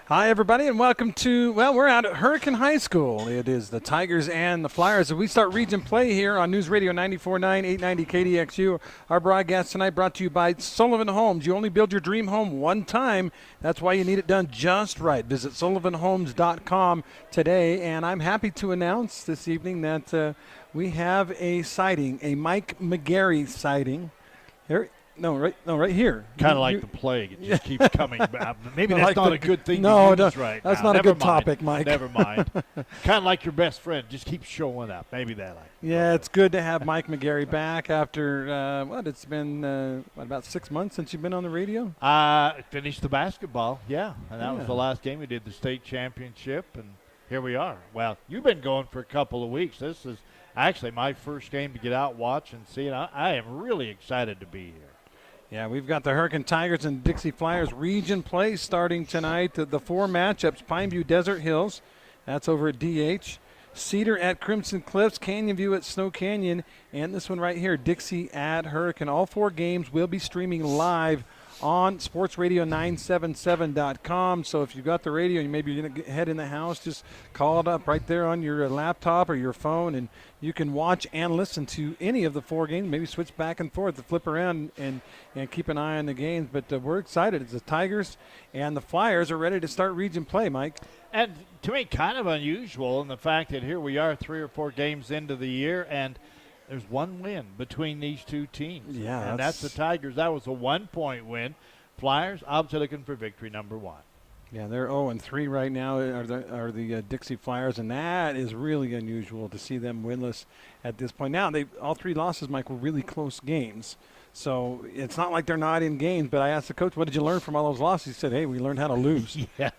Hi, everybody, and welcome to, we're out at Hurricane High School. It is the Tigers and the Flyers. We start region play here on News Radio 94.9, 890 KDXU. Our broadcast tonight brought to you by Sullivan Homes. You only build your dream home one time. That's why you need it done just right. Visit sullivanhomes.com today, and I'm happy to announce this evening that we have a sighting, a Mike McGarry sighting. Right here. Kind of like the plague. It just keeps coming back. Maybe that's like not a good thing to use right that's now. not a good topic, Mike. Never mind. Kind of like your best friend. Just keeps showing up. Maybe that. Yeah, it's good to have Mike McGarry back after, it's been, about 6 months since you've been on the radio? Finished the basketball, yeah. And that was the last game. We did the state championship, and here we are. Well, you've been going for a couple of weeks. This is actually my first game to get out, watch, and see, and I am really excited to be here. Yeah, we've got the Hurricane Tigers and Dixie Flyers region play starting tonight. The four matchups: Pineview Desert Hills, that's over at DH. Cedar at Crimson Cliffs, Canyon View at Snow Canyon, and this one right here, Dixie at Hurricane. All four games will be streaming live on sportsradio977.com. So if you've got the radio and maybe you're going to head in the house, just call it up right there on your laptop or your phone, and you can watch and listen to any of the four games. Maybe switch back and forth to flip around and keep an eye on the games. But we're excited. It's the Tigers and the Flyers are ready to start region play, Mike. And to me, kind of unusual in the fact that here we are 3 or 4 games into the year, and there's one win between these two teams. Yeah, and that's the Tigers. That was a 1-point win. Flyers, obviously looking for victory number 1. Yeah, they're 0-3 right now. Are the Dixie Flyers, and that is really unusual to see them winless at this point. Now, all 3 losses, Mike, were really close games. So it's not like they're not in games, but I asked the coach, what did you learn from all those losses? He said, hey, we learned how to lose. Yeah.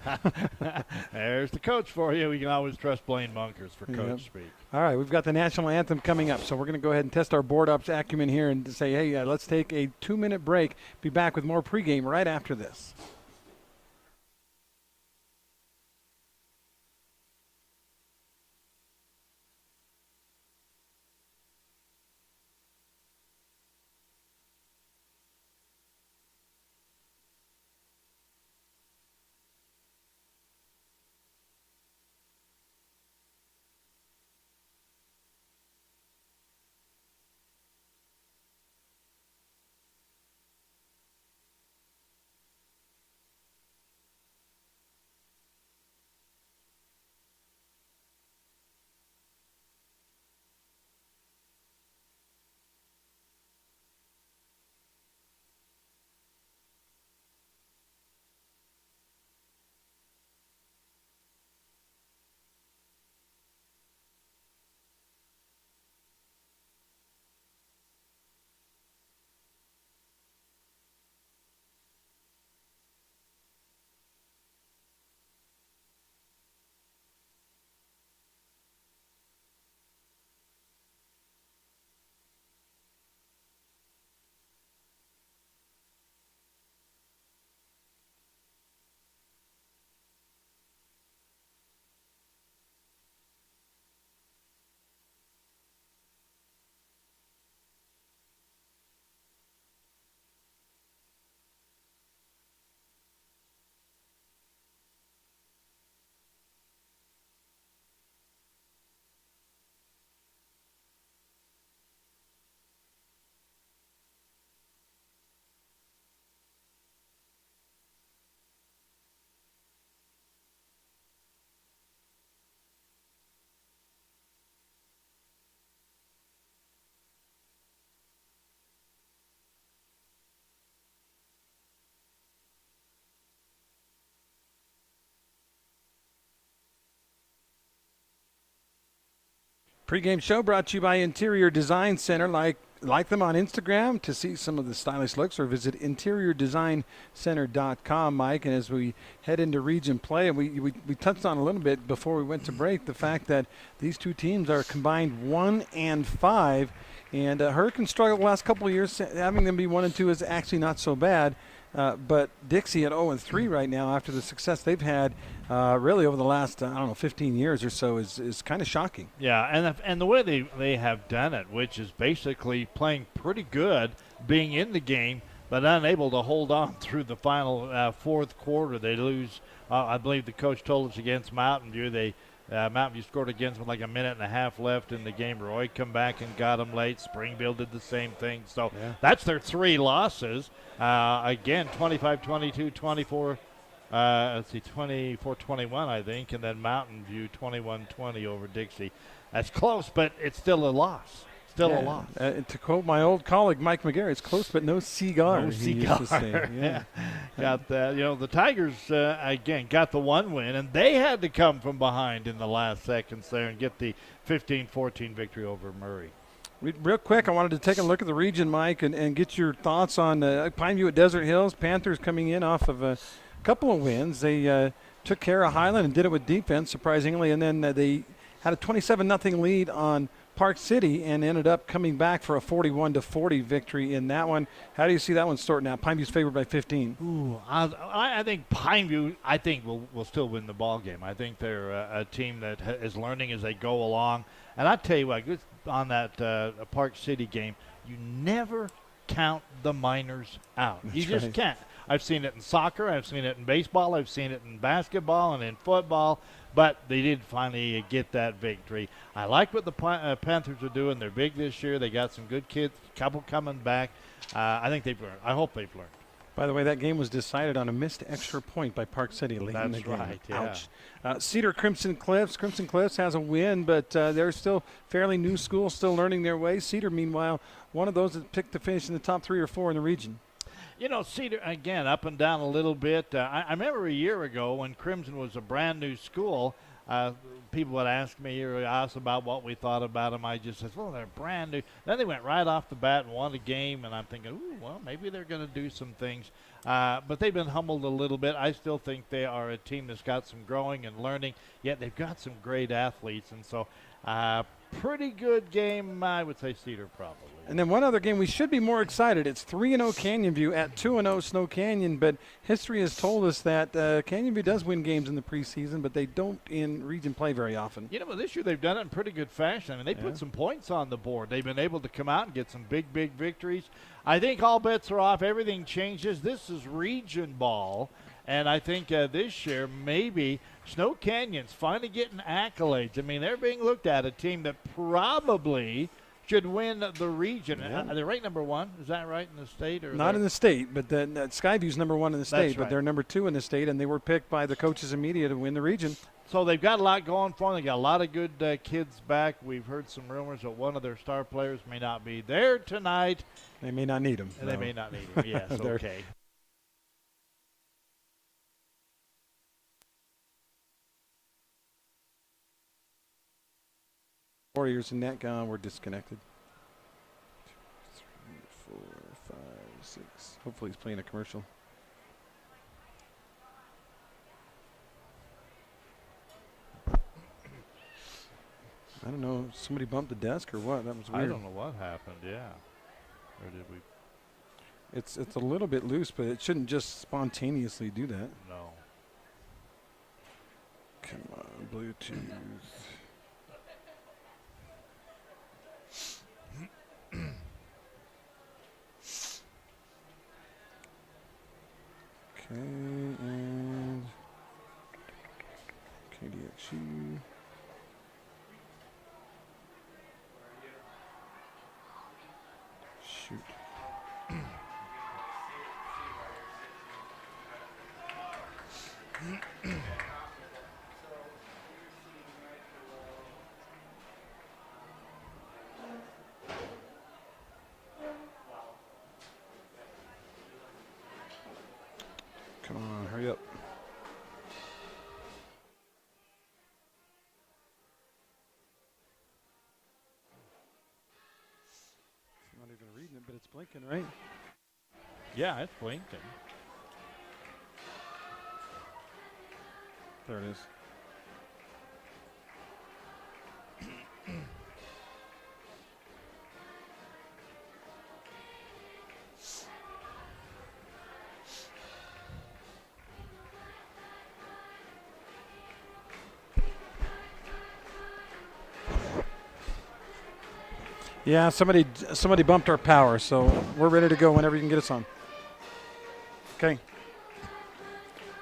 There's the coach for you. We can always trust Blaine Bunkers for coach speak. All right, we've got the national anthem coming up, so we're going to go ahead and test our board ups acumen here and say, hey, let's take a 2-minute break. Be back with more pregame right after this. Pre-game show brought to you by Interior Design Center. Like them on Instagram to see some of the stylish looks, or visit interiordesigncenter.com, Mike. And as we head into region play, and we touched on a little bit before we went to break, the fact that these two teams are combined 1-5, and Hurricane struggled the last couple of years. Having them be 1-2 is actually not so bad. But Dixie at 0-3 right now after the success they've had really over the last, 15 years or so is kind of shocking. Yeah, and the way they have done it, which is basically playing pretty good, being in the game, but unable to hold on through the final fourth quarter. They lose, I believe the coach told us, against Mountain View. Mountain View scored against them with like a minute and a half left in the game. Roy come back and got them late. Springville did the same thing. So that's their 3 losses. Again, 25-22, 24. 24-21, I think, and then Mountain View 21-20 over Dixie. That's close, but it's still a loss. Still a loss. To quote my old colleague Mike McGarry, it's close but no cigar. No cigar. Yeah. Got that. The Tigers again got the 1 win, and they had to come from behind in the last seconds there and get the 15-14 victory over Murray. Real quick, I wanted to take a look at the region, Mike, and get your thoughts on Pineview at Desert Hills. Panthers coming in off of a couple of wins. They took care of Highland and did it with defense, surprisingly, and then they had a 27-0 lead on Park City and ended up coming back for a 41-40 victory in that one. How do you see that one sorting out? Pineview's favored by 15. Ooh, I think Pineview, will still win the ball game. I think they're a team that is learning as they go along. And I tell you what, on that Park City game, you never count the Miners out. You just can't. I've seen it in soccer. I've seen it in baseball. I've seen it in basketball and in football. But they did finally get that victory. I like what the Panthers are doing. They're big this year. They got some good kids, a couple coming back. I think they've learned. I hope they've learned. By the way, that game was decided on a missed extra point by Park City late in the game. That's right, yeah. Ouch. Cedar Crimson Cliffs. Crimson Cliffs has a win, but they're still fairly new school, still learning their way. Cedar, meanwhile, one of those that picked to finish in the top 3 or 4 in the region. Cedar, again, up and down a little bit. I remember a year ago when Crimson was a brand new school, people would ask me or ask about what we thought about them. I just said, well, they're brand new. Then they went right off the bat and won a game, and I'm thinking, ooh, well, maybe they're going to do some things. But they've been humbled a little bit. I still think they are a team that's got some growing and learning, yet they've got some great athletes. And so pretty good game, I would say Cedar probably. And then one other game, we should be more excited. It's 3-0 Canyon View at 2-0 Snow Canyon, but history has told us that Canyon View does win games in the preseason, but they don't in region play very often. But this year they've done it in pretty good fashion. I mean, they put some points on the board. They've been able to come out and get some big victories. I think all bets are off. Everything changes. This is region ball, and I think this year maybe Snow Canyon's finally getting accolades. I mean, they're being looked at a team that probably should win the region. Yeah. They're ranked number 1. Is that right in the state? Or not in the state, but Skyview's number 1 in the state. That's right. But they're number 2 in the state, and they were picked by the coaches and media to win the region. So they've got a lot going for them. They got a lot of good kids back. We've heard some rumors that one of their star players may not be there tonight. They may not need him. And they may not need him. Yes, okay. Warriors in net gone. We're disconnected. 2, 3, 4, 5, 6. Hopefully he's playing a commercial. I don't know. Somebody bumped the desk or what? That was weird. I don't know what happened. Yeah. Or did we? It's a little bit loose, but it shouldn't just spontaneously do that. No. Come on, Bluetooth. Okay, and KDXU. Shoot. Come on, hurry up. I'm not even reading it, but it's blinking, right? Yeah, it's blinking. There it is. Yeah, somebody bumped our power, so we're ready to go whenever you can get us on. Okay.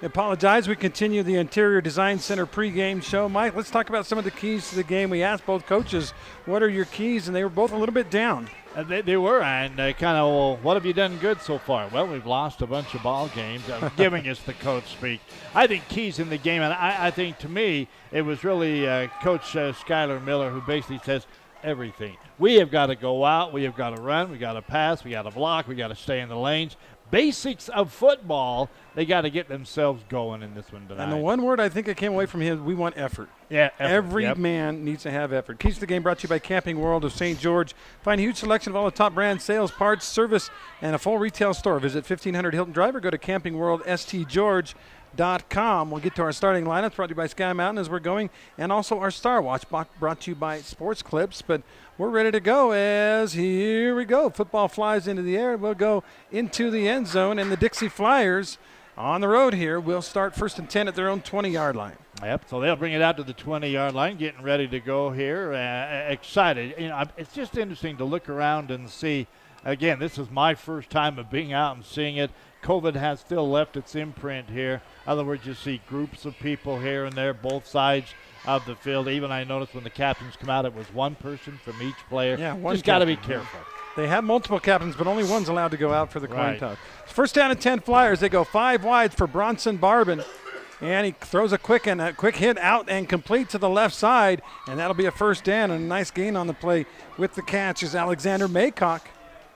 I apologize. We continue the Interior Design Center pregame show. Mike, let's talk about some of the keys to the game. We asked both coaches, what are your keys? And they were both a little bit down. They were, and kind of, well, what have you done good so far? Well, we've lost a bunch of ball games. Giving us the coach speak. I think keys in the game, and I think to me it was really Coach Skylar Miller who basically says everything. We have got to go out. We have got to run. We got to pass. We got to block. We got to stay in the lanes. Basics of football, they got to get themselves going in this one tonight. And the one word I think that came away from him, we want effort. Yeah, effort. Every man needs to have effort. Keys to the game brought to you by Camping World of St. George. Find a huge selection of all the top brands, sales, parts, service, and a full retail store. Visit 1500 Hilton Drive or go to campingworldstgeorge.com. We'll get to our starting lineups brought to you by Sky Mountain as we're going, and also our Star Watch brought to you by Sports Clips. But we're ready to go as here we go. Football flies into the air. We'll go into the end zone, and the Dixie Flyers on the road here will start 1st and 10 at their own 20-yard line. Yep, so they'll bring it out to the 20-yard line, getting ready to go here. Excited. It's just interesting to look around and see. Again, this is my first time of being out and seeing it. COVID has still left its imprint here. In other words, you see groups of people here and there, both sides of the field. Even I noticed when the captains come out, it was one person from each player. Yeah, one. Just got to be careful. They have multiple captains, but only one's allowed to go out for the coin toss. 1st down and 10 Flyers. They go 5 wide for Bronson Barbin. And he throws a quick hit out and complete to the left side. And that'll be a 1st down and a nice gain on the play with the catch is Alexander Maycock.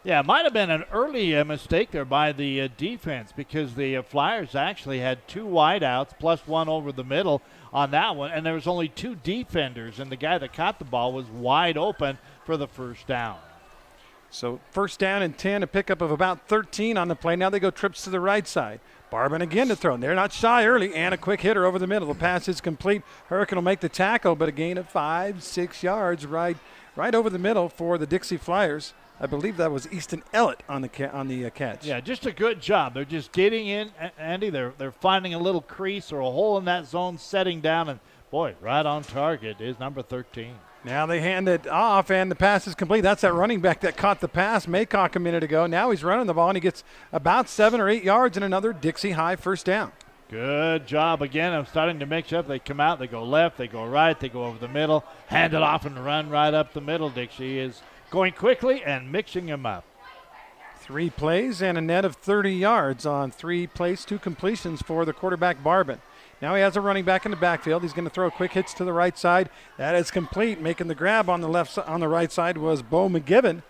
Yeah, it might have been an early mistake there by the defense because the Flyers actually had 2 wideouts plus one over the middle on that one, and there was only 2 defenders, and the guy that caught the ball was wide open for the 1st down. So 1st down and 10, a pickup of about 13 on the play. Now they go trips to the right side. Barbin again to throw. They're not shy early, and a quick hitter over the middle. The pass is complete. Hurricane will make the tackle, but a gain of 5-6 yards right over the middle for the Dixie Flyers. I believe that was Easton Ellett on the catch. Yeah, just a good job. They're just getting in, Andy. They're finding a little crease or a hole in that zone, setting down, and boy, right on target is number 13. Now they hand it off, and the pass is complete. That's that running back that caught the pass, Maycock, a minute ago. Now he's running the ball, and he gets about 7 or 8 yards and another Dixie High 1st down. Good job again. I'm starting to mix up. They come out, they go left, they go right, they go over the middle, hand it off and run right up the middle. Dixie is going quickly and mixing them up. 3 plays and a net of 30 yards on 3 plays, 2 completions for the quarterback Barbin. Now he has a running back in the backfield. He's going to throw quick hits to the right side. That is complete. Making the grab on the right side was Bo McGivern.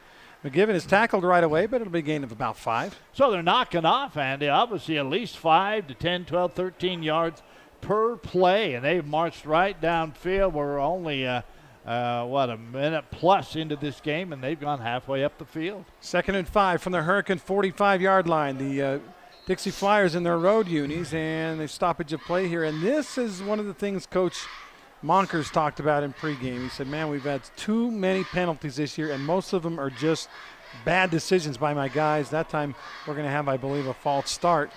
McGivern is tackled right away, but it'll be a gain of about 5. So they're knocking off, Andy. Obviously at least 5 to 10, 12, 13 yards per play, and they've marched right downfield. We're only a minute plus into this game, and they've gone halfway up the field. 2nd and 5 from the Hurricane 45-yard line. The Dixie Flyers in their road unis, and a stoppage of play here. And this is one of the things Coach Monkers talked about in pregame. He said, man, we've had too many penalties this year, and most of them are just bad decisions by my guys. That time we're going to have, I believe, a false start,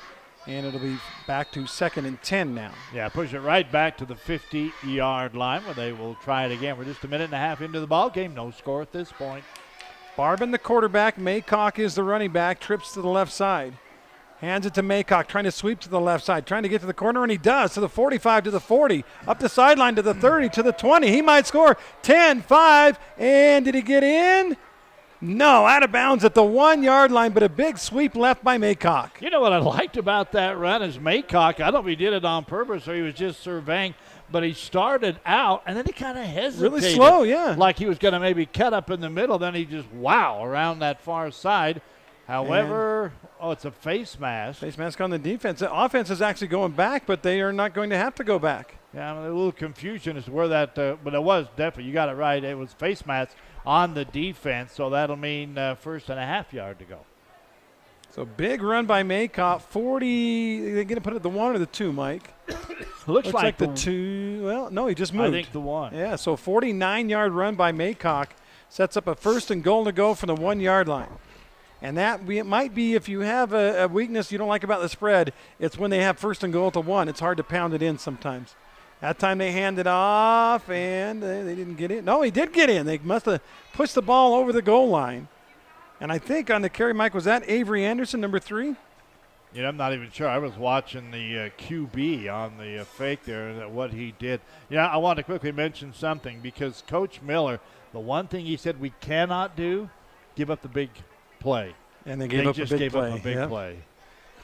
and it'll be back to 2nd and 10 now. Yeah, push it right back to the 50-yard line where they will try it again. We're just a minute and a half into the ball game. No score at this point. Barbin, the quarterback. Maycock is the running back. Trips to the left side. Hands it to Maycock, trying to sweep to the left side, trying to get to the corner, and he does. To the 45, to the 40, up the sideline to the 30, to the 20. He might score 10-5, and did he get in? No, out of bounds at the 1-yard line, but a big sweep left by Maycock. You know what I liked about that run is Maycock, I don't know if he did it on purpose or he was just surveying, but he started out, and then he kind of hesitated. Really slow, yeah. Like he was going to maybe cut up in the middle, then he just, around that far side. However, it's a face mask. Face mask on the defense. The offense is actually going back, but they are not going to have to go back. Yeah, a little confusion as to where that, but it was definitely, you got it right, it was face mask on the defense, so that'll mean 1st and a half yard to go. So big run by Maycock. 40, they're going to put it the 1 or the 2, Mike? Looks like the 2. Well, no, he just moved. I think the 1. Yeah, so 49-yard run by Maycock sets up a 1st and goal to go from the 1-yard line. And it might be, if you have a weakness you don't like about the spread, it's when they have 1st and goal to 1. It's hard to pound it in sometimes. That time they handed off, and they didn't get in. No, he did get in. They must have pushed the ball over the goal line. And I think on the carry, Mike, was that Avery Anderson, number 3? You know, I'm not even sure. I was watching the QB on the fake there, and what he did. Yeah, I want to quickly mention something because Coach Miller, the one thing he said we cannot do, give up the big play. And they gave up a big play.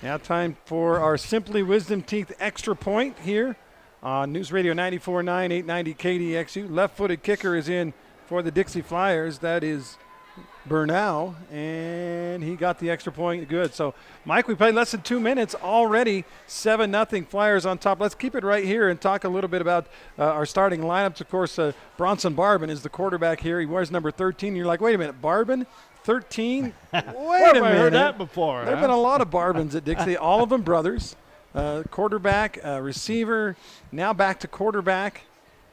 Now time for our Simply Wisdom Teeth extra point here on News Radio 94.9, 890 KDXU. Left-footed kicker is in for the Dixie Flyers. That is Bernal, and he got the extra point good. So, Mike, we played less than 2 minutes already, 7-0 Flyers on top. Let's keep it right here and talk a little bit about our starting lineups. Of course, Bronson Barbin is the quarterback here. He wears number 13. You're like, wait a minute, Barbin? 13? Wait a minute. I heard that before. There have been a lot of Barbins at Dixie, all of them brothers. Quarterback, receiver, now back to quarterback.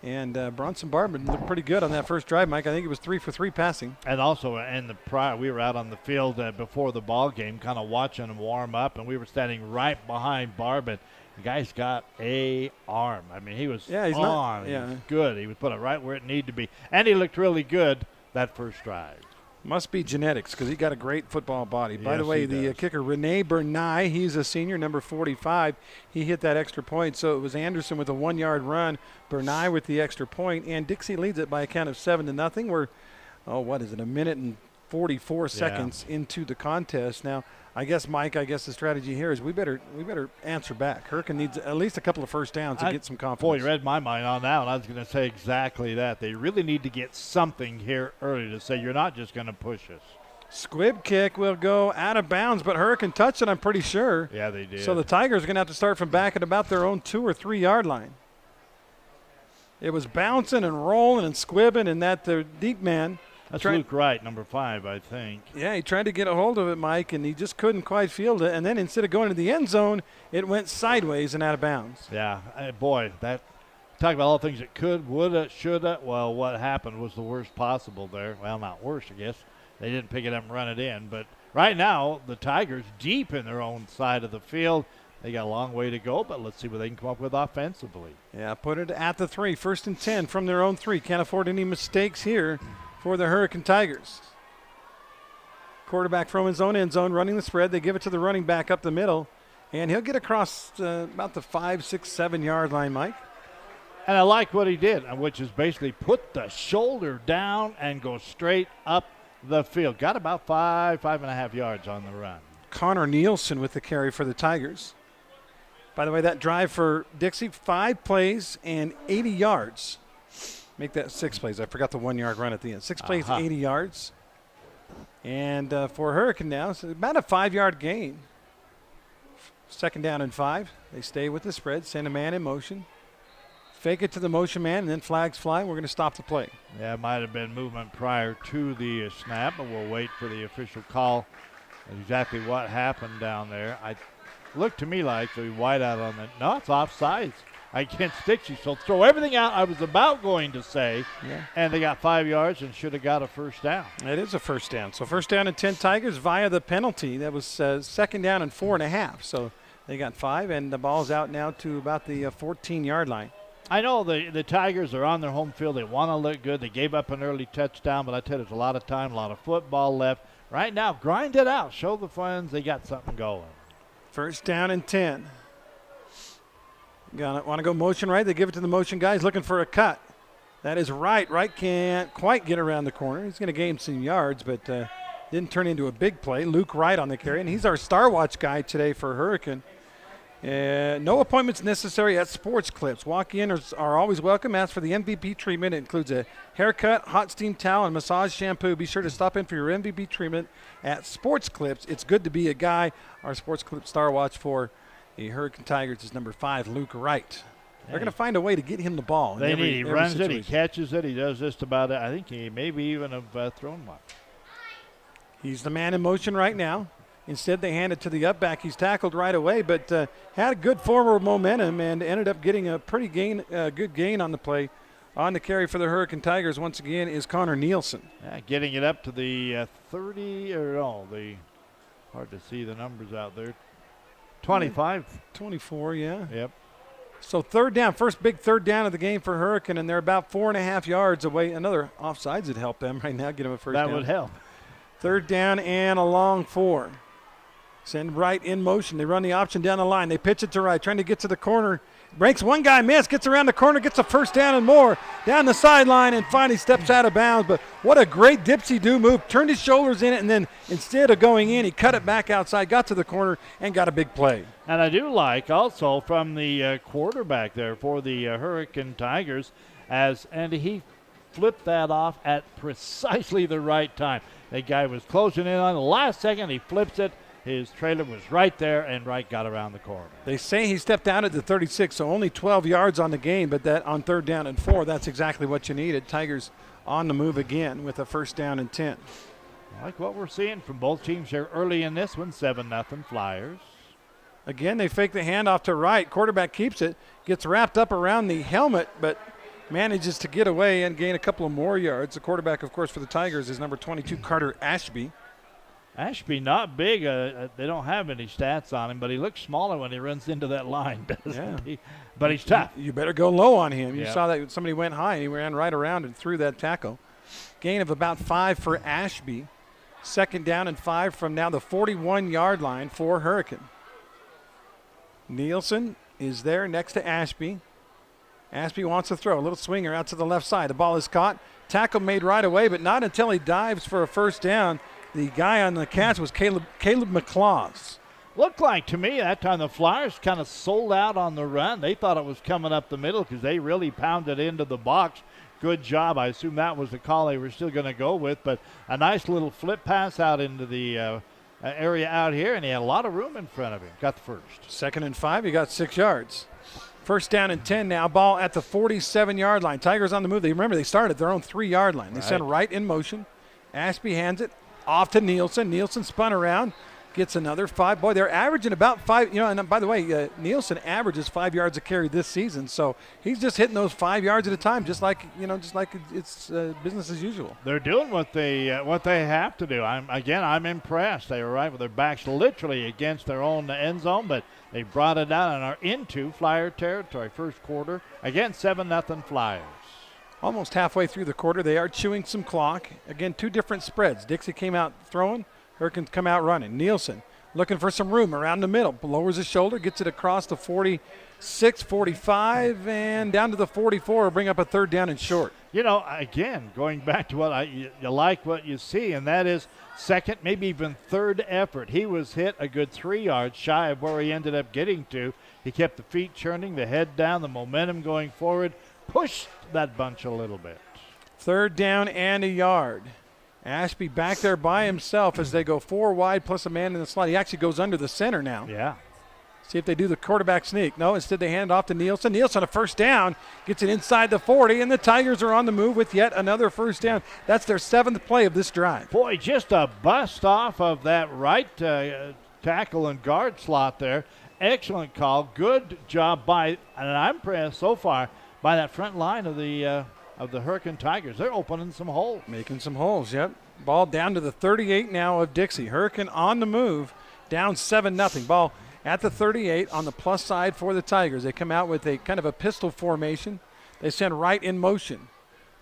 And Bronson Barbin looked pretty good on that first drive, Mike. I think it was 3 for 3 passing. And also in the prior, we were out on the field before the ball game kind of watching him warm up, and we were standing right behind Barbin. The guy's got a arm. I mean, he was on. He was good. He was put it right where it needed to be. And he looked really good that first drive. Must be genetics because he got a great football body. By Yes, the way, he the does. kicker, Rene Bernay, he's a senior, number 45. He hit that extra point. So it was Anderson with a 1-yard run, Bernay with the extra point, and Dixie leads it by a count of 7-0. We're, a minute and 44 seconds into the contest. Now, I guess, Mike, the strategy here is we better answer back. Hurricane needs at least a couple of first downs to get some confidence. Boy, you read my mind on that, and I was going to say exactly that. They really need to get something here early to say you're not just going to push us. Squib kick will go out of bounds, but Hurricane touched it, I'm pretty sure. Yeah, they did. So the Tigers are going to have to start from back at about their own 2 or 3 yard line. It was bouncing and rolling and squibbing, and that the deep man. That's Luke Wright, number 5, I think. Yeah, he tried to get a hold of it, Mike, and he just couldn't quite field it. And then instead of going to the end zone, it went sideways and out of bounds. Yeah, boy, that talk about all the things that could, woulda, shoulda. Well, what happened was the worst possible there. Well, not worst, I guess. They didn't pick it up and run it in. But right now, the Tigers deep in their own side of the field. They got a long way to go, but let's see what they can come up with offensively. Yeah, put it at the 3, 1st and 10 from their own 3. Can't afford any mistakes here for the Hurricane Tigers. Quarterback from his own end zone, running the spread. They give it to the running back up the middle, and he'll get across about the 5, 6, 7 yard line, Mike. And I like what he did, which is basically put the shoulder down and go straight up the field. Got about 5.5 yards on the run. Connor Nielsen with the carry for the Tigers. By the way, that drive for Dixie, 5 plays and 80 yards. Make that 6 plays. I forgot the 1 yard run at the end. 6 plays, 80 yards. And for Hurricane now, it's about a 5 yard gain. 2nd down and 5. They stay with the spread, send a man in motion. Fake it to the motion man, and then flags fly. We're going to stop the play. Yeah, it might have been movement prior to the snap, but we'll wait for the official call. Exactly what happened down there. It looked to me like the whiteout on the – no, it's offsides against Dixie. So throw everything out I was about going to say, and they got 5 yards and should have got a first down. It is a first down. So 1st down and 10 Tigers via the penalty. That was 2nd down and 4.5. So they got 5, and the ball's out now to about the 14-yard line. I know the Tigers are on their home field. They want to look good. They gave up an early touchdown, but I tell you, there's a lot of time, a lot of football left. Right now, grind it out. Show the fans they got something going. 1st down and 10. Want to go motion right? They give it to the motion guy. He's looking for a cut. That is right. Wright can't quite get around the corner. He's going to gain some yards, but didn't turn into a big play. Luke Wright on the carry, and he's our Star Watch guy today for Hurricane. No appointments necessary at Sports Clips. Walk-ins are always welcome. Ask for the MVP treatment. It includes a haircut, hot steam towel, and massage shampoo. Be sure to stop in for your MVP treatment at Sports Clips. It's good to be a guy. Our Sports Clips Star Watch for the Hurricane Tigers is number 5, Luke Wright. They're going to find a way to get him the ball. He runs it, he catches it, he does just about it. I think he maybe even have thrown one. He's the man in motion right now. Instead, they hand it to the up back. He's tackled right away, but had a good forward momentum and ended up getting a pretty good gain on the play. On the carry for the Hurricane Tigers, once again, is Connor Nielsen. Getting it up to the 30, hard to see the numbers out there. 25. 24, yeah. Yep. So 3rd down, first big 3rd down of the game for Hurricane, and they're about 4.5 yards away. Another offsides would help them right now, get them a first down. That would help. 3rd down and a long 4. Send right in motion. They run the option down the line. They pitch it to right, trying to get to the corner. Breaks one guy, miss, gets around the corner, gets a first down and more. Down the sideline and finally steps out of bounds. But what a great Dipsy-do move. Turned his shoulders in it, and then instead of going in, he cut it back outside, got to the corner, and got a big play. And I do like also from the quarterback there for the Hurricane Tigers, and he flipped that off at precisely the right time. That guy was closing in on the last second. He flips it. His trailer was right there, and Wright got around the corner. They say he stepped out at the 36, so only 12 yards on the game, but that on 3rd down and 4, that's exactly what you needed. Tigers on the move again with a 1st down and 10. I like what we're seeing from both teams here early in this one, 7-0 Flyers. Again, they fake the handoff to Wright. Quarterback keeps it, gets wrapped up around the helmet, but manages to get away and gain a couple of more yards. The quarterback, of course, for the Tigers is number 22, Carter Ashby. Ashby not big. They don't have any stats on him, but he looks smaller when he runs into that line, doesn't he? But he's tough. You better go low on him. You Yep. saw that somebody went high, and he ran right around and threw that tackle. Gain of about 5 for Ashby. 2nd down and 5 from now the 41-yard line for Hurricane. Nielsen is there next to Ashby. Ashby wants to throw. A little swinger out to the left side. The ball is caught. Tackle made right away, but not until he dives for a 1st down. The guy on the catch was Caleb McClaws. Looked like to me that time the Flyers kind of sold out on the run. They thought it was coming up the middle because they really pounded into the box. Good job. I assume that was the call they were still going to go with, but a nice little flip pass out into the area out here, and he had a lot of room in front of him. Got the first. 2nd and 5, he got 6 yards. 1st down and 10 now. Ball at the 47-yard line. Tigers on the move. They started at their own 3-yard line. They send right in motion. Ashby hands it off to Nielsen. Nielsen spun around, gets another 5. Boy, they're averaging about 5. And by the way, Nielsen averages 5 yards a carry this season, so he's just hitting those 5 yards at a time, just like it's business as usual. They're doing what they have to do. I'm impressed. They were right with their backs literally against their own end zone, but they brought it down and are into Flyer territory. First quarter, again, 7-0 Flyers. Almost halfway through the quarter, they are chewing some clock. Again, 2 different spreads. Dixie came out throwing. Hurricanes come out running. Nielsen looking for some room around the middle. Lowers his shoulder, gets it across the 46, 45, and down to the 44. Bring up a 3rd down and short. Again, going back to what you like what you see, and that is 2nd, maybe even 3rd effort. He was hit a good 3 yards shy of where he ended up getting to. He kept the feet churning, the head down, the momentum going forward, pushed that bunch a little bit. 3rd down and a yard. Ashby back there by himself as they go 4 wide plus a man in the slot. He actually goes under the center now. Yeah. See if they do the quarterback sneak. No, instead they hand it off to Nielsen. Nielsen, a 1st down, gets it inside the 40, and the Tigers are on the move with yet another 1st down. That's their 7th play of this drive. Boy, just a bust off of that right tackle and guard slot there. Excellent call. Good job and I'm impressed so far by that front line of the Hurricane Tigers. They're opening some holes. Making some holes, yep. Ball down to the 38 now of Dixie. Hurricane on the move, down 7-0. Ball at the 38 on the plus side for the Tigers. They come out with a kind of a pistol formation. They send right in motion.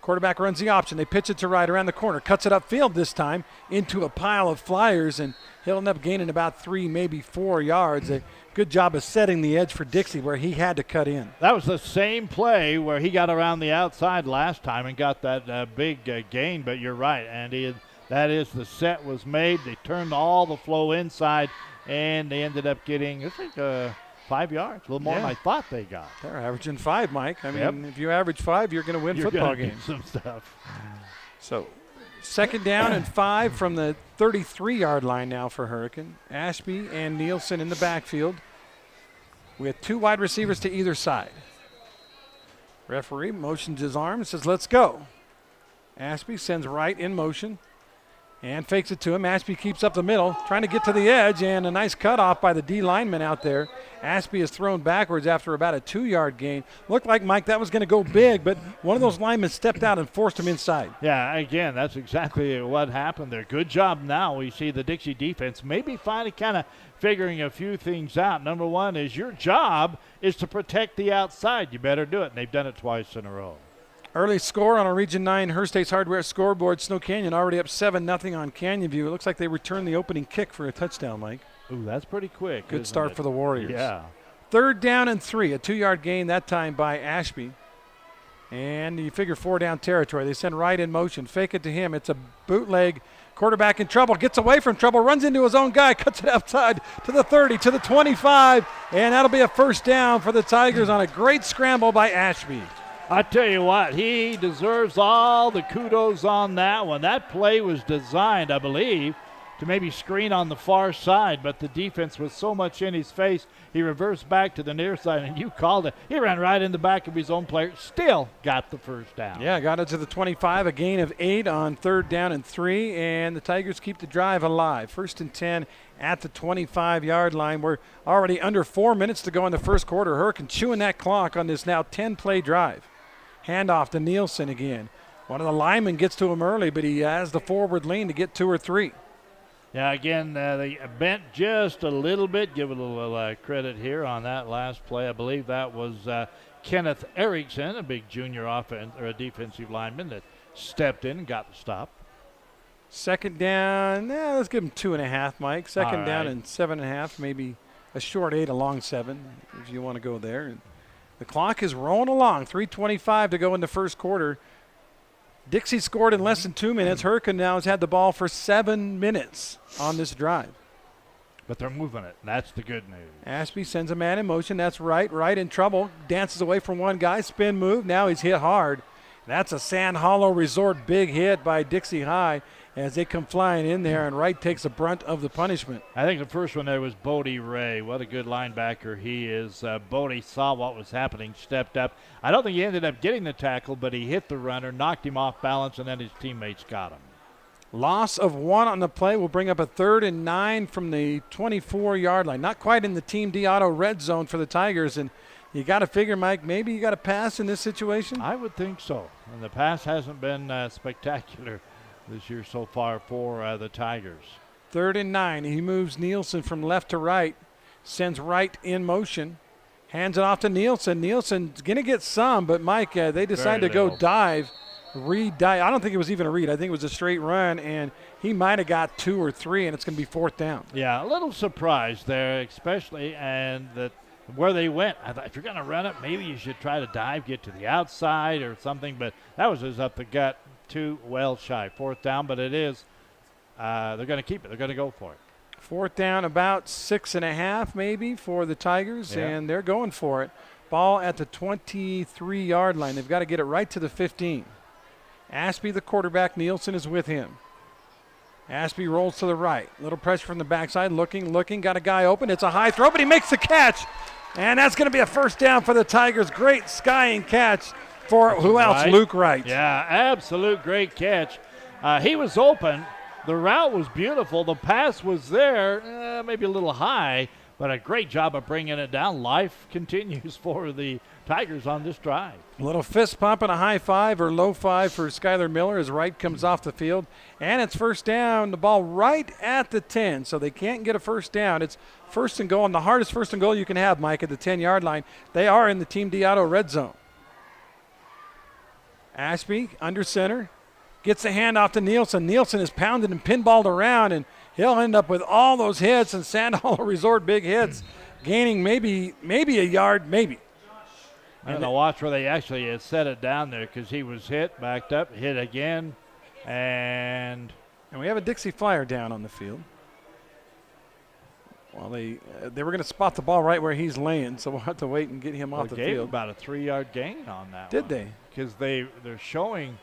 Quarterback runs the option. They pitch it to right around the corner. Cuts it upfield this time into a pile of Flyers, and he'll end up gaining about 3, maybe 4 yards. A good job of setting the edge for Dixie where he had to cut in. That was the same play where he got around the outside last time and got that big gain, but you're right, Andy. That is, the set was made. They turned all the flow inside, and they ended up getting, I think, 5 yards, a little more than I thought they got. They're averaging 5, Mike. I mean, if you average 5, you're going to win football games. Some stuff. So, 2nd down and 5 from the 33-yard line now for Hurricane. Ashby and Nielsen in the backfield with 2 wide receivers to either side. Referee motions his arm and says, let's go. Ashby sends right in motion and fakes it to him. Ashby keeps up the middle, trying to get to the edge, and a nice cutoff by the D lineman out there. Ashby is thrown backwards after about a 2-yard gain. Looked like, Mike, that was going to go big, but one of those linemen stepped out and forced him inside. Yeah, again, that's exactly what happened there. Good job now. We see the Dixie defense maybe finally kind of figuring a few things out. Number one is your job is to protect the outside. You better do it, and they've done it twice in a row. Early score on a Region 9 Hearst State's Hardware scoreboard. Snow Canyon already up 7-0 on Canyon View. It looks like they returned the opening kick for a touchdown, Mike. Ooh, that's pretty quick. Good start for the Warriors. Yeah. 3rd down and 3, a 2-yard gain that time by Ashby. And you figure 4 down territory. They send Wright in motion, fake it to him. It's a bootleg. Quarterback in trouble, gets away from trouble, runs into his own guy, cuts it outside to the 30, to the 25, and that'll be a 1st down for the Tigers on a great scramble by Ashby. I tell you what, he deserves all the kudos on that one. That play was designed, I believe, to maybe screen on the far side, but the defense was so much in his face, he reversed back to the near side, and you called it. He ran right in the back of his own player, still got the 1st down. Yeah, got it to the 25, a gain of 8 on 3rd down and 3, and the Tigers keep the drive alive. 1st and 10 at the 25-yard line. We're already under 4 minutes to go in the 1st quarter. Hurricane chewing that clock on this now 10-play drive. Handoff to Nielsen again. One of the linemen gets to him early, but he has the forward lean to get 2 or 3. Yeah, again, they bent just a little bit. Give a little credit here on that last play. I believe that was Kenneth Erickson, a big junior defensive lineman that stepped in and got the stop. 2nd down, let's give him 2.5, Mike. 2nd All down right. and 7.5, maybe a short 8, a long 7, if you want to go there. And the clock is rolling along. 3:25 to go in the 1st quarter. Dixie scored in less than 2 minutes. Hurricane now has had the ball for 7 minutes on this drive. But they're moving it. That's the good news. Ashby sends a man in motion. That's Wright. Wright in trouble. Dances away from one guy. Spin move. Now he's hit hard. That's a Sand Hollow Resort big hit by Dixie High as they come flying in there, and Wright takes the brunt of the punishment. I think the first one there was Bodie Ray. What a good linebacker he is. Bodie saw what was happening, stepped up. I don't think he ended up getting the tackle, but he hit the runner, knocked him off balance, and then his teammates got him. Loss of 1 on the play will bring up a 3rd and 9 from the 24-yard line. Not quite in the Team D Auto red zone for the Tigers, and you got to figure, Mike, maybe you got to pass in this situation? I would think so. And the pass hasn't been spectacular this year so far for the Tigers. 3rd and 9. He moves Nielsen from left to right, sends Wright in motion, hands it off to Nielsen. Nielsen's going to get some, but Mike, they decide to go dive, read dive. I don't think it was even a read. I think it was a straight run, and he might have got 2 or 3, and it's going to be 4th down. Yeah, a little surprised there, especially, and that where they went. I thought if you're going to run it, maybe you should try to dive, get to the outside or something, but that was just up the gut. 2 well shy. 4th down, but it is. They're going to keep it. They're going to go for it. 4th down, about 6.5 maybe for the Tigers, Yeah. and they're going for it. Ball at the 23-yard line. They've got to get it right to the 15. Ashby, the quarterback, Nielsen is with him. Ashby rolls to the right. Little pressure from the backside. Looking. Got a guy open. It's a high throw, but he makes the catch. And that's going to be a 1st down for the Tigers. Great skying catch for who else? Wright. Luke Wright. Yeah, absolute great catch. He was open. The route was beautiful. The pass was there, maybe a little high, but a great job of bringing it down. Life continues for the Tigers on this drive. A little fist pump and a high 5 or low 5 for Skylar Miller as Wright comes off the field. And it's 1st down, the ball right at the 10, so they can't get a 1st down. It's 1st and goal, and the hardest 1st and goal you can have, Mike, at the 10-yard line. They are in the Team D Auto red zone. Ashby under center, gets a handoff to Nielsen. Nielsen is pounded and pinballed around, and he'll end up with all those hits and Sand Hollow Resort big hits, gaining maybe a yard, maybe. I don't know, watch where they actually had set it down there because he was hit, backed up, hit again, and we have a Dixie Flyer down on the field. Well, they were going to spot the ball right where he's laying, so we'll have to wait and get him off the gave field. about a 3-yard gain on that Did one. they? Because they're showing.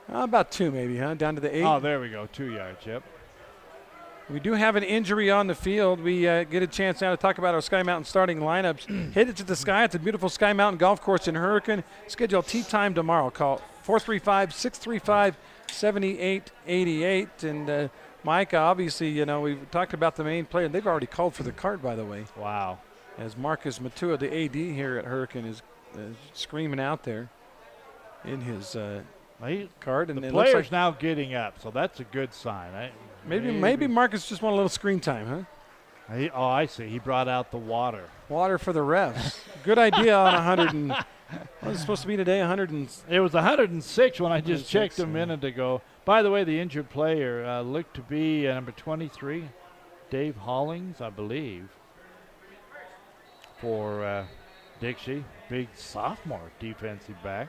About 2 maybe, huh? Down to the 8. Oh, there we go, 2 yards, yep. We do have an injury on the field. We get a chance now to talk about our Sky Mountain starting lineups. Hit it to the sky at the beautiful Sky Mountain Golf Course in Hurricane. Schedule tee time tomorrow. Call 435-635-7888. And Mike, obviously, we've talked about the main player. They've already called for the cart, by the way. Wow. As Marcus Matua, the AD here at Hurricane, is screaming out there in his card. And the it looks player's like now getting up, so that's a good sign. maybe Marcus just want a little screen time, huh? I see. He brought out the water. Water for the refs. Good idea on 100 and what was it supposed to be today? 100 and It was 106 when I just 106, checked a minute ago. By the way, the injured player looked to be number 23. Dave Hollings, I believe, for Dixie. Big sophomore defensive back.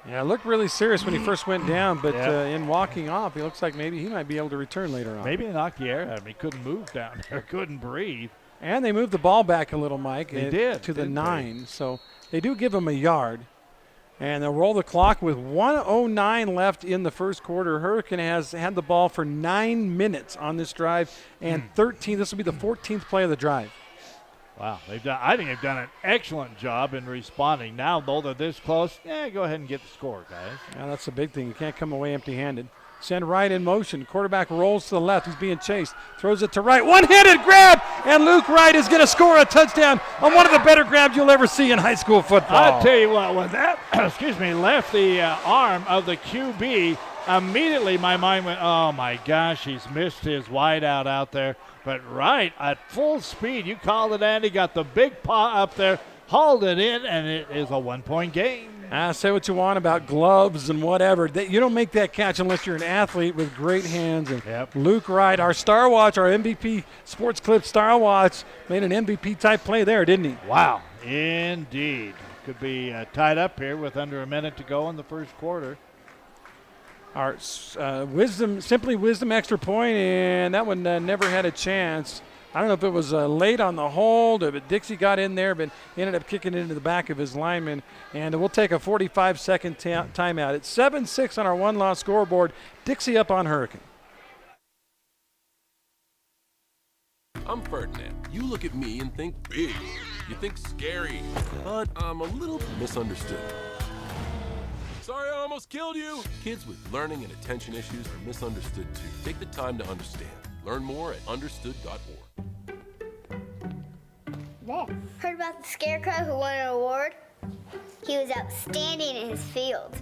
Yeah, it looked really serious when he first went down, but in walking off, it looks like maybe he might be able to return later on. Maybe he knocked the air out of him. He couldn't move down there, couldn't breathe. And they moved the ball back a little, Mike. They did. To the 9. So they do give him a yard. And they'll roll the clock with 1:09 left in the first quarter. Hurricane has had the ball for 9 minutes on this drive and 13. This will be the 14th play of the drive. Wow, I think they've done an excellent job in responding. Now, though they're this close, go ahead and get the score, guys. Yeah, that's the big thing. You can't come away empty-handed. Send right in motion. Quarterback rolls to the left. He's being chased. Throws it to right. One-handed grab, and Luke Wright is going to score a touchdown on one of the better grabs you'll ever see in high school football. I'll tell you what, when that, left the arm of the QB, immediately my mind went, oh, my gosh, he's missed his wideout out there. But Wright, at full speed, you called it, Andy, got the big paw up there, hauled it in, and it is a 1-point game. Say what you want about gloves and whatever. You don't make that catch unless you're an athlete with great hands. And Luke Wright, our Star Watch, our MVP Sports Clip Star Watch, made an MVP-type play there, didn't he? Wow, indeed. Could be tied up here with under a minute to go in the first quarter. Our Simply Wisdom extra point, and that one never had a chance. I don't know if it was late on the hold, but Dixie got in there, but ended up kicking it into the back of his lineman. And we'll take a 45-second timeout. It's 7-6 on our one-loss scoreboard. Dixie up on Hurricane. I'm Ferdinand. You look at me and think big. You think scary. But I'm a little misunderstood. Sorry I almost killed you. Kids with learning and attention issues are misunderstood too. Take the time to understand. Learn more at understood.org. There. Heard about the scarecrow who won an award? He was outstanding in his field.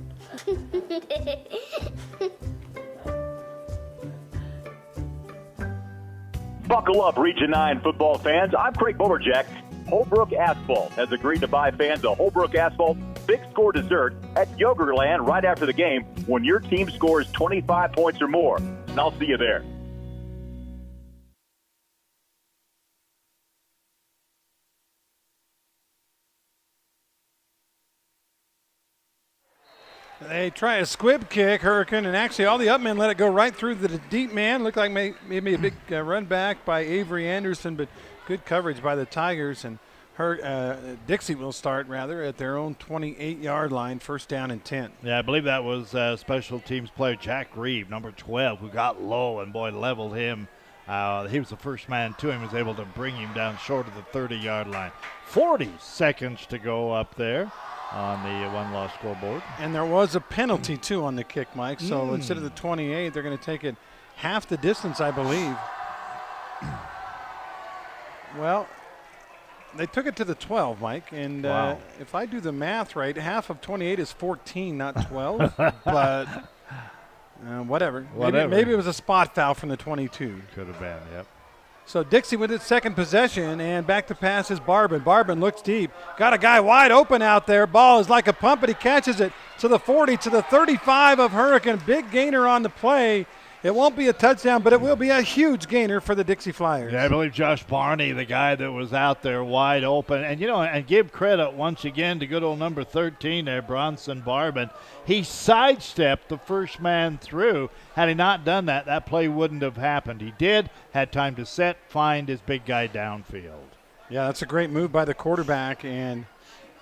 Buckle up, Region 9 football fans. I'm Craig Boberjack. Holbrook Asphalt has agreed to buy fans a Holbrook Asphalt big score dessert at Yogurtland right after the game when your team scores 25 points or more. And I'll see you there. They try a squib kick, Hurricane, and actually all the up men let it go right through the deep man. Looked like maybe a big run back by Avery Anderson, but good coverage by the Tigers. And Dixie will start, rather, at their own 28-yard line, first down and 10. Yeah, I believe that was special teams player Jack Reeve, number 12, who got low and, boy, leveled him. He was the first man to him, was able to bring him down short of the 30-yard line. 40 seconds to go up there on the one-loss scoreboard. And there was a penalty, too, on the kick, Mike. So instead of the 28, they're going to take it half the distance, I believe. Well, they took it to the 12, Mike. And if I do the math right, half of 28 is 14, not 12. But whatever. Maybe it was a spot foul from the 22. Could have been, yep. So Dixie with its second possession, and back to pass is Barbin. Barbin looks deep. Got a guy wide open out there. Ball is like a pump, but he catches it to the 40, to the 35 of Hurricane. Big gainer on the play. It won't be a touchdown, but it will be a huge gainer for the Dixie Flyers. Yeah, I believe Josh Barney, the guy that was out there wide open. And, and give credit once again to good old number 13 there, Bronson Barbin. He sidestepped the first man through. Had he not done that, that play wouldn't have happened. He did, had time to set, find his big guy downfield. Yeah, that's a great move by the quarterback. And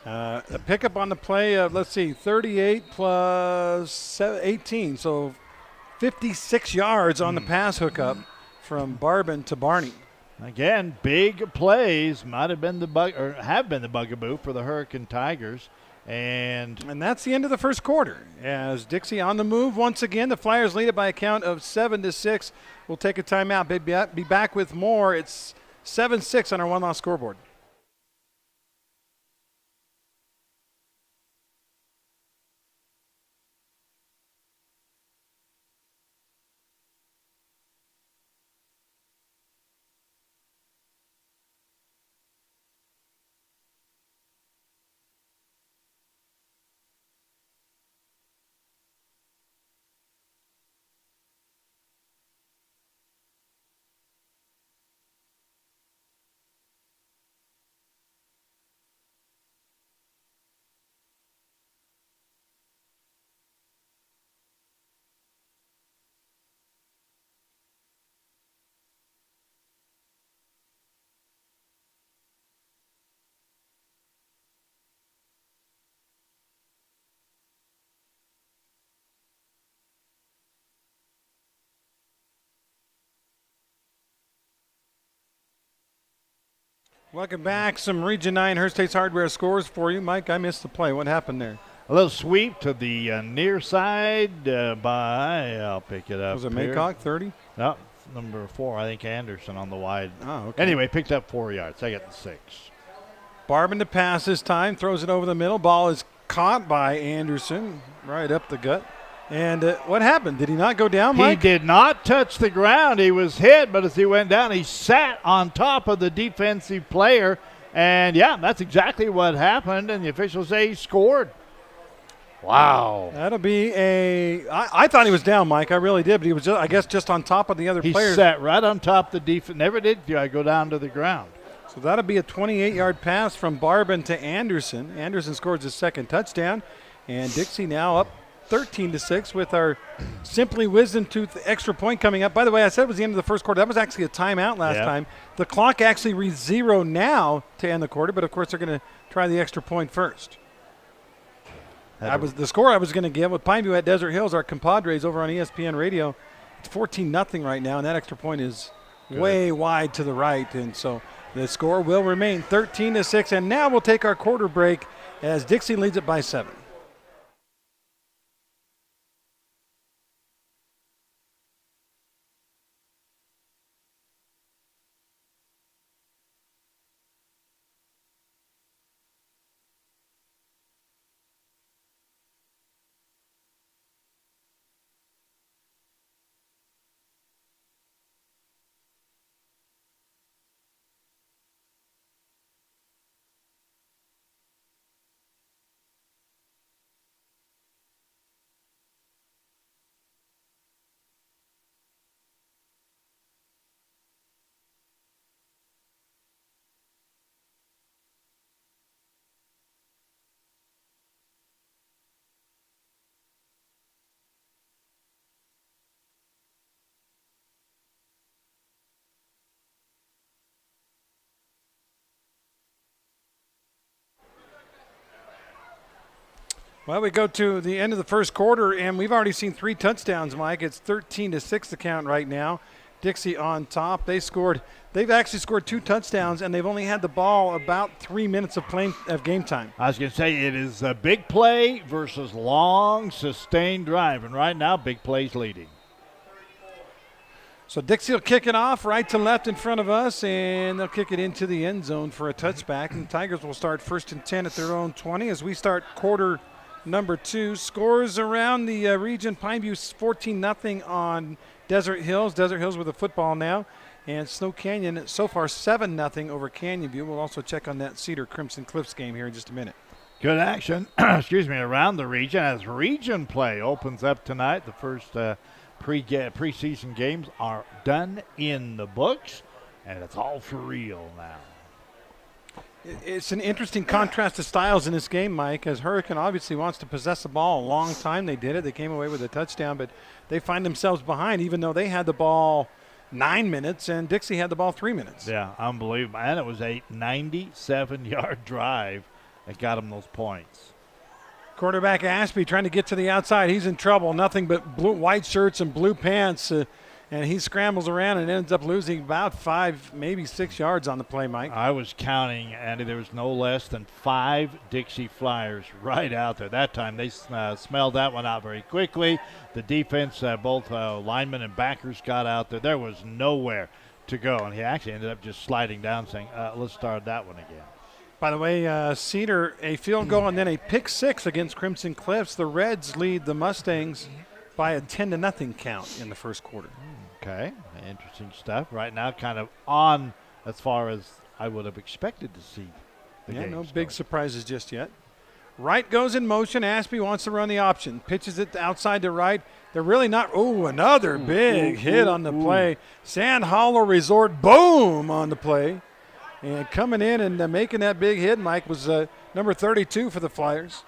a pickup on the play of, 38 plus 18, so 56 yards on the pass hookup from Barbin to Barney. Again, big plays might have been have been the bugaboo for the Hurricane Tigers. And that's the end of the first quarter. As Dixie on the move once again, the Flyers lead it by a count of 7-6. We'll take a timeout. Be back with more. It's 7-6 on our one-loss scoreboard. Welcome back. Some Region 9 Hearst State's Hardware scores for you. Mike, I missed the play. What happened there? A little sweep to the near side by, I'll pick it up. Was it here. Maycock, 30? No, number 4, I think Anderson on the wide. Oh, okay. Anyway, picked up 4 yards. Second and 6. Barban to pass this time, throws it over the middle. Ball is caught by Anderson right up the gut. And what happened? Did he not go down, Mike? He did not touch the ground. He was hit, but as he went down, he sat on top of the defensive player. And, yeah, that's exactly what happened, and the officials say he scored. Wow. That'll be I thought he was down, Mike. I really did, but he was, I guess, just on top of the other He players. sat right on top of the defense. Never did go down to the ground. So that'll be a 28-yard pass from Barban to Anderson. Anderson scores his second touchdown, and Dixie now up 13-6 with our Simply Wisdom Tooth extra point coming up. By the way, I said it was the end of the first quarter. That was actually a timeout last time. The clock actually reads 0 now to end the quarter, but of course they're going to try the extra point first. The score I was going to give with Pineview at Desert Hills, our compadres over on ESPN Radio. It's 14-0 right now, and that extra point is way wide to the right, and so the score will remain 13-6. And now we'll take our quarter break as Dixie leads it by 7. Well, we go to the end of the first quarter, and we've already seen 3 touchdowns, Mike. It's 13-6 the count right now. Dixie on top. They've actually scored 2 touchdowns, and they've only had the ball about 3 minutes of game time. I was going to say it is a big play versus long, sustained drive, and right now, big play's leading. So Dixie will kick it off right to left in front of us, and they'll kick it into the end zone for a touchback. And the Tigers will start 1st and 10 at their own 20 as we start quarter number 2. Scores around the region. Pineview 14-0 on Desert Hills. Desert Hills with the football now. And Snow Canyon so far 7-0 over Canyon View. We'll also check on that Cedar Crimson Cliffs game here in just a minute. Good action, around the region as region play opens up tonight. The first preseason games are done in the books, and it's all for real now. It's an interesting contrast of styles in this game, Mike, as Hurricane obviously wants to possess the ball a long time. They did it. They came away with a touchdown, but they find themselves behind even though they had the ball 9 minutes and Dixie had the ball 3 minutes. Yeah, unbelievable. And it was a 97-yard drive that got them those points. Quarterback Ashby trying to get to the outside. He's in trouble. Nothing but white shirts and blue pants. And he scrambles around and ends up losing about 5, maybe 6 yards on the play, Mike. I was counting, Andy. There was no less than 5 Dixie Flyers right out there. That time they smelled that one out very quickly. The defense, both linemen and backers got out there. There was nowhere to go. And he actually ended up just sliding down saying, let's start that one again. By the way, Cedar, a field goal and then a pick 6 against Crimson Cliffs. The Reds lead the Mustangs by a 10-0 count in the first quarter. Okay, interesting stuff. Right now, kind of on as far as I would have expected to see the game. No big surprises just yet. Right goes in motion. Ashby wants to run the option. Pitches it outside to right. They're really not. Oh, another big hit on the play. Sand Hollow Resort, boom, on the play. And coming in and making that big hit, Mike, was number 32 for the Flyers.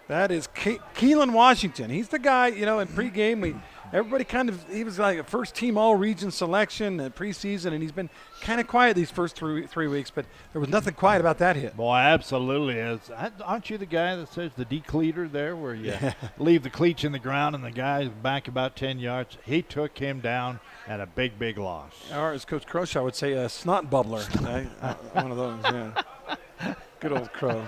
That is Keelan Washington. He's the guy, in pregame, everybody he was like a first-team all-region selection preseason, and he's been kind of quiet these first three weeks, but there was nothing quiet about that hit. Boy, absolutely is. Aren't you the guy that says the decleater there, where you leave the cleats in the ground and the guy's back about 10 yards? He took him down at a big, big loss. Or as Coach Croshaw would say, a snot bubbler. One of those, yeah. Good old Crow.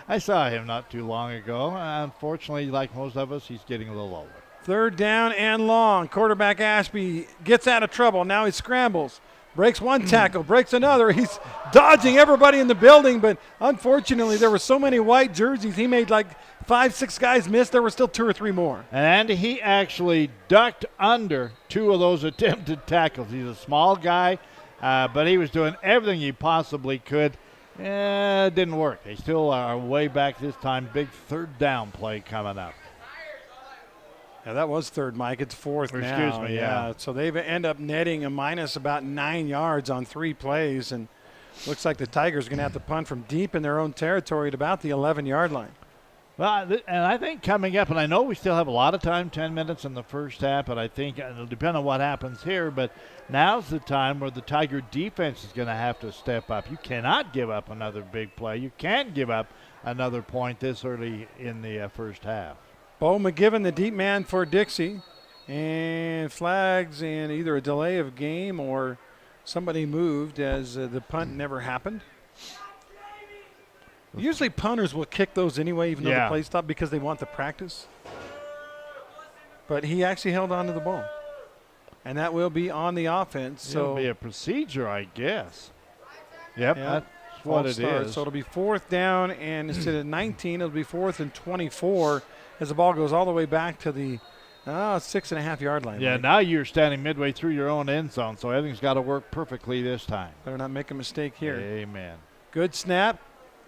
I saw him not too long ago. Unfortunately, like most of us, he's getting a little older. 3rd down and long. Quarterback Ashby gets out of trouble. Now he scrambles. Breaks one tackle, breaks another. He's dodging everybody in the building, but unfortunately there were so many white jerseys. He made like 5-6 guys miss. There were still 2 or 3 more. And he actually ducked under 2 of those attempted tackles. He's a small guy, but he was doing everything he possibly could. It didn't work. They still are way back this time. Big 3rd down play coming up. Yeah, that was 3rd, Mike. It's 4th now. Excuse me, yeah. So they end up netting a minus about 9 yards on 3 plays, and looks like the Tigers are going to have to punt from deep in their own territory at about the 11-yard line. Well, and I think coming up, and I know we still have a lot of time, 10 minutes in the first half, but I think it'll depend on what happens here, but now's the time where the Tiger defense is going to have to step up. You cannot give up another big play. You can't give up another point this early in the first half. Bo McGivern, the deep man for Dixie, and flags and either a delay of game or somebody moved as the punt never happened. Usually punters will kick those anyway, even though the play stopped, because they want the practice. But he actually held on to the ball. And that will be on the offense. So it'll be a procedure, I guess. Yep, that's what it is. So it'll be 4th down, and instead of 19, it'll be 4th and 24 as the ball goes all the way back to the 6.5-yard line. Yeah, right? now you're standing midway through your own end zone, so everything's got to work perfectly this time. Better not make a mistake here. Amen. Good snap.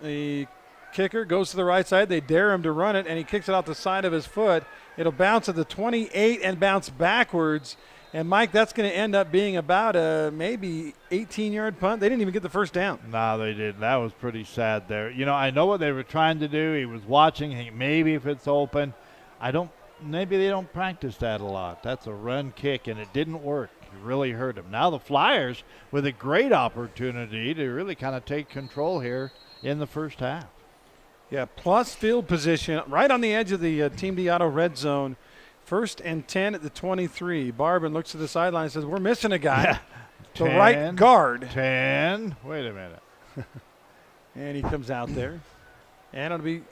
The kicker goes to the right side. They dare him to run it, and he kicks it off the side of his foot. It'll bounce at the 28 and bounce backwards. And, Mike, that's going to end up being about a maybe 18-yard punt. They didn't even get the first down. No, they didn't. That was pretty sad there. I know what they were trying to do. He was watching. Maybe if it's open. Maybe they don't practice that a lot. That's a run kick, and it didn't work. It really hurt him. Now the Flyers with a great opportunity to really kind of take control here in the first half. Yeah, plus field position right on the edge of the Team D'Auto red zone. 1st and 10 at the 23. Barban looks to the sideline and says, we're missing a guy. Yeah. The right guard. 10. Wait a minute. And he comes out there. And it'll be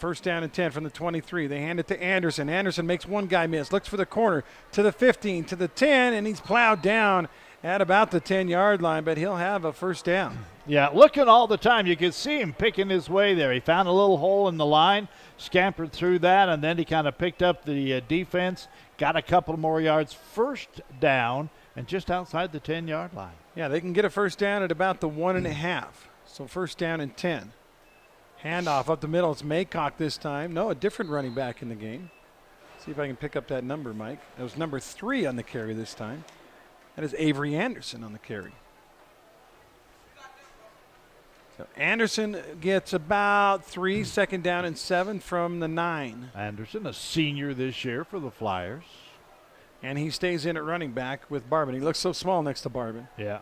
1st down and 10 from the 23. They hand it to Anderson. Anderson makes one guy miss. Looks for the corner to the 15, to the 10, and he's plowed down at about the 10-yard line, but he'll have a 1st down. Yeah, looking all the time. You could see him picking his way there. He found a little hole in the line, scampered through that, and then he kind of picked up the defense, got a couple more yards. 1st down and just outside the 10-yard line. Yeah, they can get a 1st down at about the 1.5. So 1st down and 10. Handoff up the middle. It's Maycock this time. No, a different running back in the game. See if I can pick up that number, Mike. It was number 3 on the carry this time. That is Avery Anderson on the carry. So Anderson gets about 3, 2nd down and 7 from the 9. Anderson, a senior this year for the Flyers. And he stays in at running back with Barban. He looks so small next to Barban. Yeah.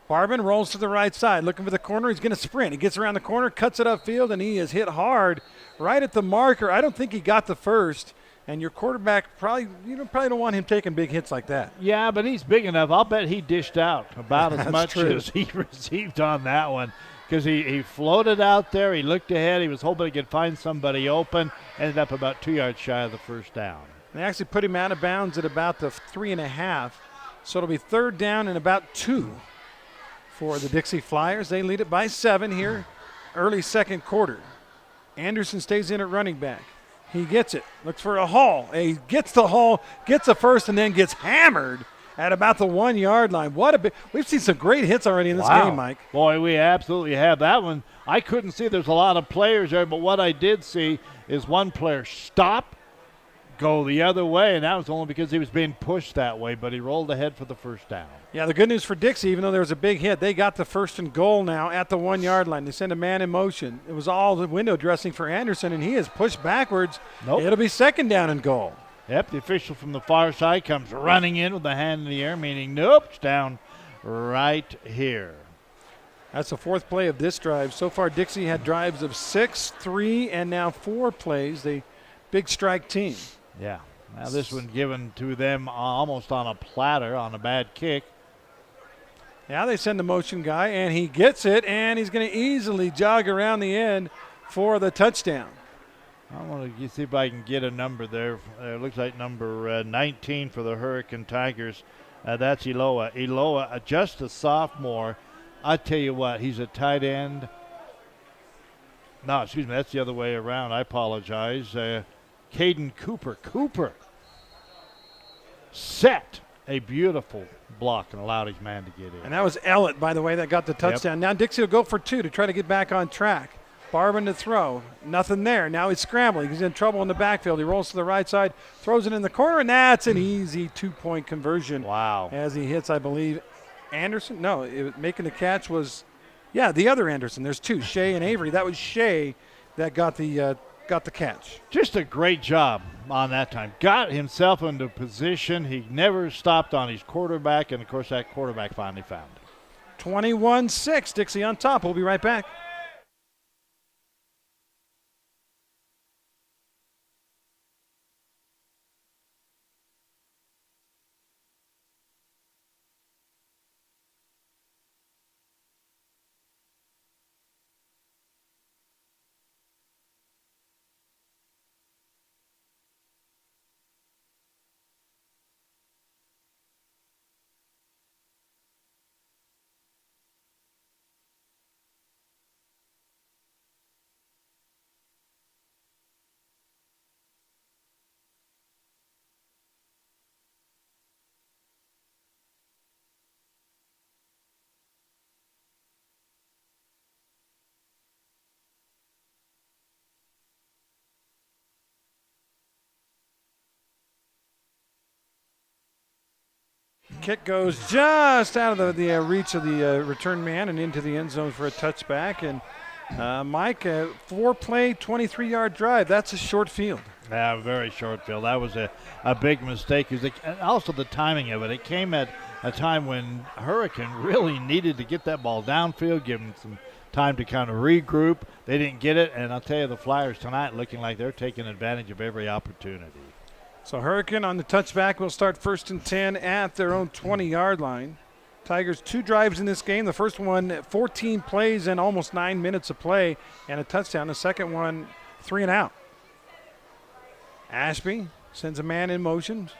Barban rolls to the right side, looking for the corner. He's going to sprint. He gets around the corner, cuts it upfield, and he is hit hard right at the marker. I don't think he got the first. And your quarterback probably don't want him taking big hits like that. Yeah, but he's big enough. I'll bet he dished out about as much true. as he received on that one, because he floated out there. He looked ahead. He was hoping he could find somebody open. Ended up about 2 yards shy of the 1st down. They actually put him out of bounds at about the 3.5. So it'll be 3rd down and about 2 for the Dixie Flyers. They lead it by 7 here, early 2nd quarter. Anderson stays in at running back. He gets it, looks for a haul. He gets the haul, gets a first, and then gets hammered at about the 1-yard line. We've seen some great hits already in this game, Mike. Boy, we absolutely have that one. I couldn't see there's a lot of players there, but what I did see is one player stop, go the other way, and that was only because he was being pushed that way, but he rolled ahead for the first down. Yeah, the good news for Dixie, even though there was a big hit, they got the 1st and goal now at the 1 yard line. They send a man in motion. It was all the window dressing for Anderson, and he is pushed backwards. Nope. It'll be 2nd down and goal. Yep, the official from the far side comes running in with the hand in the air, meaning nope, it's down right here. That's the 4th play of this drive. So far, Dixie had drives of 6, 3, and now 4 plays. The big strike team. Yeah. Now this one given to them almost on a platter on a bad kick. Now they send the motion guy, and he gets it, and he's going to easily jog around the end for the touchdown. I want to see if I can get a number there. It looks like number 19 for the Hurricane Tigers. That's Eloa. Eloa, just a sophomore. I tell you what, he's a tight end. No, excuse me, that's the other way around. I apologize. Caden Cooper. Cooper set a beautiful block and allowed his man to get in. And that was Ellett, by the way, that got the touchdown. Now Dixie will go for 2 to try to get back on track. Barban to throw. Nothing there. Now he's scrambling. He's in trouble in the backfield. He rolls to the right side, throws it in the corner, and that's an easy 2-point conversion. Wow. As he hits, I believe, Anderson. No, making the catch was, the other Anderson. There's 2, Shea and Avery. That was Shea that got the catch. Just a great job on that time. Got himself into position. He never stopped on his quarterback, and, of course, that quarterback finally found him. 21-6, Dixie on top. We'll be right back. Kick goes just out of the reach of the return man and into the end zone for a touchback. And Mike, 4-play, 23-yard drive. That's a short field. Yeah, very short field. That was a big mistake. And also the timing of it. It came at a time when Hurricane really needed to get that ball downfield, give them some time to kind of regroup. They didn't get it, and I'll tell you, the Flyers tonight looking like they're taking advantage of every opportunity. So Hurricane on the touchback will start 1st and 10 at their own 20-yard line. Tigers 2 drives in this game. The first one, 14 plays and almost 9 minutes of play and a touchdown. The second one, 3 and out. Ashby sends a man in motion.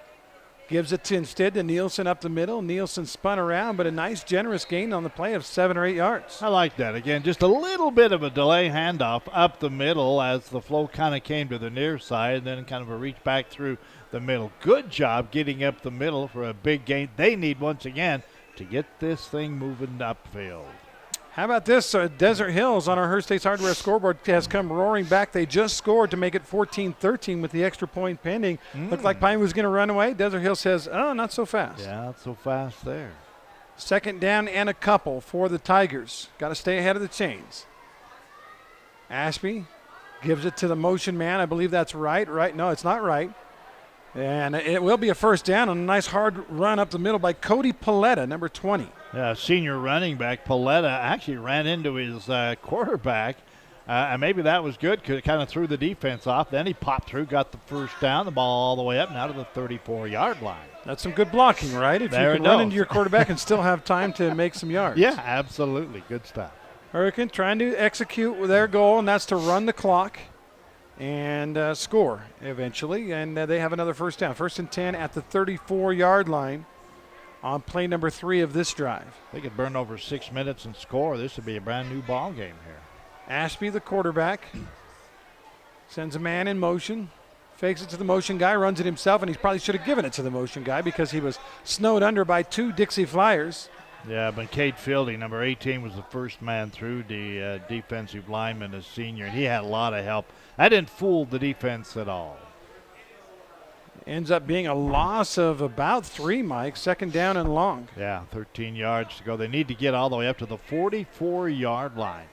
Gives it instead to Nielsen up the middle. Nielsen spun around, but a nice, generous gain on the play of 7 or 8 yards. I like that. Again, just a little bit of a delay handoff up the middle as the flow kind of came to the near side, and then kind of a reach back through the middle. Good job getting up the middle for a big gain. They need, once again, to get this thing moving upfield. How about this? Desert Hills on our Hearst States Hardware scoreboard has come roaring back. They just scored to make it 14-13 with the extra point pending. Looked like Pine was going to run away. Desert Hills says, oh, not so fast. Yeah, not so fast there. 2nd down and a couple for the Tigers. Got to stay ahead of the chains. Ashby gives it to the motion man. I believe that's right. No, it's not right. And it will be a 1st down and a nice hard run up the middle by Cody Paletta, number 20. Senior running back Paletta actually ran into his quarterback, and maybe that was good because it kind of threw the defense off. Then he popped through, got the 1st down, the ball all the way up now to the 34-yard line. That's some good blocking, right? If there you can run into your quarterback and still have time to make some yards. Yeah, absolutely. Good stuff. Hurricane trying to execute their goal, and that's to run the clock and score eventually. And they have another 1st down. 1st and 10 at the 34-yard line on play number 3 of this drive. They could burn over 6 minutes and score. This would be a brand new ball game here. Ashby, the quarterback, sends a man in motion, fakes it to the motion guy, runs it himself, and he probably should have given it to the motion guy because he was snowed under by 2 Dixie Flyers. Yeah, but Cade Fielding, number 18, was the first man through the defensive lineman, a senior, and he had a lot of help. That didn't fool the defense at all. Ends up being a loss of about 3, Mike. Second down and long. Yeah, 13 yards to go. They need to get all the way up to the 44-yard line.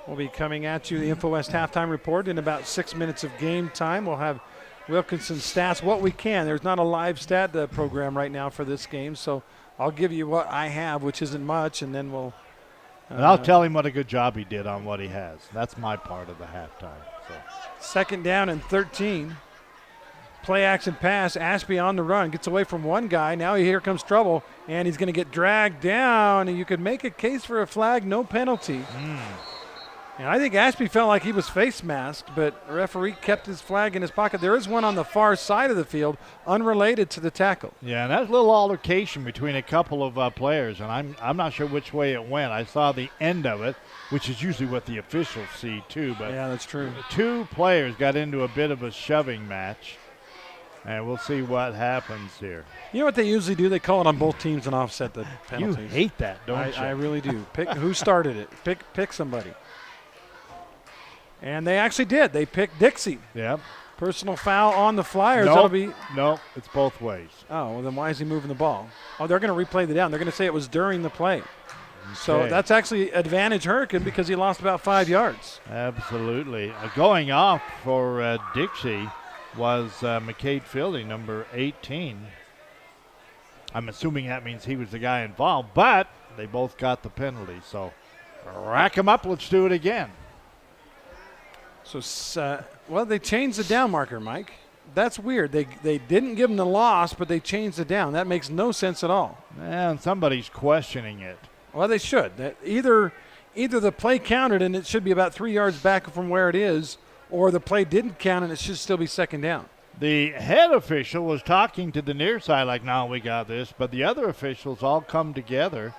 We'll be coming at you, the InfoWest halftime report, in about 6 minutes of game time. We'll have Wilkinson's stats, what we can. There's not a live stat program right now for this game, so I'll give you what I have, which isn't much, and then we'll and I'll tell him what a good job he did on what he has. That's my part of the halftime. So. Second down and 13. Play action pass. Ashby on the run. Gets away from one guy. Now here comes trouble, and he's going to get dragged down. And you could make a case for a flag, no penalty. And I think Ashby felt like he was face masked, but the referee kept his flag in his pocket. There is one on the far side of the field, unrelated to the tackle. Yeah, and that's a little altercation between a couple of players, and I'm not sure which way it went. I saw the end of it, which is usually what the officials see too. But yeah, that's true. 2 players got into a bit of a shoving match, and we'll see what happens here. You know what they usually do? They call it on both teams and offset the penalties. You hate that, don't you? I really do. Pick who started it. Pick somebody. And they actually did. They picked Dixie. Yep. Personal foul on the Flyers. Nope. That'll be. No, it's both ways. Oh, well, then why is he moving the ball? Oh, they're going to replay the down. They're going to say it was during the play. Okay. So that's actually advantage Hurricane because he lost about 5 yards. Absolutely. Going off for Dixie was McCade Fielding, number 18. I'm assuming that means he was the guy involved, but they both got the penalty. So rack him up. Let's do it again. So, well, they changed the down marker, Mike. That's weird. They didn't give him the loss, but they changed it down. That makes no sense at all. And somebody's questioning it. Well, they should. Either the play counted and it should be about 3 yards back from where it is, or the play didn't count and it should still be second down. The head official was talking to the near side like, no, we got this. But the other officials all come together,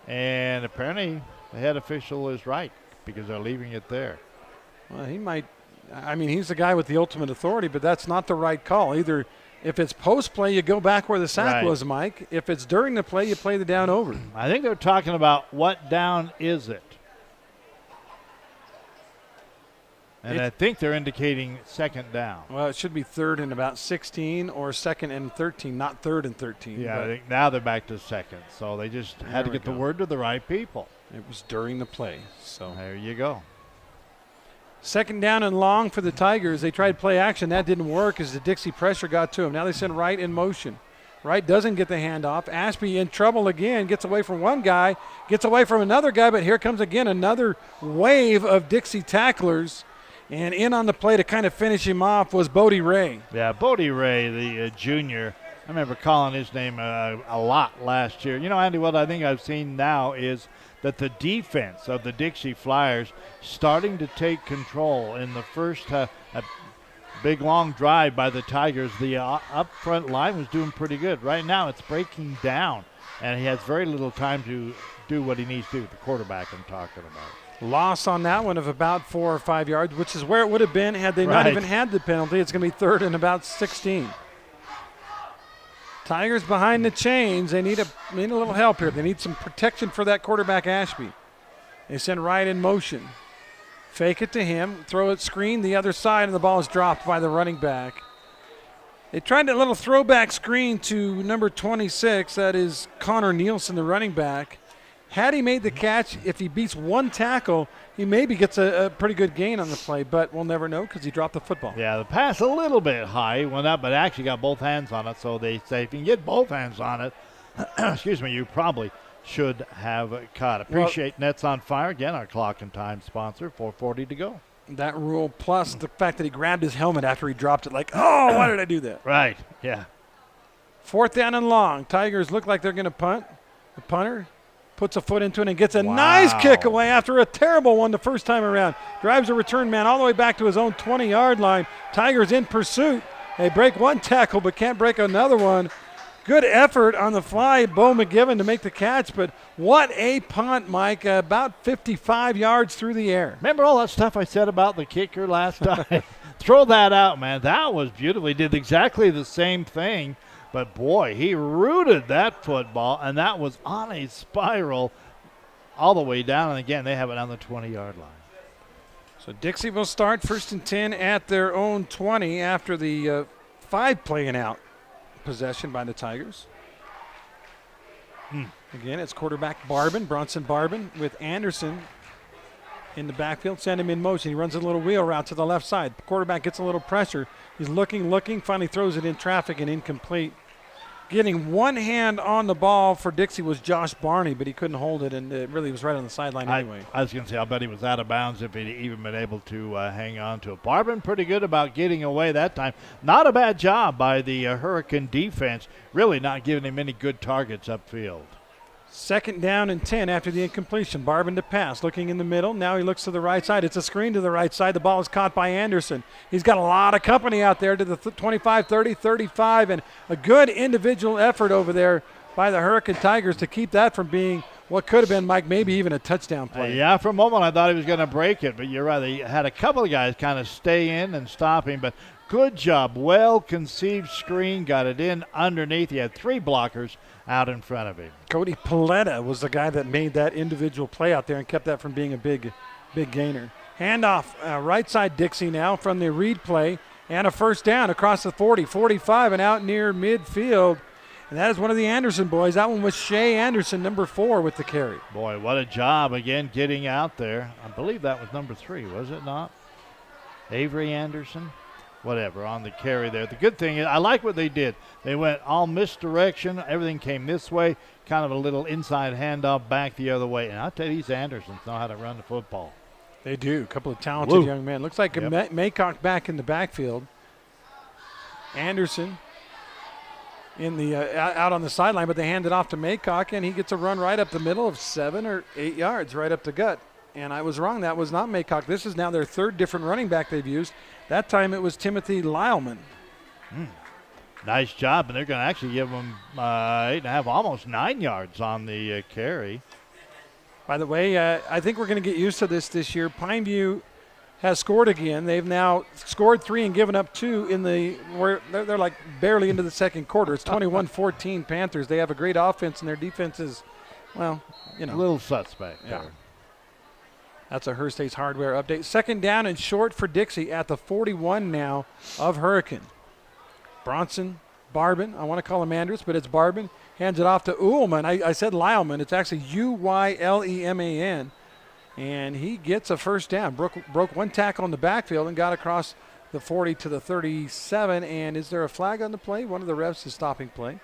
and apparently the head official is right because they're leaving it there. Well, he might. I mean, he's the guy with the ultimate authority, but that's not the right call. Either if it's post-play, you go back where the sack was, Mike. If it's during the play, you play the down over. I think they're talking about what down is it. And I think they're indicating second down. Well, it should be third and about 16 or second and 13, not third and 13. Yeah, I think now they're back to second. So they just had to get the word to the right people. It was during the play. So there you go. Second down and long for the Tigers. They tried play action. That didn't work as the Dixie pressure got to him. Now they send Wright in motion. Wright doesn't get the handoff. Ashby in trouble again. Gets away from one guy. Gets away from another guy. But here comes again another wave of Dixie tacklers. And in on the play to kind of finish him off was Bodie Ray. Yeah, Bodie Ray, the junior. I remember calling his name a lot last year. You know, Andy, what I think I've seen now is that the defense of the Dixie Flyers starting to take control. In the first a big long drive by the Tigers, the up front line was doing pretty good. Right now it's breaking down, and he has very little time to do what he needs to do, the quarterback I'm talking about. Loss on that one of about 4 or 5 yards, which is where it would have been had they not even had the penalty. It's going to be third and about 16. Tigers behind the chains. They need a little help here. They need some protection for that quarterback, Ashby. They send Wright in motion. Fake it to him. Throw it screen the other side, and the ball is dropped by the running back. They tried a little throwback screen to number 26. That is Connor Nielsen, the running back. Had he made the catch, if he beats one tackle, he maybe gets a pretty good gain on the play, but we'll never know because he dropped the football. Yeah, the pass a little bit high, went up, but actually got both hands on it. So they say if you can get both hands on it, excuse me, you probably should have caught. Appreciate Nets on Fire. Again, our clock and time sponsor, 4:40 to go. That rule, plus the fact that he grabbed his helmet after he dropped it, like, oh, why did I do that? Right, yeah. Fourth down and long. Tigers look like they're going to punt. The punter puts a foot into it and gets a nice kick away after a terrible one the first time around. Drives a return man all the way back to his own 20-yard line. Tigers in pursuit. They break one tackle but can't break another one. Good effort on the fly, Bo McGivern, to make the catch, but what a punt, Mike. About 55 yards through the air. Remember all that stuff I said about the kicker last time? Throw that out, man. That was beautiful. He did exactly the same thing. But, boy, he rooted that football, and that was on a spiral all the way down. And, again, they have it on the 20-yard line. So Dixie will start 1st and 10 at their own 20 after the 5 playing out possession by the Tigers. Again, it's quarterback Bronson Barbin with Anderson in the backfield. Send him in motion. He runs a little wheel route to the left side. Quarterback gets a little pressure. He's looking, finally throws it in traffic and incomplete. Getting one hand on the ball for Dixie was Josh Barney, but he couldn't hold it, and it really was right on the sideline anyway. I was going to say, I bet he was out of bounds if he'd even been able to hang on to it. Barbin pretty good about getting away that time. Not a bad job by the Hurricane defense, really not giving him any good targets upfield. 2nd down and 10 after the incompletion. Barbin to pass, looking in the middle. Now he looks to the right side. It's a screen to the right side. The ball is caught by Anderson. He's got a lot of company out there to the 25, 30, 35, and a good individual effort over there by the Hurricane Tigers to keep that from being what could have been, Mike, maybe even a touchdown play. Yeah, for a moment I thought he was going to break it, but you're right. He had a couple of guys kind of stay in and stop him, but good job. Well-conceived screen, got it in underneath. He had 3 blockers out in front of him. Cody Paletta was the guy that made that individual play out there and kept that from being a big gainer. Handoff, right side Dixie now from the read play, and a 1st down across the 40, 45, and out near midfield. And that is one of the Anderson boys. That one was Shea Anderson, number 4, with the carry. Boy, what a job again getting out there. I believe that was number 3, was it not? Avery Anderson? Whatever, on the carry there. The good thing is, I like what they did. They went all misdirection. Everything came this way, kind of a little inside handoff back the other way. And I'll tell you, these Andersons know how to run the football. They do. A couple of talented young men. Looks like Yep. Maycock back in the backfield. Anderson in the out on the sideline, but they hand it off to Maycock, and he gets a run right up the middle of 7 or 8 yards, right up the gut. And I was wrong. That was not Maycock. This is now their 3rd different running back they've used. That time it was Timothy Lyleman. Nice job, and they're going to actually give him 8.5, almost 9 yards on the carry. By the way, I think we're going to get used to this year. Pineview has scored again. They've now scored 3 and given up 2 in where they're like barely into the 2nd quarter. It's 21-14 Panthers. They have a great offense, and their defense is, well, A little suspect there. That's a Hurstate's Hardware update. 2nd down and short for Dixie at the 41 now of Hurricane. Bronson Barbin, I want to call him Andrews, but it's Barbin. Hands it off to Ullman. I said Lyleman. It's actually Uyleman. And he gets a 1st down. Broke 1 tackle in the backfield and got across the 40 to the 37. And is there a flag on the play? One of the refs is stopping play.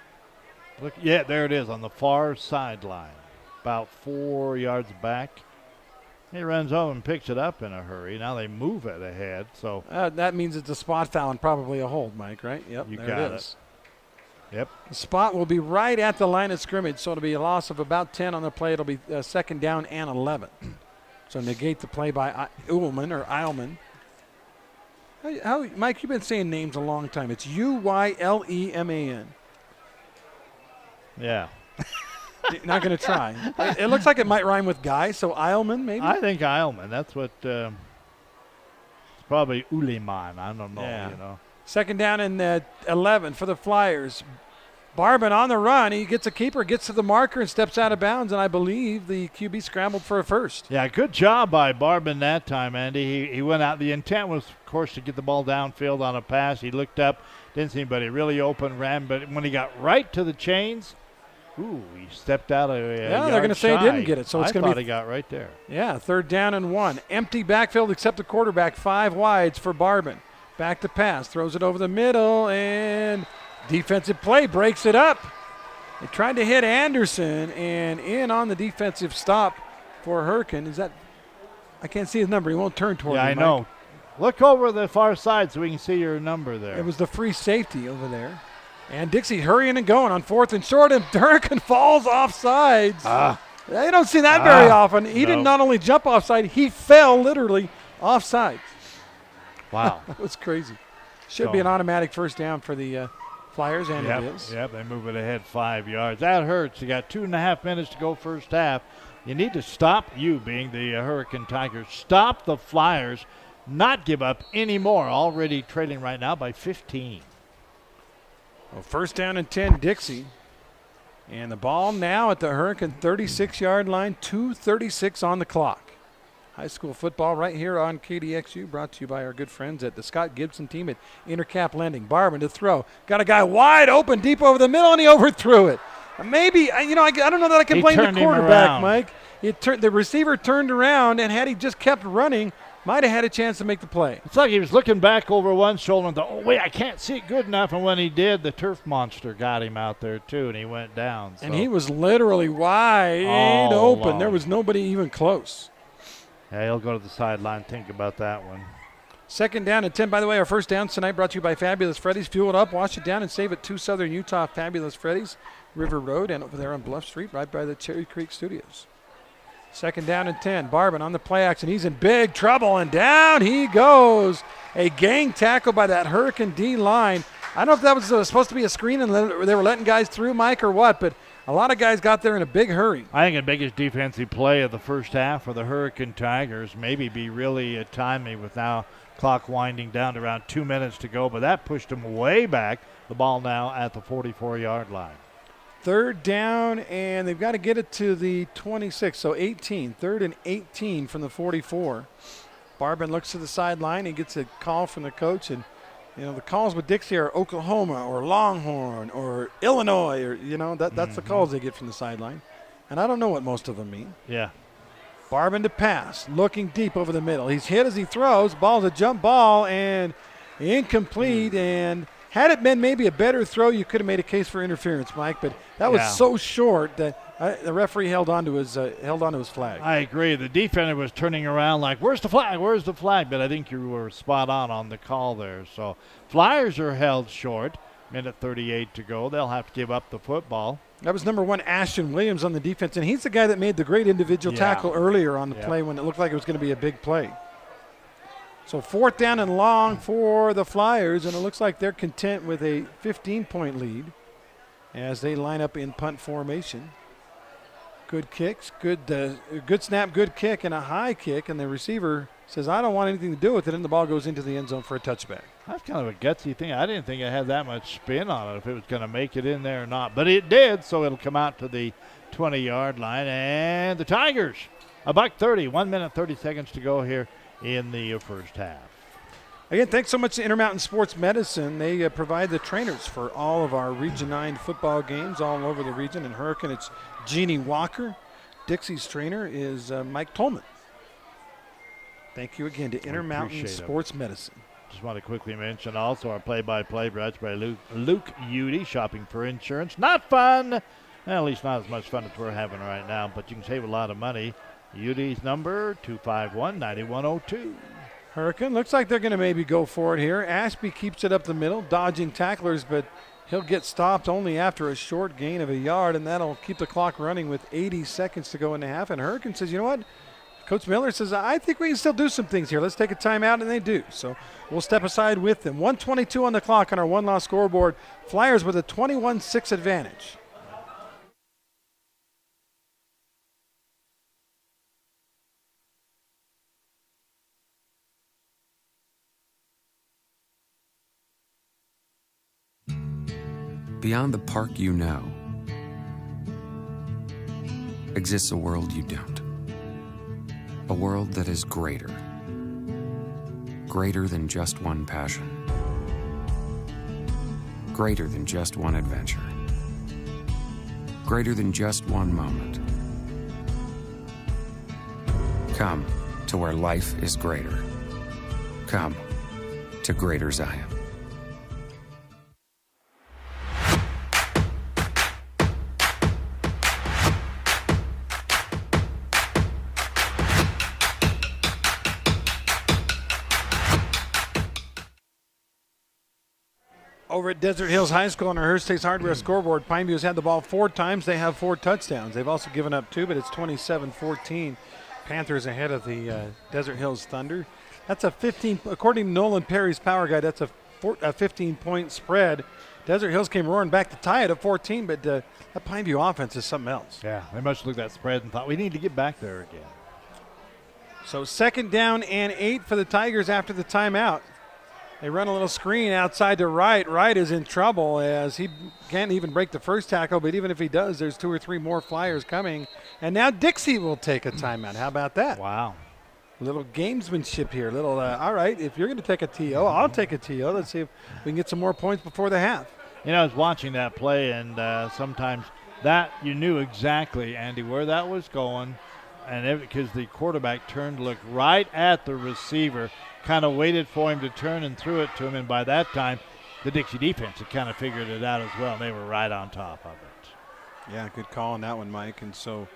Look, yeah, there it is on the far sideline, about 4 yards back. He runs over and picks it up in a hurry. Now they move it ahead. So that means it's a spot foul and probably a hold, Mike, right? Yep, You there got it it. is. Yep. The spot will be right at the line of scrimmage, so it'll be a loss of about 10 on the play. It'll be 2nd down and 11. So negate the play by Ullman or Eilman. How, Mike, you've been saying names a long time. It's Uyleman. Yeah. You're not going to try. It looks like it might rhyme with guy, so Eilman maybe? I think Eilman. That's what it's probably Uleman. I don't know, Yeah. 2nd down and 11 for the Flyers. Barbin on the run. He gets a keeper, gets to the marker, and steps out of bounds, and I believe the QB scrambled for a 1st. Yeah, good job by Barbin that time, Andy. He went out. The intent was, of course, to get the ball downfield on a pass. He looked up, didn't see anybody, really open, ran, but when he got right to the chains, he stepped out of they're going to say he didn't get it, so it's going to be. He got right there. Yeah, 3rd down and 1. Empty backfield except the quarterback. 5 wides for Barbin. Back to pass. Throws it over the middle, and defensive play breaks it up. They tried to hit Anderson, and in on the defensive stop for Hurricane. Is that – I can't see his number. He won't turn toward me, I Mike. know. Look over the far side so we can see your number there. It was the free safety over there. And Dixie hurrying and going on 4th and short, and Hurricane falls off sides. You don't see that very often. He did not only jump offside, he fell literally offside. Wow. That was crazy. Should be an automatic 1st down for the Flyers, and it is. Yep, they move it ahead 5 yards. That hurts. You got 2.5 minutes to go 1st half. You need to stop, you being the Hurricane Tigers, stop the Flyers, not give up any more. Already trailing right now by 15. Well, 1st down and 10, Dixie. And the ball now at the Hurricane 36-yard line, 2:36 on the clock. high school football right here on KDXU, brought to you by our good friends at the Scott Gibson team at Intercap Lending. Barban to throw. Got a guy wide open, deep over the middle, and he overthrew it. Maybe, I don't know that I can blame the quarterback, Mike. The receiver turned around, and had he just kept running, might have had a chance to make the play. It's like he was looking back over one shoulder and thought, oh, wait, I can't see it good enough. And when he did, the turf monster got him out there, too, and he went down. So. And he was literally wide open. There was nobody even close. Yeah, he'll go to the sideline. Think about that one. 2nd down and 10. By the way, our first down tonight brought to you by Fabulous Freddy's. Fuel it up, wash it down, and save it to Southern Utah. Fabulous Freddy's, River Road, and over there on Bluff Street, right by the Cherry Creek Studios. 2nd down and 10. Barban on the play action. He's in big trouble, and down he goes. A gang tackle by that Hurricane D line. I don't know if that was supposed to be a screen and they were letting guys through, Mike, or what, but a lot of guys got there in a big hurry. I think the biggest defensive play of the first half for the Hurricane Tigers maybe be really timely with now clock winding down to around 2 minutes to go, but that pushed them way back. The ball now at the 44-yard line. 3rd down, and they've got to get it to the 26, so 18. 3rd and 18 from the 44. Barban looks to the sideline. He gets a call from the coach, and, the calls with Dixie are Oklahoma or Longhorn or Illinois, or, that's the calls they get from the sideline. And I don't know what most of them mean. Yeah. Barban to pass, looking deep over the middle. He's hit as he throws. Ball's a jump ball, and incomplete, and had it been maybe a better throw, you could have made a case for interference, Mike. But that was so short that the referee held on to his flag. I agree. The defender was turning around like, "Where's the flag? Where's the flag?" But I think you were spot on the call there. So Flyers are held short. Minute 38 to go. They'll have to give up the football. That was number 1, Ashton Williams on the defense, and he's the guy that made the great individual tackle earlier on the play when it looked like it was going to be a big play. So 4th down and long for the Flyers, and it looks like they're content with a 15-point lead as they line up in punt formation. Good kicks, good snap, good kick, and a high kick, and the receiver says, I don't want anything to do with it, and the ball goes into the end zone for a touchback. That's kind of a gutsy thing. I didn't think it had that much spin on it if it was going to make it in there or not, but it did, so it'll come out to the 20-yard line, and the Tigers, $1:30, 1 minute 30 seconds to go here in the first half. Again, thanks so much to Intermountain Sports Medicine. They provide the trainers for all of our Region 9 football games all over the region. In Hurricane, it's Jeannie Walker. Dixie's trainer is Mike Tolman. Thank you again to Intermountain Sports Medicine. Just want to quickly mention also our play-by-play brought to you by Luke Udy, shopping for insurance. Not fun. Well, at least not as much fun as we're having right now, but you can save a lot of money. Udy's number 251-9102. Hurricane looks like they're going to maybe go for it here. Ashby keeps it up the middle, dodging tacklers, but he'll get stopped only after a short gain of a yard, and that'll keep the clock running with 80 seconds to go in the half. And Hurricane says, you know what? Coach Miller says, I think we can still do some things here. Let's take a timeout, and they do. So we'll step aside with them. 1:22 on the clock on our one-loss scoreboard. Flyers with a 21-6 advantage. Beyond the park you know, exists a world you don't. A world that is greater. Greater than just one passion. Greater than just one adventure. Greater than just one moment. Come to where life is greater. Come to Greater Zion. Over at Desert Hills High School on our Hearst States Hardware scoreboard, Pineview's had the ball 4 times. They have 4 touchdowns. They've also given up 2, but it's 27-14. Panthers ahead of the Desert Hills Thunder. That's a 15, according to Nolan Perry's Power Guide, that's a 15-point spread. Desert Hills came roaring back to tie it at 14, but that Pineview offense is something else. Yeah, they must look at that spread and thought, we need to get back there again. So 2nd down and 8 for the Tigers after the timeout. They run a little screen outside to Wright. Wright is in trouble as he can't even break the first tackle, but even if he does, there's 2 or 3 more Flyers coming. And now Dixie will take a timeout. How about that? Wow. little gamesmanship here. All right, if you're going to take a TO, I'll take a TO. Let's see if we can get some more points before the half. I was watching that play, and sometimes that you knew exactly, Andy, where that was going, and because the quarterback turned to look right at the receiver, kind of waited for him to turn and threw it to him, and by that time, the Dixie defense had kind of figured it out as well, and they were right on top of it. Yeah, good call on that one, Mike. And so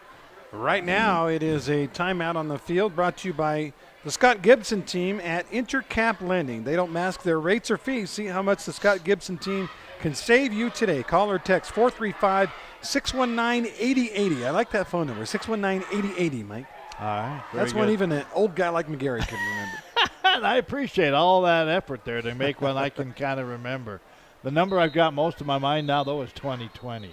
right now it is a timeout on the field brought to you by the Scott Gibson team at Intercap Lending. They don't mask their rates or fees. See how much the Scott Gibson team can save you today. Call or text 435-619-8080. I like that phone number, 619-8080, Mike. All right. That's good. one even an old guy like McGarry can remember. And I appreciate all that effort there to make one I can kind of remember. The number I've got most of my mind now, though, is 2020.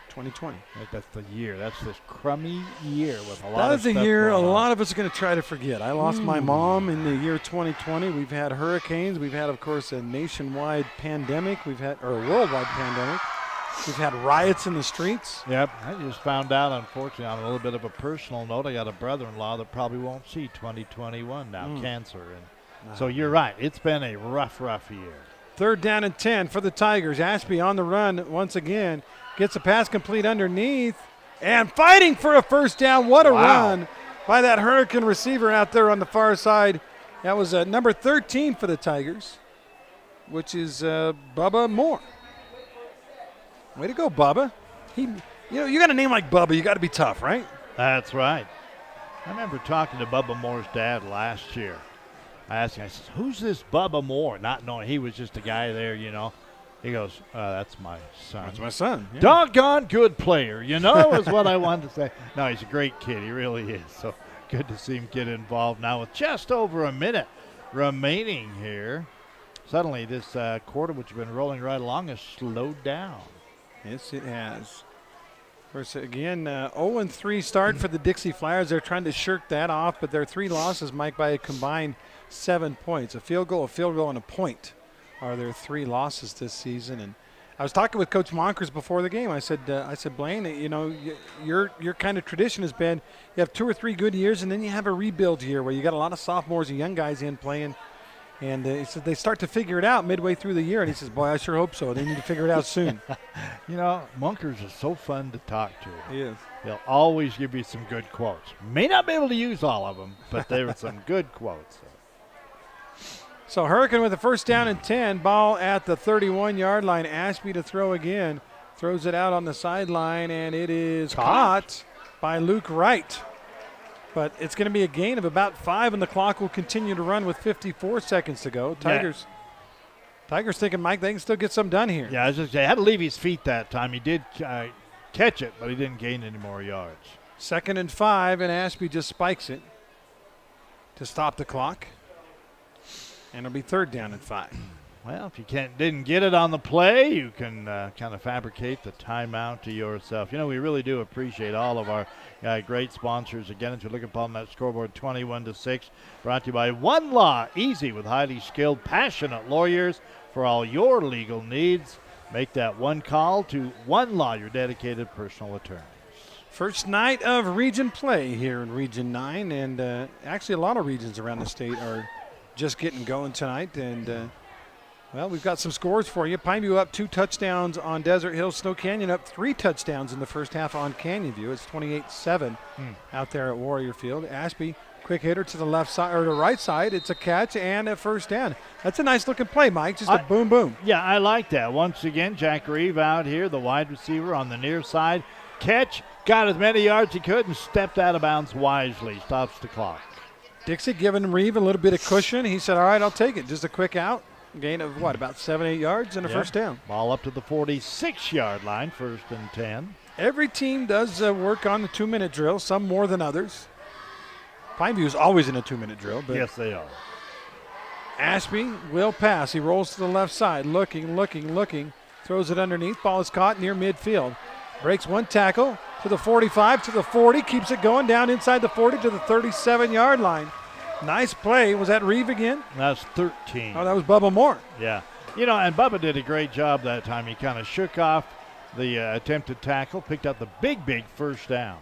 2020. That's the year. That's this crummy year with a lot That of is a stuff year a going on. lot of us are going to try to forget. I lost my mom in the year 2020. We've had hurricanes. We've had, of course, a nationwide pandemic. We've had, or a worldwide pandemic. We've had riots in the streets. Yep. I just found out, unfortunately, on a little bit of a personal note, I got a brother-in-law that probably won't see 2021 now, cancer. And so you're right. It's been a rough year. 3rd down and 10 for the Tigers. Ashby on the run once again. Gets a pass complete underneath. And fighting for a first down. What a run by that Hurricane receiver out there on the far side. That was number 13 for the Tigers, which is Bubba Moore. Way to go, Bubba. You got a name like Bubba, you got to be tough, right? That's right. I remember talking to Bubba Moore's dad last year. I asked him, I said, who's this Bubba Moore? Not knowing he was just a guy there, He goes, that's my son. That's my son. Yeah. Doggone good player, is what I wanted to say. No, he's a great kid. He really is. So good to see him get involved now with just over a minute remaining here. Suddenly this quarter, which has been rolling right along, has slowed down. Yes, it has. Of course, again, 0-3 start for the Dixie Flyers. They're trying to shirk that off, but their 3 losses, Mike, by a combined 7 points. A field goal, and a point are their 3 losses this season. And I was talking with Coach Monkers before the game. I said, Blaine, your kind of tradition has been you have 2 or 3 good years, and then you have a rebuild year where you got a lot of sophomores and young guys in playing. And he said they start to figure it out midway through the year. And he says, boy, I sure hope so. They need to figure it out soon. Munkers is so fun to talk to. He is. He'll always give you some good quotes. May not be able to use all of them, but there were some good quotes. So Hurricane with a first down and 10. Ball at the 31-yard line. Ashby to throw again. Throws it out on the sideline, and it is caught by Luke Wright. But it's going to be a gain of about 5, and the clock will continue to run with 54 seconds to go. Tigers thinking, Mike, they can still get some done here. Yeah, I was just saying, had to leave his feet that time. He did catch it, but he didn't gain any more yards. 2nd and 5, and Ashby just spikes it to stop the clock. And it'll be 3rd down and 5. Well, if you didn't get it on the play, you can kind of fabricate the timeout to yourself. We really do appreciate all of our great sponsors. Again, as you look upon that scoreboard, 21-6, brought to you by One Law, easy with highly skilled, passionate lawyers for all your legal needs. Make that one call to One Law, your dedicated personal attorneys. First night of region play here in Region 9, and actually a lot of regions around the state are just getting going tonight. And well, we've got some scores for you. Pineview up 2 touchdowns on Desert Hills. Snow Canyon up 3 touchdowns in the first half on Canyon View. It's 28-7 out there at Warrior Field. Ashby, quick hitter to the left side or the right side. It's a catch and a first down. That's a nice looking play, Mike. Just a boom, boom. Yeah, I like that. Once again, Jack Reeve out here, the wide receiver on the near side. Catch, got as many yards as he could and stepped out of bounds wisely. Stops the clock. Dixie giving Reeve a little bit of cushion. He said, all right, I'll take it. Just a quick out. Gain of about 7-8 yards and a first down. Ball up to the 46-yard line, 1st and 10. Every team does work on the 2-minute drill, some more than others. Pineview is always in a 2-minute drill. But yes, they are. Ashby will pass. He rolls to the left side, looking. Throws it underneath. Ball is caught near midfield. Breaks one tackle to the 45, to the 40. Keeps it going down inside the 40 to the 37-yard line. Nice play. Was that Reeve again? That's 13. Oh, that was Bubba Moore. Yeah. And Bubba did a great job that time. He kind of shook off the attempted tackle, picked up the big first down.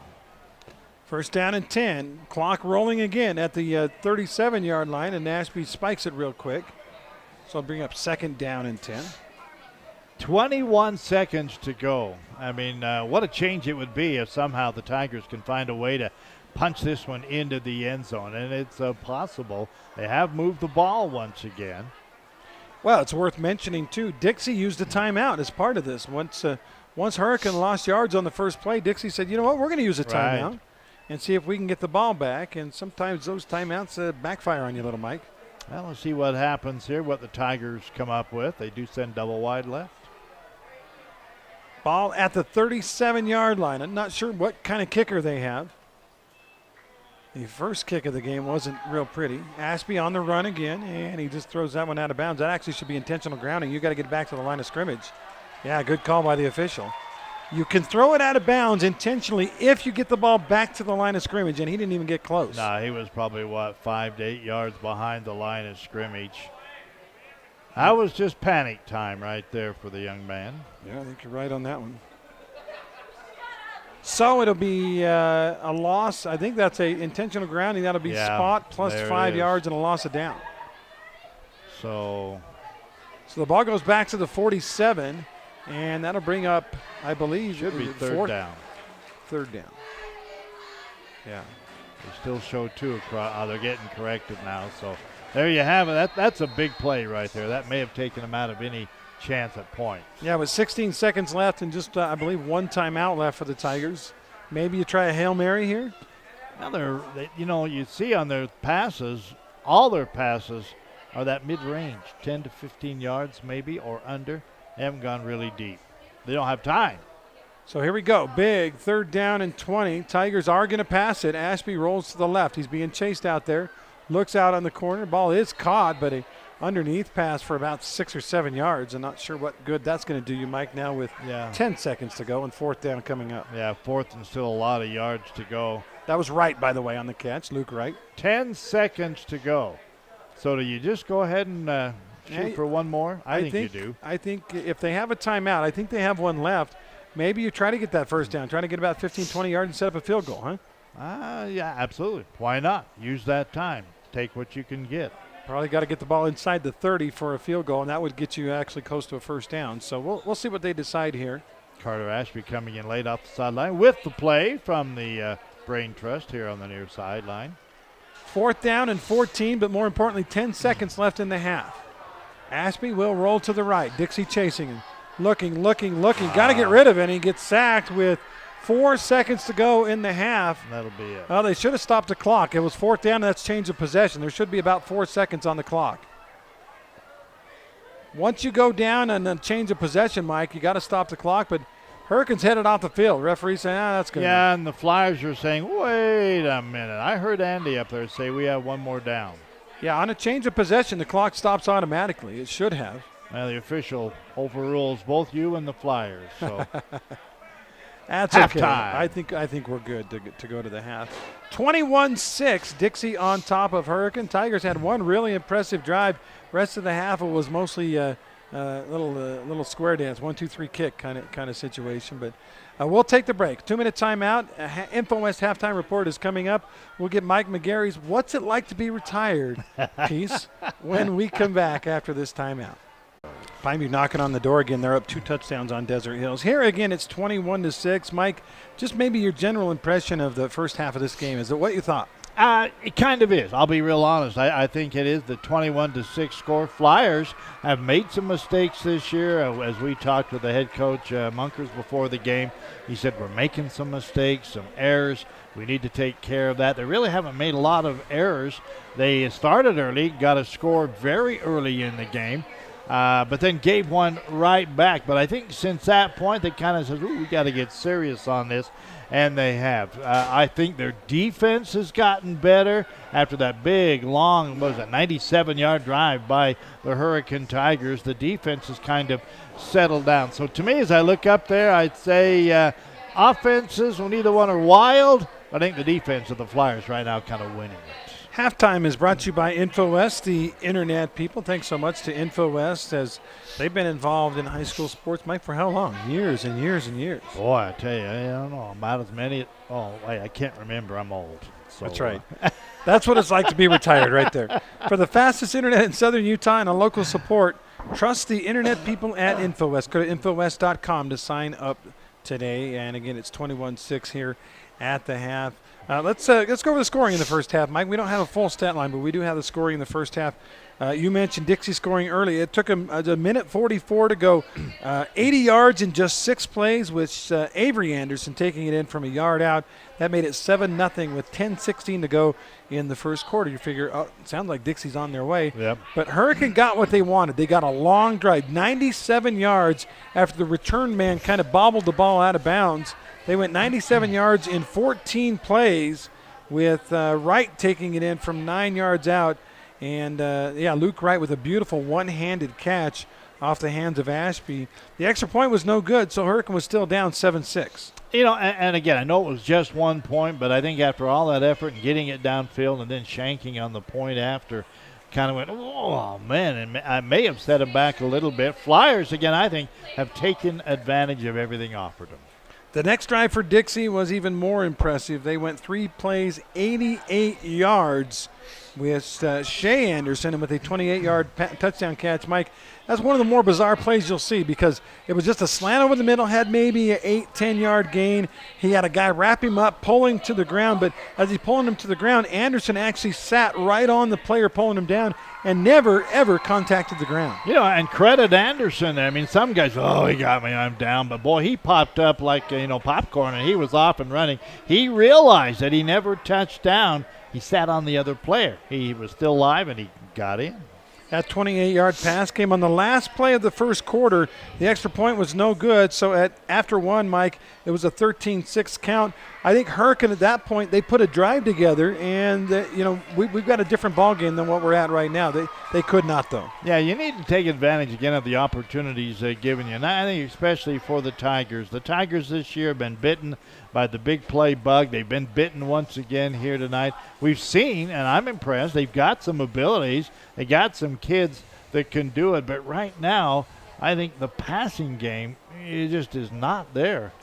First down and 10. Clock rolling again at the 37-yard line, and Ashby spikes it real quick. So I'll bring up second down and 10. 21 seconds to go. I mean, what a change it would be if somehow the Tigers can find a way to punch this one into the end zone. And it's possible. They have moved the ball once again. Well, it's worth mentioning, too, Dixie used a timeout as part of this. Once Hurricane lost yards on the first play, Dixie said, you know what, we're going to use a timeout and see if we can get the ball back. And sometimes those timeouts backfire on you, little Mike. Well, let's see what happens here, what the Tigers come up with. They do send double wide left. Ball at the 37-yard line. I'm not sure what kind of kicker they have. The first kick of the game wasn't real pretty. Ashby on the run again, and he just throws that one out of bounds. That actually should be intentional grounding. You got to get back to the line of scrimmage. Yeah, good call by the official. You can throw it out of bounds intentionally if you get the ball back to the line of scrimmage, and he didn't even get close. Nah, he was probably, 5 to 8 yards behind the line of scrimmage. That was just panic time right there for the young man. Yeah, I think you're right on that one. So it'll be a loss. I think that's a intentional grounding. That'll be spot plus 5 yards and a loss of down. So the ball goes back to the 47, and that'll bring up, I believe, should be third down. Third down. Yeah. They still show 2 across. They're getting corrected now. So there you have it. That's a big play right there. That may have taken them out of any chance at points. Yeah, with 16 seconds left and just, I believe, 1 timeout left for the Tigers. Maybe you try a Hail Mary here? Now you see on their passes, all their passes are that mid-range, 10 to 15 yards maybe or under. They haven't gone really deep. They don't have time. So here we go. Big third down and 20. Tigers are going to pass it. Ashby rolls to the left. He's being chased out there. Looks out on the corner. Ball is caught, but a underneath pass for about 6 or 7 yards. I'm not sure what good that's going to do you, Mike, now with 10 seconds to go and fourth down coming up. Yeah, fourth and still a lot of yards to go. That was Wright, by the way, on the catch. Luke Wright. 10 seconds to go. So do you just go ahead and shoot for one more? I think you do. I think if they have a timeout, I think they have one left. Maybe you try to get that first down. Try to get about 15, 20 yards and set up a field goal, huh? Yeah, absolutely. Why not? Use that time. Take what you can get. Probably got to get the ball inside the 30 for a field goal, and that would get you actually close to a first down. So we'll see what they decide here. Carter Ashby coming in late off the sideline with the play from the Brain Trust here on the near sideline. Fourth down and 14, but more importantly, 10 seconds left in the half. Ashby will roll to the right. Dixie chasing him. Looking. Got to get rid of it, and he gets sacked with 4 seconds to go in the half. That'll be it. Well, they should have stopped the clock. It was fourth down, and that's change of possession. There should be about 4 seconds on the clock. Once you go down and then change of possession, Mike, you got to stop the clock, but Hurricanes headed off the field. Referee saying, that's good. Yeah, and the Flyers are saying, wait a minute. I heard Andy up there say we have one more down. Yeah, on a change of possession, the clock stops automatically. It should have. Well, the official overrules both you and the Flyers. So that's halftime. Okay. I think we're good to go to the half. 21-6, Dixie on top of Hurricane. Tigers had one really impressive drive. Rest of the half it was mostly little square dance, 1-2-3 kick kind of situation. But we'll take the break. 2-minute timeout. Info West halftime report is coming up. We'll get Mike McGarry's "What's It Like to Be Retired" piece when we come back after this timeout. Pineview knocking on the door again. They're up 2 touchdowns on Desert Hills. Here again, it's 21-6. Mike, just maybe your general impression of the first half of this game. Is it what you thought? It kind of is. I'll be real honest. I think it is the 21-6 score. Flyers have made some mistakes this year. As we talked with the head coach, Munkers, before the game, he said we're making some mistakes, some errors. We need to take care of that. They really haven't made a lot of errors. They started early, got a score very early in the game. But then gave one right back. But I think since that point, they kind of said, we got to get serious on this, and they have. I think their defense has gotten better after that big, long, 97-yard drive by the Hurricane Tigers. The defense has kind of settled down. So to me, as I look up there, I'd say offenses, when either one are wild, I think the defense of the Flyers right now kind of winning it. Halftime is brought to you by InfoWest, the internet people. Thanks so much to InfoWest, as they've been involved in high school sports, Mike, for how long? Years and years and years. Boy, I tell you, I don't know about as many. Oh, wait, I can't remember. I'm old. So, That's right. That's what it's like to be retired right there. For the fastest internet in southern Utah and a local support, trust the internet people at InfoWest. Go to InfoWest.com to sign up today. And again, it's 21-6 here at the half. Let's go over the scoring in the first half, Mike. We don't have a full stat line, but we do have the scoring in the first half. You mentioned Dixie scoring early. It took him a minute 44 to go 80 yards in just 6 plays, with Avery Anderson taking it in from a yard out. That made it 7-0 with 10:16 to go in the first quarter. You figure, oh, it sounds like Dixie's on their way. Yep. But Hurricane got what they wanted. They got a long drive, 97 yards after the return man kind of bobbled the ball out of bounds. They went 97 yards in 14 plays, with Wright taking it in from 9 yards out. And, Luke Wright with a beautiful one-handed catch off the hands of Ashby. The extra point was no good, so Hurricane was still down 7-6. You know, and again, I know it was just 1 point, but I think after all that effort and getting it downfield and then shanking on the point after, kind of went, oh, man, and I may have set him back a little bit. Flyers, again, I think, have taken advantage of everything offered them. The next drive for Dixie was even more impressive. They went 3 plays, 88 yards, with Shea Anderson and with a 28-yard touchdown catch. Mike, that's one of the more bizarre plays you'll see, because it was just a slant over the middle, had maybe an 8-10 gain. He had a guy wrap him up, pulling to the ground, but as he's pulling him to the ground, Anderson actually sat right on the player pulling him down and never, ever contacted the ground. You know, and credit Anderson. I mean, some guys, oh, he got me, I'm down. But, boy, he popped up like, popcorn, and he was off and running. He realized that he never touched down. He sat on the other player. He was still alive, and he got in. That 28-yard pass came on the last play of the first quarter. The extra point was no good, so after one, Mike, it was a 13-6 count. I think Hurricane at that point, they put a drive together, and we've got a different ball game than what we're at right now. They could not, though. Yeah, you need to take advantage again of the opportunities given you, and I think especially for the Tigers. The Tigers this year have been bitten by the big play bug. They've been bitten once again here tonight. We've seen, and I'm impressed, they've got some abilities. They got some kids that can do it, but right now I think the passing game just is not there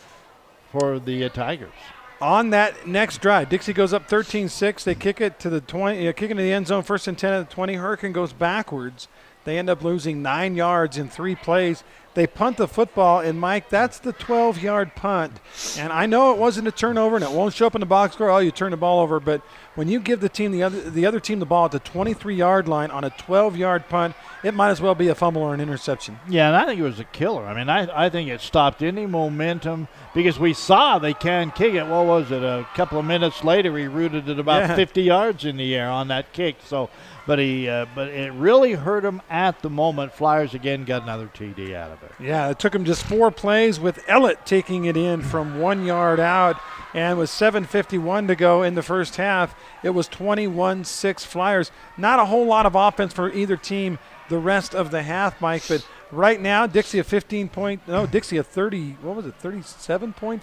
for the Tigers. On that next drive, Dixie goes up 13-6. They kick it to the 20, kick into the end zone, 1st and 10 at the 20. Hurricane goes backwards. They end up losing 9 yards in 3 plays. They punt the football, and, Mike, that's the 12-yard punt. And I know it wasn't a turnover, and it won't show up in the box score, you turn the ball over. But when you give the other team the ball at the 23-yard line on a 12-yard punt, it might as well be a fumble or an interception. Yeah, and I think it was a killer. I mean, I think it stopped any momentum, because we saw they can kick it. What was it? A couple of minutes later, he rooted it about 50 yards in the air on that kick. So, but it really hurt him at the moment. Flyers again got another TD out of it. Yeah, it took him just 4 plays, with Ellett taking it in from 1 yard out. And with 7:51 to go in the first half, it was 21-6 Flyers. Not a whole lot of offense for either team the rest of the half, Mike. But right now, Dixie a 37-point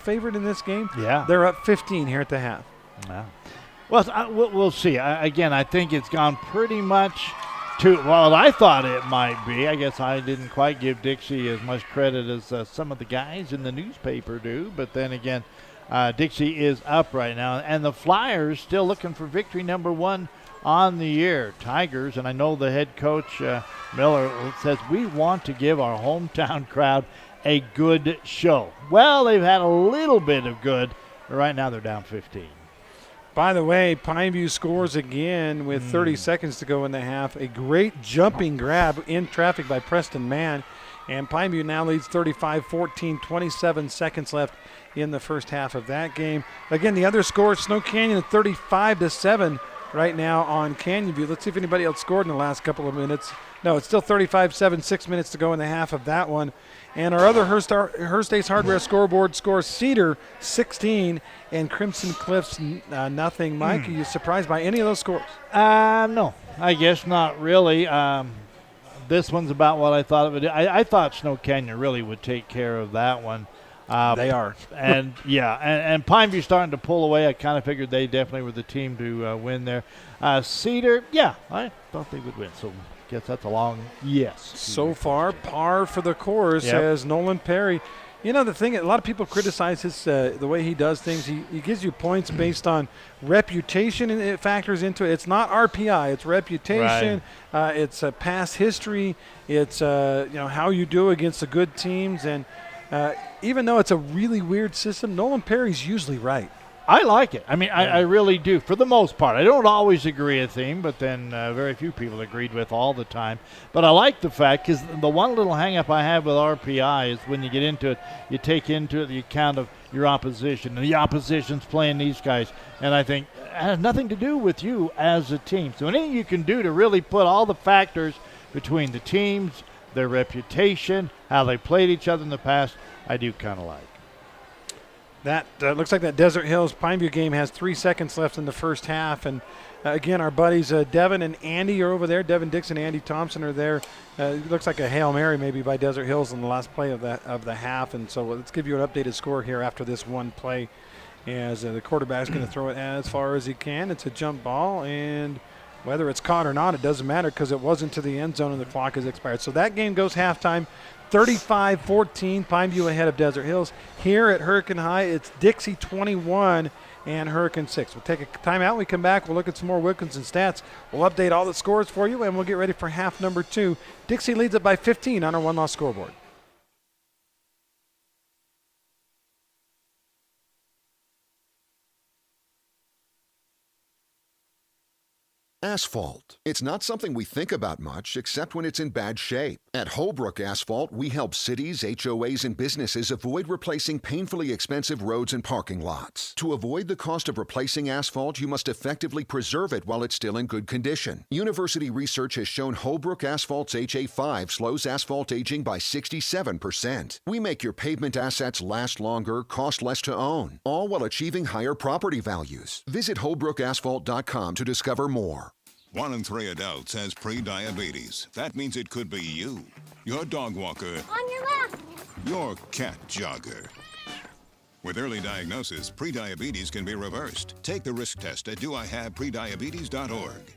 favorite in this game. Yeah. They're up 15 here at the half. Yeah. Well, we'll see. Again, I think it's gone pretty much to, well, I thought it might be. I guess I didn't quite give Dixie as much credit as some of the guys in the newspaper do. But then again, Dixie is up right now. And the Flyers still looking for victory number 1 on the year. Tigers, and I know the head coach, Miller, says we want to give our hometown crowd a good show. Well, they've had a little bit of good, but right now they're down 15. By the way, Pineview scores again with 30 seconds to go in the half. A great jumping grab in traffic by Preston Mann. And Pineview now leads 35-14, 27 seconds left in the first half of that game. Again, the other score, Snow Canyon at 35-7 right now on Canyon View. Let's see if anybody else scored in the last couple of minutes. No, it's still 35-7, 6 minutes to go in the half of that one. And our other Hearst Ace Hardware scoreboard scores Cedar 16 and Crimson Cliffs nothing. Mike, are you surprised by any of those scores? No, I guess not really. This one's about what I thought it would. I thought Snow Canyon really would take care of that one. They are. And, and Pineview starting to pull away. I kind of figured they definitely were the team to win there. Cedar, I thought they would win. So I guess that's a long yes. So far, par for the course, as Nolan Perry. You know, the thing, a lot of people criticize his the way he does things. He gives you points based on reputation, and it factors into it. It's not RPI. It's reputation. Right. It's past history. It's, how you do against the good teams. And even though it's a really weird system, Nolan Perry's usually right. I like it. I mean, I really do, for the most part. I don't always agree with him, but then very few people agreed with all the time. But I like the fact, because the one little hang-up I have with RPI is when you get into it, you take into it the account of your opposition, and the opposition's playing these guys. And I think it has nothing to do with you as a team. So anything you can do to really put all the factors between the teams, their reputation, how they played each other in the past, I do kind of like. That looks like that Desert Hills Pineview game has 3 seconds left in the first half. And, again, our buddies Devin and Andy are over there. Devin Dixon and Andy Thompson are there. It looks like a Hail Mary maybe by Desert Hills in the last play of the half. And so let's give you an updated score here after this one play as the quarterback's going to throw it as far as he can. It's a jump ball, and whether it's caught or not, it doesn't matter because it wasn't to the end zone and the clock has expired. So that game goes halftime. 35-14, Pineview ahead of Desert Hills. Here at Hurricane High, it's Dixie 21 and Hurricane 6. We'll take a timeout. We come back. We'll look at some more Wilkinson stats. We'll update all the scores for you, and we'll get ready for half number 2. Dixie leads it by 15 on our one-loss scoreboard. Asphalt. It's not something we think about much, except when it's in bad shape. At Holbrook Asphalt, we help cities, HOAs, and businesses avoid replacing painfully expensive roads and parking lots. To avoid the cost of replacing asphalt, you must effectively preserve it while it's still in good condition. University research has shown Holbrook Asphalt's HA5 slows asphalt aging by 67%. We make your pavement assets last longer, cost less to own, all while achieving higher property values. Visit holbrookasphalt.com to discover more. 1 in 3 adults has pre-diabetes. That means it could be you, your dog walker, On your left. your cat jogger. With early diagnosis, pre-diabetes can be reversed. Take the risk test at doihaveprediabetes.org.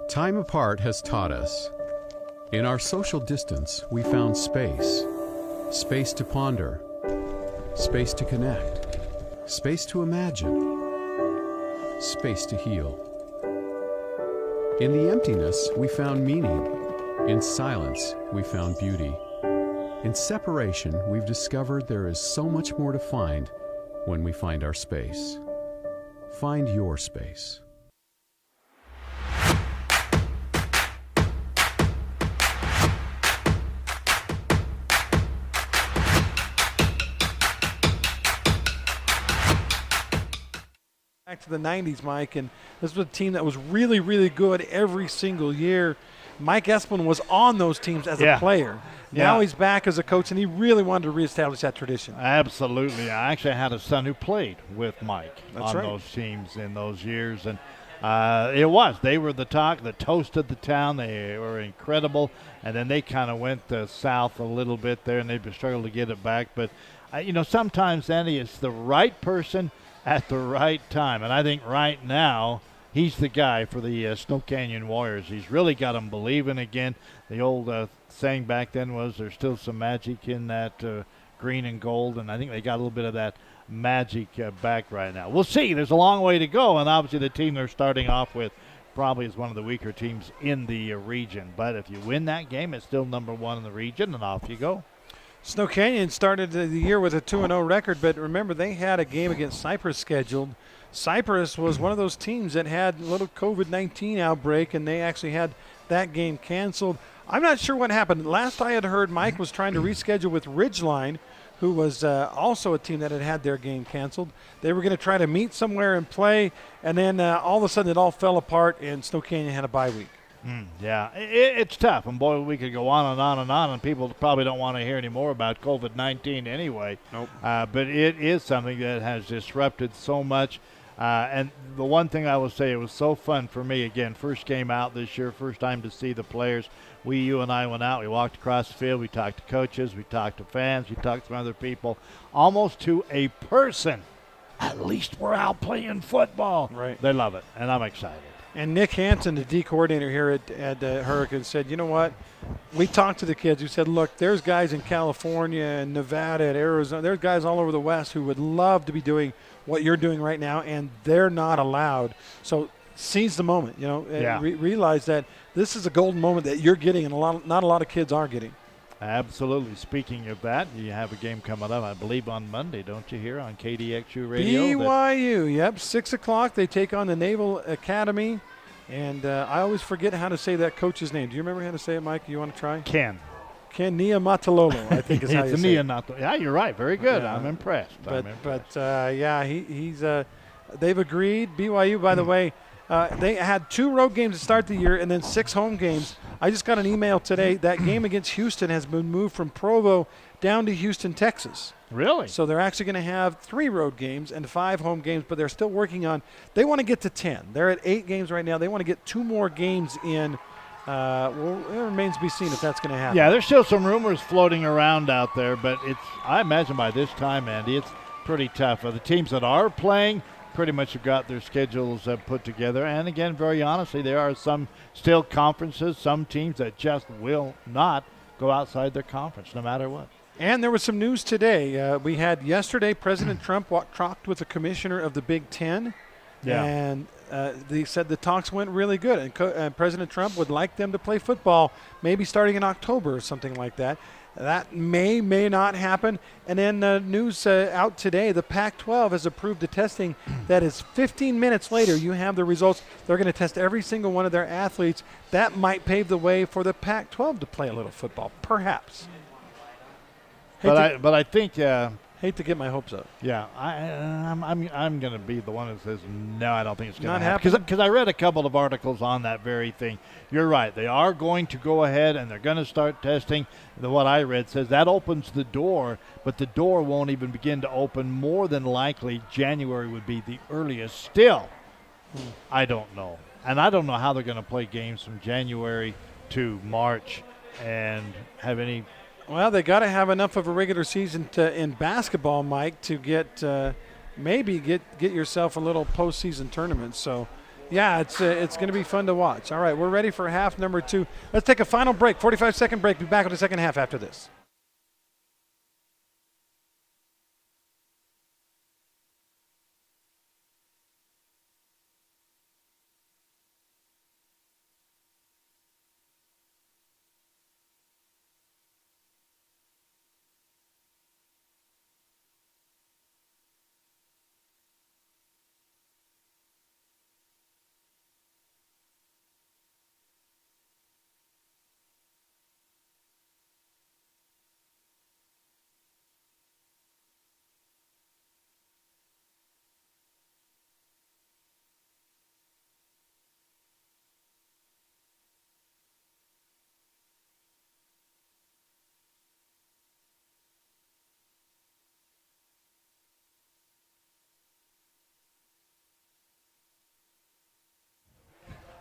Time apart has taught us. In our social distance, we found space. Space to ponder. Space to connect. Space to imagine. Space to heal. In the emptiness, we found meaning. In silence, we found beauty. In separation, we've discovered there is so much more to find when we find our space. Find your space. Back to the 90s, Mike, and this was a team that was really, really good every single year. Mike Esplin was on those teams as a player. Now he's back as a coach, and he really wanted to reestablish that tradition. Absolutely. I actually had a son who played with Mike That's on right. those teams in those years, and they were the talk, the toast of the town. They were incredible, and then they kind of went south a little bit there, and they've struggled to get it back. But, sometimes, Andy, it's the right person at the right time. And I think right now he's the guy for the Snow Canyon Warriors. He's really got them believing again. The old saying back then was there's still some magic in that green and gold, and I think they got a little bit of that magic back right now. We'll see. There's a long way to go, and obviously the team they're starting off with probably is one of the weaker teams in the region. But if you win that game, it's still number 1 in the region, and off you go. Snow Canyon started the year with a 2-0 record, but remember they had a game against Cypress scheduled. Cypress was one of those teams that had a little COVID-19 outbreak, and they actually had that game canceled. I'm not sure what happened. Last I had heard, Mike was trying to reschedule with Ridgeline, who was also a team that had their game canceled. They were going to try to meet somewhere and play, and then all of a sudden it all fell apart, and Snow Canyon had a bye week. Yeah, it's tough. And, boy, we could go on and on and on, and people probably don't want to hear any more about COVID-19 anyway. Nope. But it is something that has disrupted so much. And the one thing I will say, it was so fun for me. Again, first game out this year, first time to see the players. You and I went out. We walked across the field. We talked to coaches. We talked to fans. We talked to other people. Almost to a person. At least we're out playing football. Right. They love it, and I'm excited. And Nick Hansen, the D coordinator here at Hurricane, said, you know what? We talked to the kids who said, look, there's guys in California and Nevada and Arizona. There's guys all over the West who would love to be doing what you're doing right now, and they're not allowed. So seize the moment, realize that this is a golden moment that you're getting and not a lot of kids are getting. Absolutely. Speaking of that, you have a game coming up, I believe, on Monday, don't you, here on KDXU Radio? BYU, yep, 6 o'clock. They take on the Naval Academy. And I always forget how to say that coach's name. Do you remember how to say it, Mike? You want to try? Ken Niumatalolo, I think is how you say it. Yeah, you're right. Very good. Yeah. I'm impressed. He's they've agreed. BYU, by the way, they had 2 road games to start the year and then 6 home games. I just got an email today. That game against Houston has been moved from Provo down to Houston, Texas. Really? So they're actually going to have 3 road games and 5 home games, but they're still working on – they want to get to 10. They're at 8 games right now. They want to get 2 more games in. Well, it remains to be seen if that's going to happen. Yeah, there's still some rumors floating around out there, but I imagine by this time, Andy, it's pretty tough. The teams that are playing – pretty much have got their schedules put together. And again, very honestly, there are some still conferences, some teams that just will not go outside their conference no matter what. And there was some news today. We had yesterday President Trump talked with the commissioner of the Big Ten. Yeah. And they said the talks went really good. And President Trump would like them to play football maybe starting in October or something like that. That may not happen. And then news out today, the Pac-12 has approved the testing that is 15 minutes later. You have the results. They're going to test every single one of their athletes. That might pave the way for the Pac-12 to play a little football, perhaps. But I think hate to get my hopes up. Yeah, I'm going to be the one that says no. I don't think it's going to happen. Because I read a couple of articles on that very thing. You're right. They are going to go ahead and they're going to start testing. What I read says that opens the door, but the door won't even begin to open. More than likely, January would be the earliest. Still, I don't know, and I don't know how they're going to play games from January to March and have any. Well, they got to have enough of a regular season in basketball, Mike, to get maybe get yourself a little postseason tournament. So, yeah, it's going to be fun to watch. All right, we're ready for half number 2. Let's take a final break, 45-second break. Be back with the second half after this.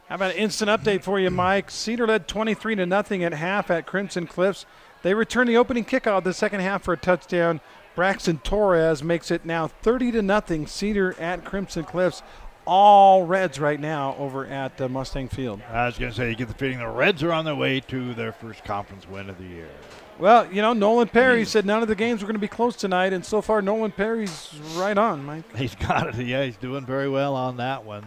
How about an instant update for you, Mike? Cedar led 23-0 at half at Crimson Cliffs. They return the opening kickoff of the second half for a touchdown. Braxton Torres makes it now 30-0 Cedar at Crimson Cliffs. All Reds right now over at Mustang Field. I was going to say, you get the feeling the Reds are on their way to their first conference win of the year. Well, Nolan Perry said none of the games were going to be close tonight, and so far Nolan Perry's right on, Mike. He's got it. Yeah, he's doing very well on that one.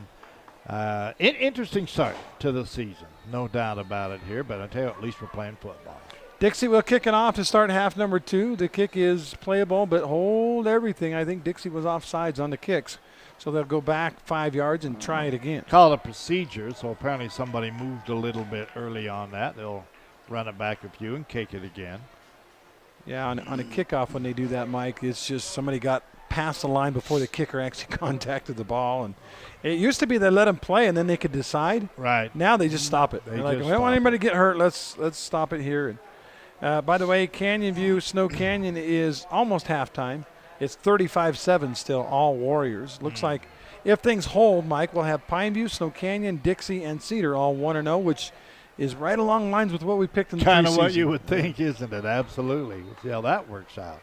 Interesting start to the season, no doubt about it here, but I tell you, at least we're playing football. Dixie will kick it off to start half number 2. The kick is playable, but hold everything. I think Dixie was offsides on the kicks, so they'll go back 5 yards and try it again. Call it a procedure, so apparently somebody moved a little bit early on that. They'll run it back a few and kick it again. Yeah, on a kickoff when they do that, Mike, it's just somebody got past the line before the kicker actually contacted the ball. And it used to be they let them play and then they could decide. Right. Now they just stop it. They're like, we don't want anybody to get hurt. Let's stop it here. And, by the way, Canyon View, Snow Canyon is almost halftime. It's 35-7 still, all Warriors. Looks like if things hold, Mike, we'll have Pineview, Snow Canyon, Dixie, and Cedar all 1-0, which is right along lines with what we picked in the preseason. Kind of what you would think, isn't it? Absolutely. We'll see how that works out.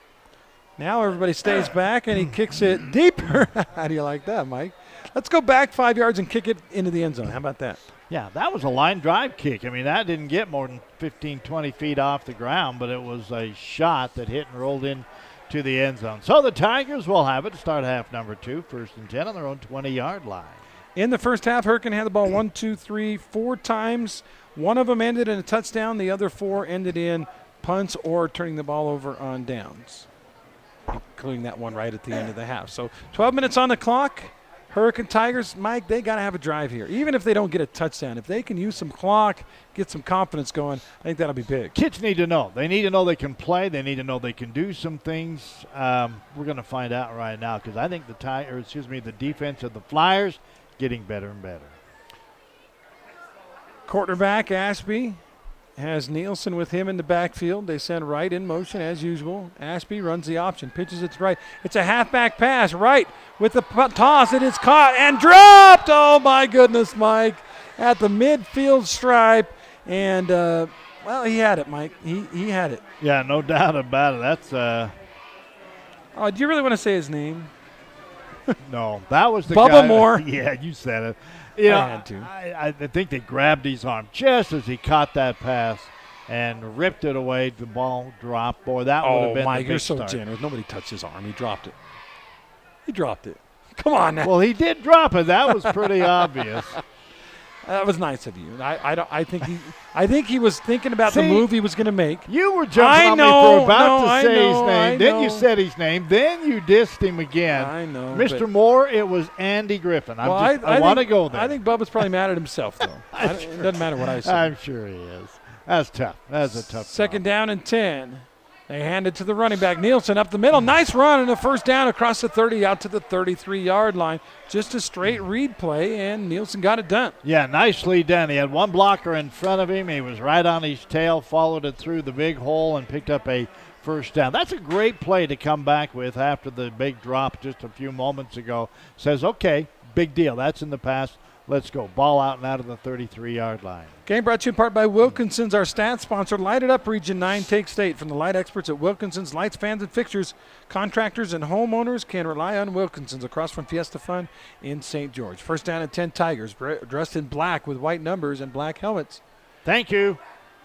Now everybody stays back, and he kicks it deeper. How do you like that, Mike? Let's go back 5 yards and kick it into the end zone. How about that? Yeah, that was a line drive kick. I mean, that didn't get more than 15, 20 feet off the ground, but it was a shot that hit and rolled in to the end zone. So the Tigers will have it to start half number 2, 1st and 10 on their own 20-yard line. In the first half, Hurricane had the ball 4 times. One of them ended in a touchdown. The other 4 ended in punts or turning the ball over on downs, including that one right at the end of the half. So 12 minutes on the clock. Hurricane Tigers, Mike, they got to have a drive here. Even if they don't get a touchdown, if they can use some clock, get some confidence going, I think that'll be big. Kids need to know. They need to know they can play. They need to know they can do some things. We're going to find out right now because I think the defense of the Flyers getting better and better. Quarterback Ashby has Nielsen with him in the backfield. They send Wright in motion as usual. Ashby runs the option, pitches it to Wright. It's a halfback pass. Wright with the toss. It is caught and dropped. Oh, my goodness, Mike. At the midfield stripe. And, he had it, Mike. He had it. Yeah, no doubt about it. That's Oh, do you really want to say his name? No, that was the Bubba guy. Moore. Yeah, you said it. You know, I had to. I think they grabbed his arm just as he caught that pass and ripped it away. The ball dropped. Boy, that would have been Mike, the big you're so start. generous. Nobody touched his arm. He dropped it. Come on now. Well, he did drop it. That was pretty obvious. That was nice of you. I think he was thinking about the move he was going to make. You were jumping on me for about to say his name. Then you said his name. Then you dissed him again. I know. Mr. Moore, it was Andy Griffin. I want to go there. I think Bubba's probably mad at himself, though. It doesn't matter what I say. I'm sure he is. That's tough. That's a tough Second down and 10. They hand it to the running back, Nielsen, up the middle. Nice run and a first down across the 30 out to the 33-yard line. Just a straight read play, and Nielsen got it done. Yeah, nicely done. He had one blocker in front of him. He was right on his tail, followed it through the big hole, and picked up a first down. That's a great play to come back with after the big drop just a few moments ago. Says, okay, big deal. That's in the past. Let's go. Ball out and out of the 33-yard line. Game brought to you in part by Wilkinson's, our stat sponsor. Light it up, Region 9 Take State. From the light experts at Wilkinson's, lights, fans, and fixtures, contractors and homeowners can rely on Wilkinson's across from Fiesta Fun in St. George. First down and 10 Tigers, dressed in black with white numbers and black helmets. Thank you.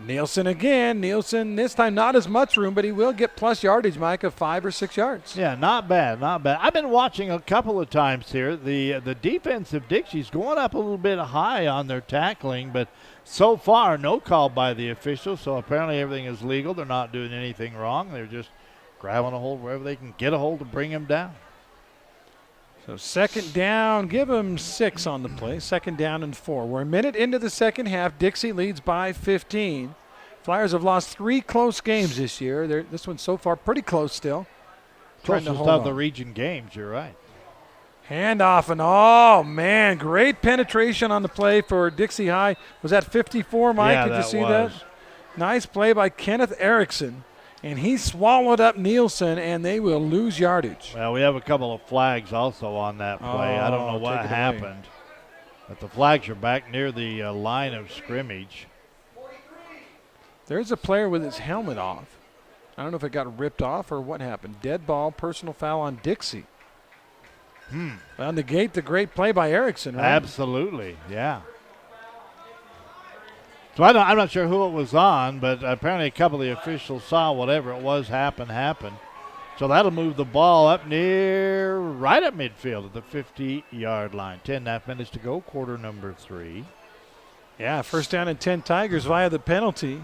Nielsen again. Nielsen this time not as much room, but he will get plus yardage, Mike, of 5 or 6 yards. Yeah, not bad, not bad. I've been watching a couple of times here. The defense of Dixie's going up a little bit high on their tackling, but so far no call by the officials, so apparently everything is legal. They're not doing anything wrong. They're just grabbing a hold wherever they can get a hold to bring him down. So second down, give him 6 on the play. Second down and 4. We're a minute into the second half. Dixie leads by 15. Flyers have lost 3 close games this year. This one's so far pretty close still. Closest of the region games, you're right. Handoff, and oh, man, great penetration on the play for Dixie High. Was that 54, Mike? Yeah, Did you see was. that? Nice play by Kenneth Erickson. And he swallowed up Nielsen, and they will lose yardage. Well, we have a couple of flags also on that play. I don't know what happened. But the flags are back near the line of scrimmage. There's a player with his helmet off. I don't know if it got ripped off or what happened. Dead ball, personal foul on Dixie. Well, negate the great play by Erickson, right? Absolutely, yeah. So I'm not sure who it was on, but apparently a couple of the officials saw whatever it was happen. So that'll move the ball up right at midfield at the 50-yard line. 10.5 minutes to go, quarter number 3. Yeah, first down and 10 Tigers via the penalty.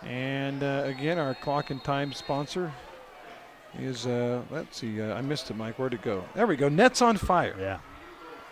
And again, our clock and time sponsor is, let's see, I missed it, Mike. Where'd it go? There we go. Nets on fire. Yeah.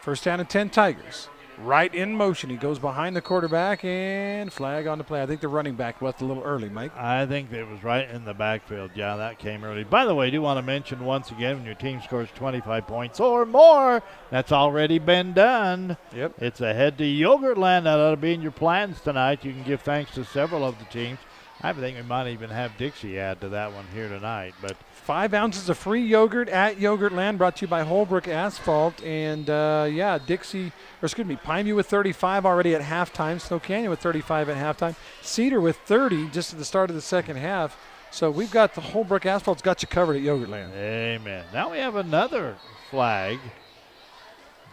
First down and 10 Tigers. Right in motion. He goes behind the quarterback and flag on the play. I think the running back left a little early, Mike. I think it was right in the backfield. Yeah, that came early. By the way, I do want to mention once again, when your team scores 25 points or more, that's already been done. Yep. It's ahead to Yogurtland. That ought to be in your plans tonight. You can give thanks to several of the teams. I think we might even have Dixie add to that one here tonight. But 5 ounces of free yogurt at Yogurtland, brought to you by Holbrook Asphalt. And, Pineview with 35 already at halftime. Snow Canyon with 35 at halftime. Cedar with 30 just at the start of the second half. So we've got the Holbrook Asphalt's got you covered at Yogurtland. Amen. Now we have another flag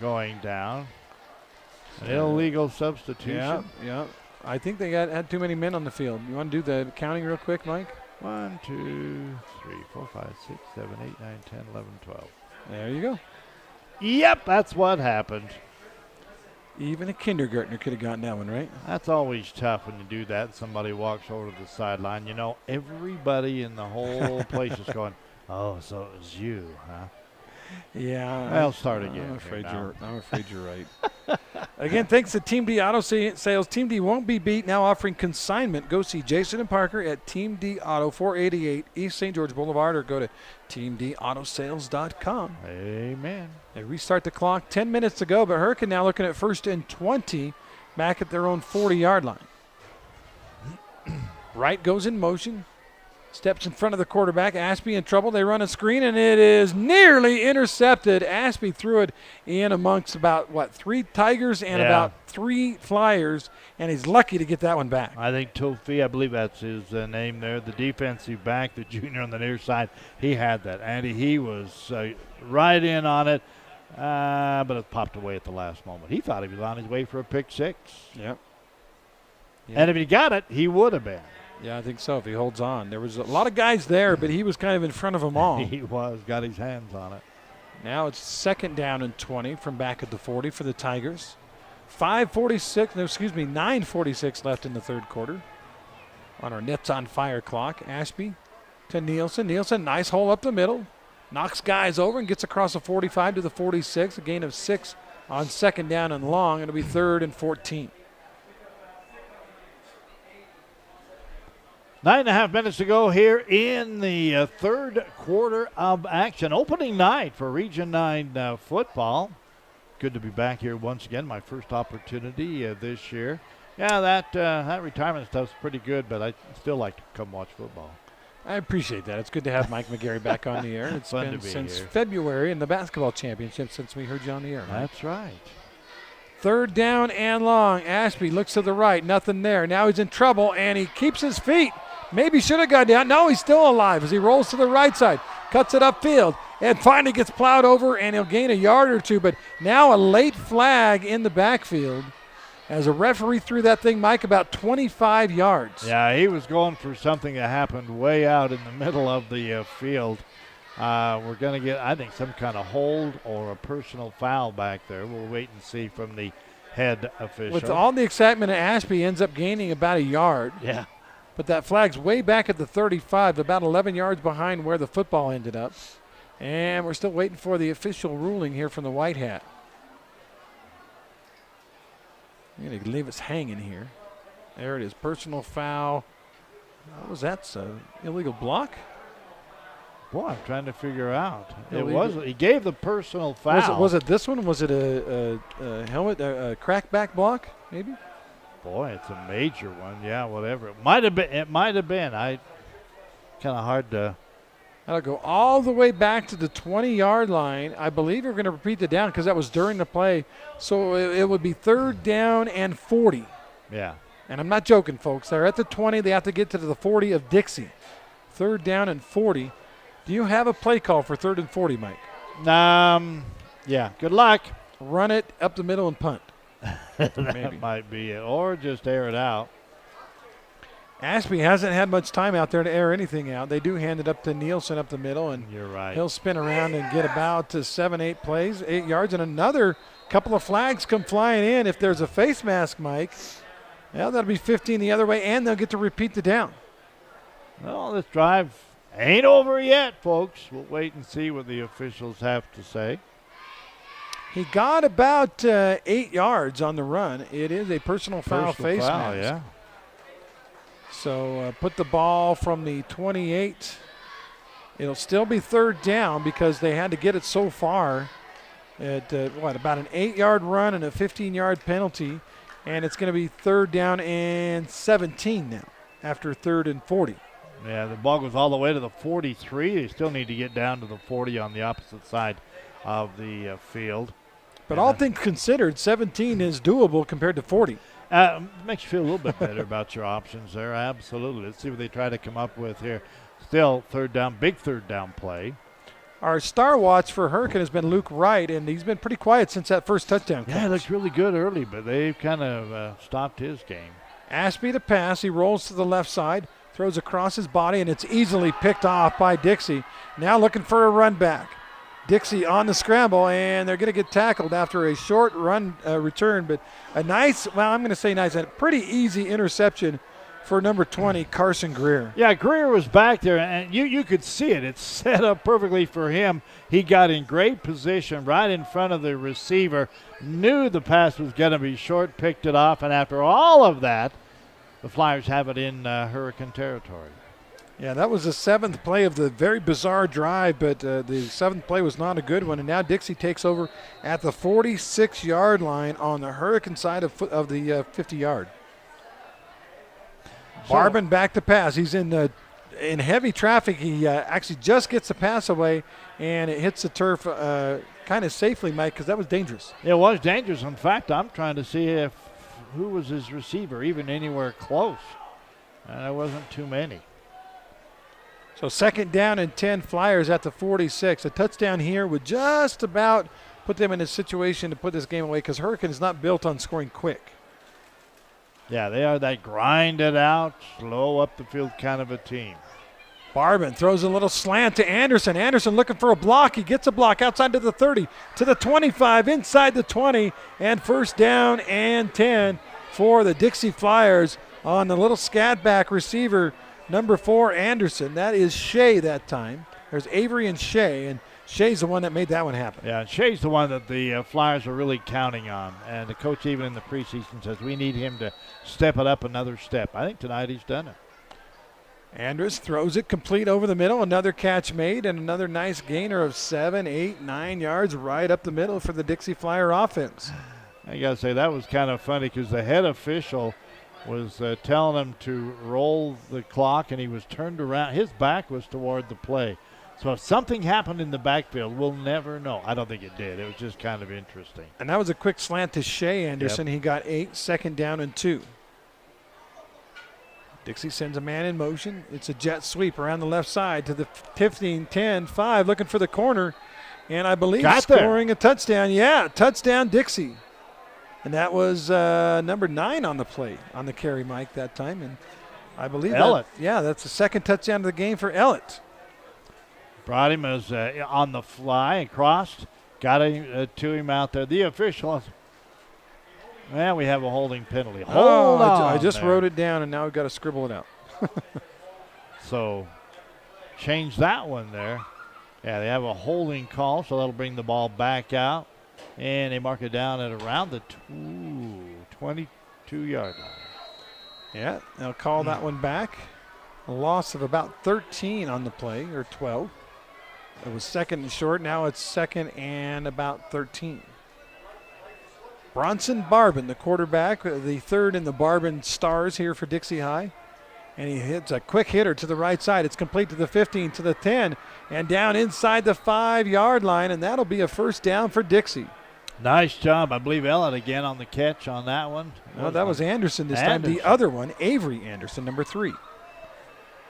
going down. An illegal substitution. Yeah. I think they had too many men on the field. You want to do the counting real quick, Mike? 1, 2, 3, 4, 5, 6, 7, 8, 9, 10, 11, 12. There you go. Yep, that's what happened. Even a kindergartner could have gotten that one, right? That's always tough when you do that. Somebody walks over to the sideline. You know, everybody in the whole place is going, oh, so it was you, huh? Yeah. I'll start again. I'm afraid you're right. Again, thanks to Team D Auto Sales. Team D won't be beat. Now offering consignment. Go see Jason and Parker at Team D Auto, 488 East St. George Boulevard, or go to teamdautosales.com. Amen. They restart the clock. 10 minutes to go, but Hurricane now looking at 1st and 20 back at their own 40-yard line. Wright goes in motion. Steps in front of the quarterback. Ashby in trouble. They run a screen, and it is nearly intercepted. Ashby threw it in amongst about, 3 Tigers and about 3 Flyers, and he's lucky to get that one back. I think Tofi, I believe that's his name there, the defensive back, the junior on the near side, he had that. Andy, he was right in on it, but it popped away at the last moment. He thought he was on his way for a pick 6. Yep. And if he got it, he would have been. Yeah, I think so, if he holds on. There was a lot of guys there, but he was kind of in front of them all. He got his hands on it. Now it's 2nd down and 20 from back at the 40 for the Tigers. 9:46 left in the third quarter on our Nets on Fire clock. Ashby to Nielsen. Nielsen, nice hole up the middle. Knocks guys over and gets across the 45 to the 46. A gain of 6 on 2nd down and long. It'll be 3rd and 14. 9.5 minutes to go here in the third quarter of action. Opening night for Region 9 football. Good to be back here once again. My first opportunity this year. Yeah, that retirement stuff's pretty good, but I still like to come watch football. I appreciate that. It's good to have Mike McGarry back on the air. It's Fun been to be since here. February in the basketball championship since we heard you on the air. Right? That's right. 3rd down and long. Ashby looks to the right. Nothing there. Now he's in trouble, and he keeps his feet. Maybe should have got down. No, he's still alive as he rolls to the right side. Cuts it upfield and finally gets plowed over, and he'll gain a yard or 2. But now a late flag in the backfield as a referee threw that thing, Mike, about 25 yards. Yeah, he was going for something that happened way out in the middle of the field. We're going to get, I think, some kind of hold or a personal foul back there. We'll wait and see from the head official. With all the excitement, Ashby ends up gaining about a yard. Yeah. But that flag's way back at the 35, about 11 yards behind where the football ended up. And we're still waiting for the official ruling here from the White Hat. You're going to leave us hanging here. There it is, personal foul. What was that? Illegal block? Boy, I'm trying to figure out. Illegal. He gave the personal foul. Was it this one? Was it a helmet, a crackback block, maybe? Boy, it's a major one. Yeah, whatever. It might have been. I kind of hard to. That'll go all the way back to the 20-yard line. I believe we're going to repeat the down because that was during the play. So it would be 3rd down and 40. Yeah. And I'm not joking, folks. They're at the 20. They have to get to the 40 of Dixie. 3rd down and 40. Do you have a play call for 3rd and 40, Mike? Yeah. Good luck. Run it up the middle and punt. That might be it. Or just air it out. Ashby hasn't had much time out there to air anything out. They do hand it up to Nielsen up the middle, and you're right. He'll spin around and get about 7, 8 plays, 8 yards, and another couple of flags come flying in. If there's a face mask, Mike, well, that'll be 15 the other way, and they'll get to repeat the down. Well, this drive ain't over yet, folks. We'll wait and see what the officials have to say. He got about 8 yards on the run. It is a personal foul face mask. Yeah. So put the ball from the 28. It'll still be third down because they had to get it so far at, about an 8-yard run and a 15-yard penalty. And it's going to be third down and 17 now after 3rd and 40. Yeah, the ball goes all the way to the 43. They still need to get down to the 40 on the opposite side of the field. But all things considered, 17 is doable compared to 40. Makes you feel a little bit better about your options there. Absolutely. Let's see what they try to come up with here. Still third down, big third down play. Our star watch for Hurricane has been Luke Wright, and he's been pretty quiet since that first touchdown catch. Yeah, he looked really good early, but they've kind of stopped his game. Ashby to pass. He rolls to the left side, throws across his body, and it's easily picked off by Dixie. Now looking for a run back. Dixie on the scramble, and they're going to get tackled after a short run return, but a pretty easy interception for number 20, Carson Greer. Yeah, Greer was back there, and you could see it. It's set up perfectly for him. He got in great position right in front of the receiver, knew the pass was going to be short, picked it off, and after all of that, the Flyers have it in Hurricane territory. Yeah, that was the 7th play of the very bizarre drive, but the 7th play was not a good one, and now Dixie takes over at the 46-yard line on the Hurricane side of the 50-yard. Barbin back to pass. He's in heavy traffic. He actually just gets the pass away, and it hits the turf kind of safely, Mike, because that was dangerous. It was dangerous. In fact, I'm trying to see who was his receiver, even anywhere close. There wasn't too many. So 2nd down and 10, Flyers at the 46. A touchdown here would just about put them in a situation to put this game away because Hurricane is not built on scoring quick. Yeah, they are that grind it out, slow up the field kind of a team. Barbin throws a little slant to Anderson. Anderson looking for a block. He gets a block outside to the 30, to the 25, inside the 20, and first down and 10 for the Dixie Flyers on the little scat back receiver, number 4, Anderson. That is Shea that time. There's Avery and Shea, and Shea's the one that made that one happen. Yeah, Shea's the one that the Flyers are really counting on. And the coach even in the preseason says we need him to step it up another step. I think tonight he's done it. Andrus throws it complete over the middle. Another catch made and another nice gainer of 7, 8, 9 yards right up the middle for the Dixie Flyer offense. I got to say, that was kind of funny because the head official was telling him to roll the clock, and he was turned around. His back was toward the play. So if something happened in the backfield, we'll never know. I don't think it did. It was just kind of interesting. And that was a quick slant to Shea Anderson. Yep. He got 8, 2nd down and 2. Dixie sends a man in motion. It's a jet sweep around the left side to the 15, 10, 5, looking for the corner. And I believe scoring a touchdown. Yeah, touchdown Dixie. And that was number 9 on the play, on the carry, Mike, that time. And I believe Ellett. That's the 2nd touchdown of the game for Ellett. Brought him as on the fly and crossed. Got him to him out there. The official, well, we have a holding penalty. Hold on. I just wrote it down, and now we've got to scribble it out. So change that one there. Yeah, they have a holding call, so that'll bring the ball back out. And they mark it down at around the 22-yard line. Yeah, they'll call that one back. A loss of about 13 on the play, or 12. It was 2nd and short. Now it's 2nd and about 13. Bronson Barbin, the quarterback, the 3rd in the Barbin Stars here for Dixie High. And he hits a quick hitter to the right side. It's complete to the 15, to the 10, and down inside the 5-yard line, and that'll be a first down for Dixie. Nice job. I believe Ellett again on the catch on that one. No, that was Anderson this time. The other one, Avery Anderson, number 3.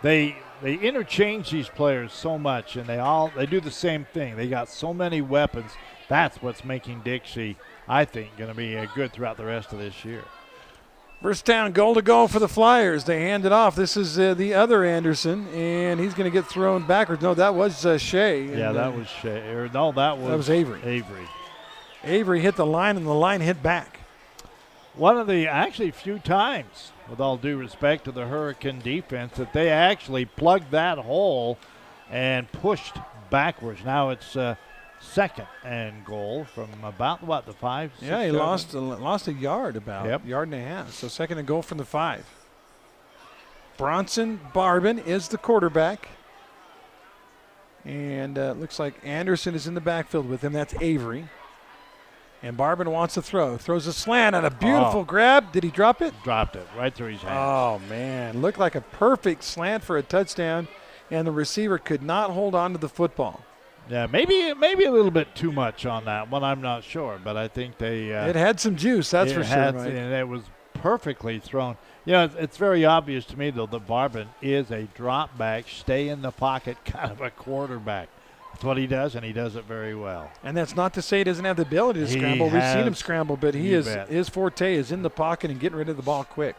They interchange these players so much, and they do the same thing. They got so many weapons. That's what's making Dixie, I think, going to be good throughout the rest of this year. First down, goal to go for the Flyers. They hand it off. This is the other Anderson, and he's going to get thrown backwards. No, that was Shea. Yeah, that was Shea. That was Avery. Avery hit the line, and the line hit back. One of the few times, with all due respect to the Hurricane defense, that they actually plugged that hole and pushed backwards. Now it's second and goal from about, the 5? Yeah, he lost a yard about, Yep. yard and a half. So second and goal from the 5. Bronson Barbin is the quarterback. And looks like Anderson is in the backfield with him. That's Avery. And Barbin wants to throw. Throws a slant and a beautiful grab. Did he drop it? Dropped it right through his hands. Oh, man. Looked like a perfect slant for a touchdown, and the receiver could not hold on to the football. Yeah, maybe a little bit too much on that one. I'm not sure, but I think they it had some juice, that's for sure. Right? And it was perfectly thrown. You know, it's very obvious to me, though, that Barbin is a drop back, stay in the pocket kind of a quarterback. That's what he does, and he does it very well. And that's not to say he doesn't have the ability to scramble. We've seen him scramble, but his forte is in the pocket and getting rid of the ball quick.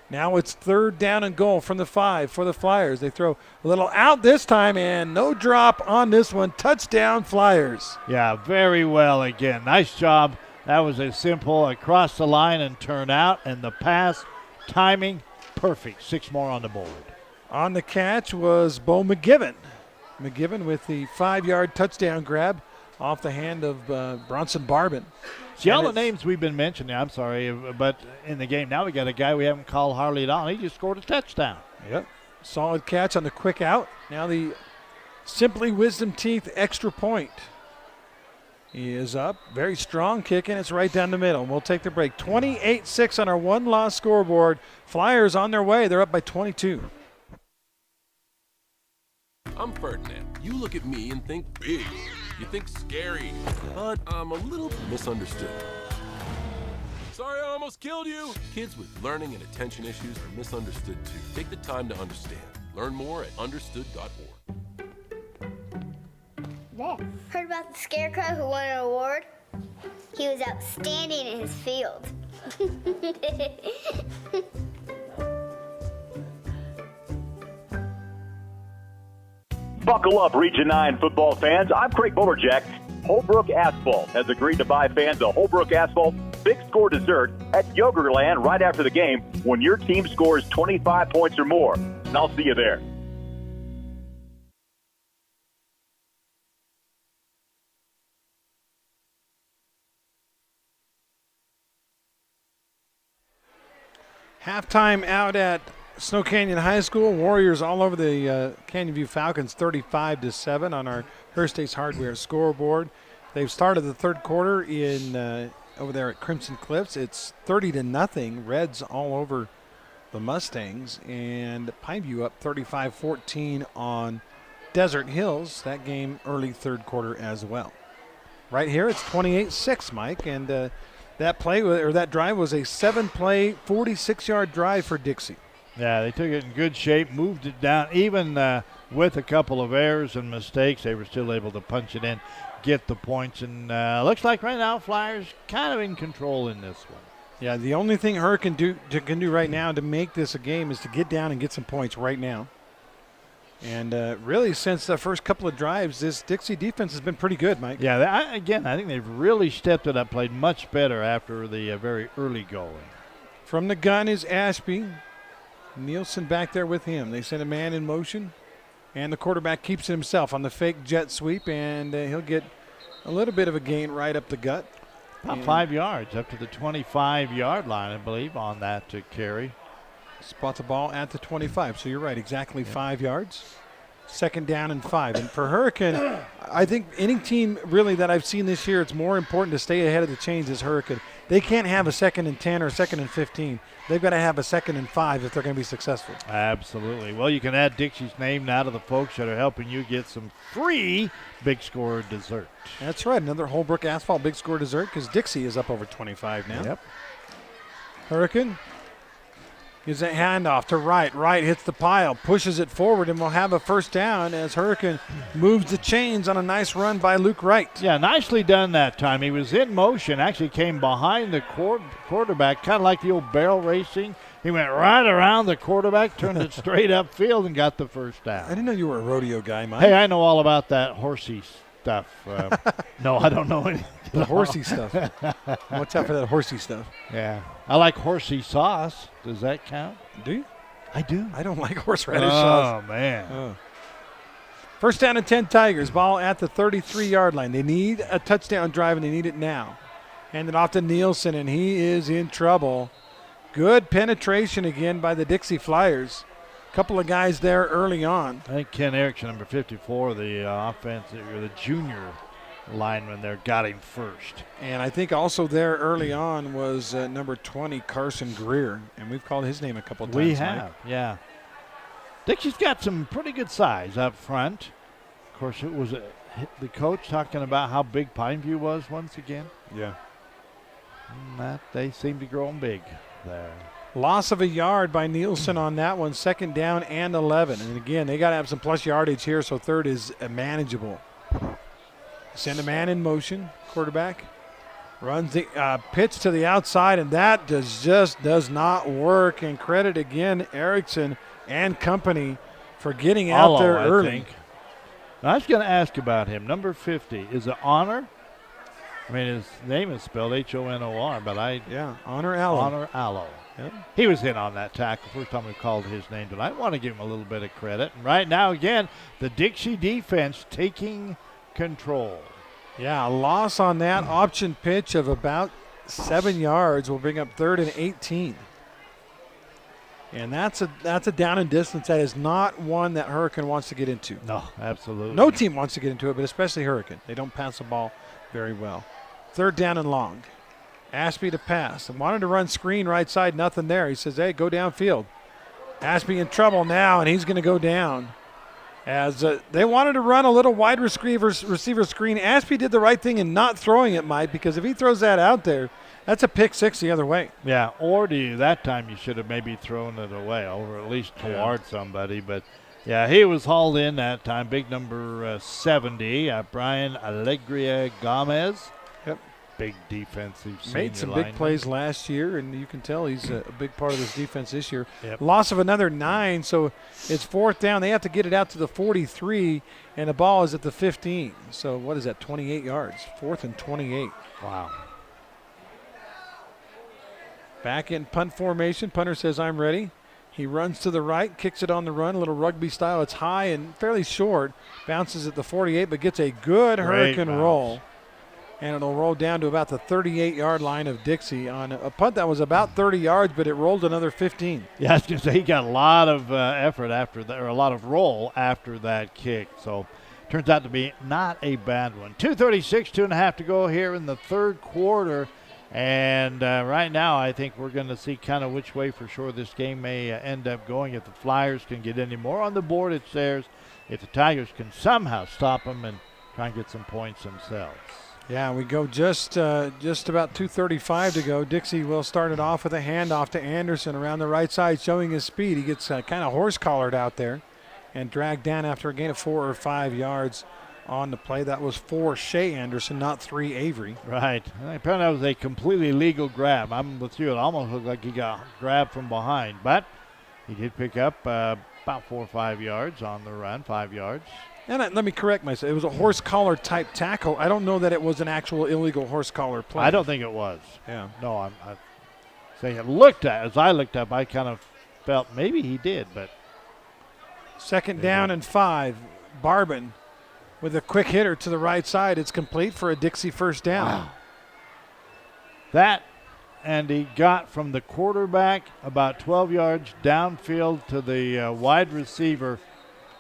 Now it's third down and goal from the 5 for the Flyers. They throw a little out this time, and no drop on this one. Touchdown, Flyers. Yeah, very well again. Nice job. That was a simple across the line and turn out, and the pass timing perfect. 6 more on the board. On the catch was Bo McGivern. McGivern with the 5-yard touchdown grab off the hand of Bronson Barbin. See, all the names we've been mentioning, I'm sorry, but in the game now we got a guy we haven't called hardly at all. He just scored a touchdown. Yep. Solid catch on the quick out. Now the Simply Wisdom Teeth extra point. He is up. Very strong kick, and it's right down the middle. We'll take the break. 28-6 on our one-loss scoreboard. Flyers on their way. They're up by 22. I'm Ferdinand. You look at me and think big. You think scary. But I'm a little misunderstood. Sorry I almost killed you. Kids with learning and attention issues are misunderstood too. Take the time to understand. Learn more at understood.org. Heard about the Scarecrow who won an award? He was outstanding in his field. Buckle up, Region 9 football fans. I'm Craig Boberjack. Holbrook Asphalt has agreed to buy fans a Holbrook Asphalt big score dessert at Yogurtland right after the game when your team scores 25 points or more. And I'll see you there. Halftime out at Snow Canyon High School. Warriors all over the Canyon View Falcons 35-7 on our Hearst Hardware scoreboard. They've started the third quarter in over there at Crimson Cliffs. It's 30-0. Reds all over the Mustangs, and Pineview up 35-14 on Desert Hills. That game early third quarter as well. Right here it's 28-6, Mike, and that drive was a 7-play, 46-yard drive for Dixie. Yeah, they took it in good shape, moved it down. Even with a couple of errors and mistakes, they were still able to punch it in, get the points. And looks like right now Flyers kind of in control in this one. Yeah, the only thing Hurricane can do right now to make this a game is to get down and get some points right now. And really, since the first couple of drives, this Dixie defense has been pretty good, Mike. Yeah, I think they've really stepped it up, played much better after the very early going. From the gun is Ashby. Nielsen back there with him. They send a man in motion, and the quarterback keeps it himself on the fake jet sweep, and he'll get a little bit of a gain right up the gut. About 5 yards, up to the 25-yard line, I believe, on that to carry. Spot the ball at the 25, so you're right, exactly 5 yards. Second down and 5. And for Hurricane, I think any team really that I've seen this year, it's more important to stay ahead of the chains as Hurricane. They can't have a 2nd and 10 or 2nd and 15. They've got to have a 2nd and 5 if they're going to be successful. Absolutely. Well, you can add Dixie's name now to the folks that are helping you get some free big score dessert. That's right, another Holbrook Asphalt big score dessert because Dixie is up over 25 now. Yep. Hurricane gives a handoff to Wright. Wright hits the pile, pushes it forward, and will have a first down as Hurricane moves the chains on a nice run by Luke Wright. Yeah, nicely done that time. He was in motion, actually came behind the quarterback, kind of like the old barrel racing. He went right around the quarterback, turned it straight upfield, and got the first down. I didn't know you were a rodeo guy, Mike. Hey, I know all about that horsey stuff. No, I don't know anything. The horsey stuff. Watch out for that horsey stuff. Yeah. I like horsey sauce. Does that count? Do you? I do. I don't like horseradish sauce. Oh, man. Oh. First down and 10 Tigers. Ball at the 33-yard line. They need a touchdown drive, and they need it now. Hand it off to Nielsen, and he is in trouble. Good penetration again by the Dixie Flyers. A couple of guys there early on. I think Ken Erickson, number 54, the offense, or the junior lineman there, got him first. And I think also there early on was number 20, Carson Greer. And we've called his name a couple times. We have, Mike. yeah. Dixie's got some pretty good size up front. Of course, it was the coach talking about how big Pineview was once again. Yeah. That they seem to be growing big there. Loss of a yard by Nielsen on that one. Second down and 11. And again, they got to have some plus yardage here, so third is manageable. Send a man in motion. Quarterback runs the pitch to the outside, and that does not work. And credit again Erickson and company for getting out there early. I think. Now, I was going to ask about him. Number 50, is it Honor? I mean, his name is spelled Honor, but Honor Allo. Honor Allo. Yep. He was in on that tackle. First time we called his name tonight. I want to give him a little bit of credit. And right now, again, the Dixie defense taking control. Yeah, a loss on that option pitch of about 7 yards will bring up 3rd and 18. And that's a down and distance that is not one that Hurricane wants to get into. No, absolutely. No team wants to get into it, but especially Hurricane. They don't pass the ball very well. 3rd down and long. Ashby to pass. And wanted to run screen right side, nothing there. He says, hey, go downfield. Ashby in trouble now, and he's going to go down. As they wanted to run a little wide receiver screen. Ashby did the right thing in not throwing it, Mike, because if he throws that out there, that's a pick six the other way. Yeah, or that time you should have maybe thrown it away or at least toward somebody. But, yeah, he was hauled in that time. Big number 70, Brian Alegria Gomez. Yep. Big defensive senior Made some lineman. big plays last year, and you can tell he's a big part of this defense this year. Yep. Loss of another 9, so it's 4th down. They have to get it out to the 43, and the ball is at the 15. So what is that, 28 yards? 4th and 28. Wow. Back in punt formation. Punter says, I'm ready. He runs to the right, kicks it on the run, a little rugby style. It's high and fairly short. Bounces at the 48, but gets a good Hurricane roll. And it'll roll down to about the 38-yard line of Dixie on a punt that was about 30 yards, but it rolled another 15. Yeah, I was going to say he got a lot of effort after that, or a lot of roll after that kick. So turns out to be not a bad one. 2:36, 2.5 to go here in the third quarter. And right now I think we're going to see kind of which way for sure this game may end up going. If the Flyers can get any more on the board, it's theirs. If the Tigers can somehow stop them and try and get some points themselves. Yeah, we go just about 2:35 to go. Dixie will start it off with a handoff to Anderson around the right side, showing his speed. He gets kind of horse-collared out there and dragged down after a gain of 4 or 5 yards on the play. That was 4 Shea Anderson, not 3 Avery. Right. Apparently that was a completely legal grab. I'm with you. It almost looked like he got grabbed from behind, but he did pick up about 4 or 5 yards on the run, 5 yards. And let me correct myself. It was a horse collar type tackle. I don't know that it was an actual illegal horse collar play. I don't think it was. Yeah. No, I'm saying it looked at. As I looked up, I kind of felt maybe he did, but. 2nd down and 5. Barbin with a quick hitter to the right side. It's complete for a Dixie first down. Wow. That, and he got from the quarterback about 12 yards downfield to the wide receiver.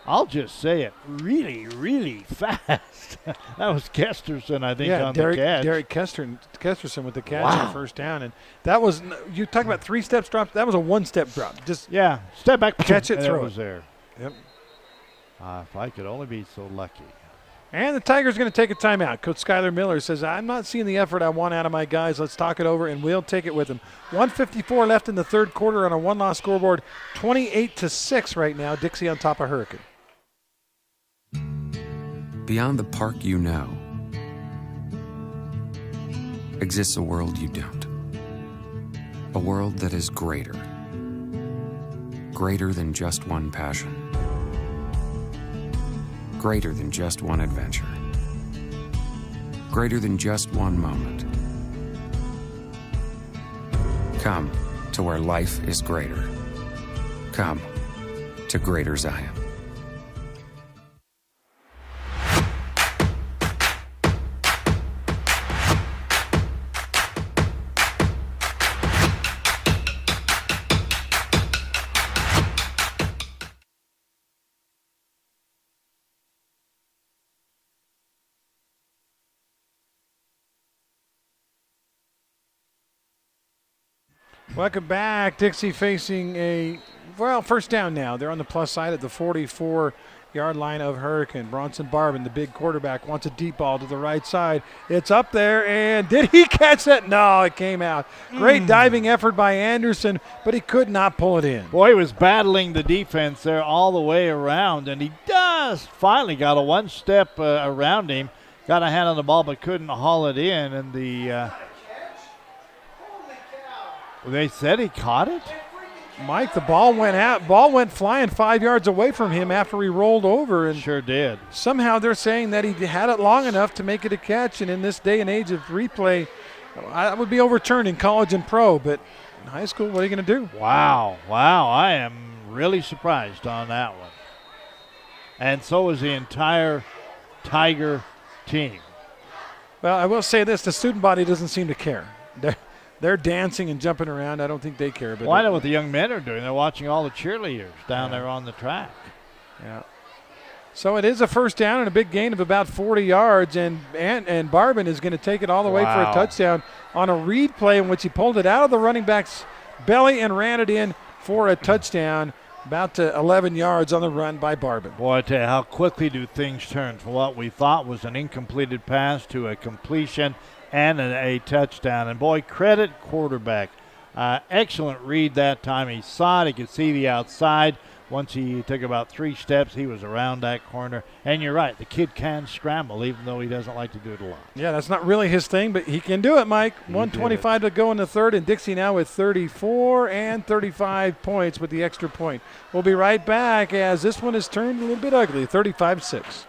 I'll just say it, really, really fast. That was Kesterson, I think, on the catch. Derek Kesterson with the catch on first down. And that was, you talk about 3-step drops, that was a 1-step drop. Just step back, catch it, and throw it. Was there. Yep. If I could only be so lucky. And the Tigers going to take a timeout. Coach Skyler Miller says, I'm not seeing the effort I want out of my guys. Let's talk it over, and we'll take it with them. 1:54 left in the third quarter on a 1-loss scoreboard. 28-6 right now. Dixie on top of Hurricane. Beyond the park you know exists a world you don't. A world that is greater. Greater than just one passion. Greater than just one adventure. Greater than just one moment. Come to where life is greater. Come to Greater Zion. Welcome back. Dixie facing a, first down now. They're on the plus side at the 44-yard line of Hurricane. Bronson Barbin, the big quarterback, wants a deep ball to the right side. It's up there, and did he catch that? No, it came out. Great diving effort by Anderson, but he could not pull it in. Boy, he was battling the defense there all the way around, and he just finally got a one-step around him, got a hand on the ball, but couldn't haul it in, and they said he caught it? Mike, the ball went out. Ball went flying 5 yards away from him after he rolled over. And sure did. Somehow they're saying that he had it long enough to make it a catch. And in this day and age of replay, I would be overturned in college and pro. But in high school, what are you going to do? Wow. I am really surprised on that one. And so is the entire Tiger team. Well, I will say this. The student body doesn't seem to care. They're dancing and jumping around. I don't think they care. But I know what the young men are doing. They're watching all the cheerleaders down there on the track. Yeah. So it is a first down and a big gain of about 40 yards, and Barbin is going to take it all the way for a touchdown on a read play in which he pulled it out of the running back's belly and ran it in for a touchdown. About 11 yards on the run by Barbin. Boy, I tell you, how quickly do things turn from what we thought was an incompleted pass to a completion and a touchdown. And, boy, credit quarterback. Excellent read that time. He saw it. He could see the outside. Once he took about 3 steps, he was around that corner. And you're right, the kid can scramble, even though he doesn't like to do it a lot. Yeah, that's not really his thing, but he can do it, Mike. 1:25 to go in the third, and Dixie now with 34 and 35 points with the extra point. We'll be right back as this one is turned a little bit ugly, 35-6.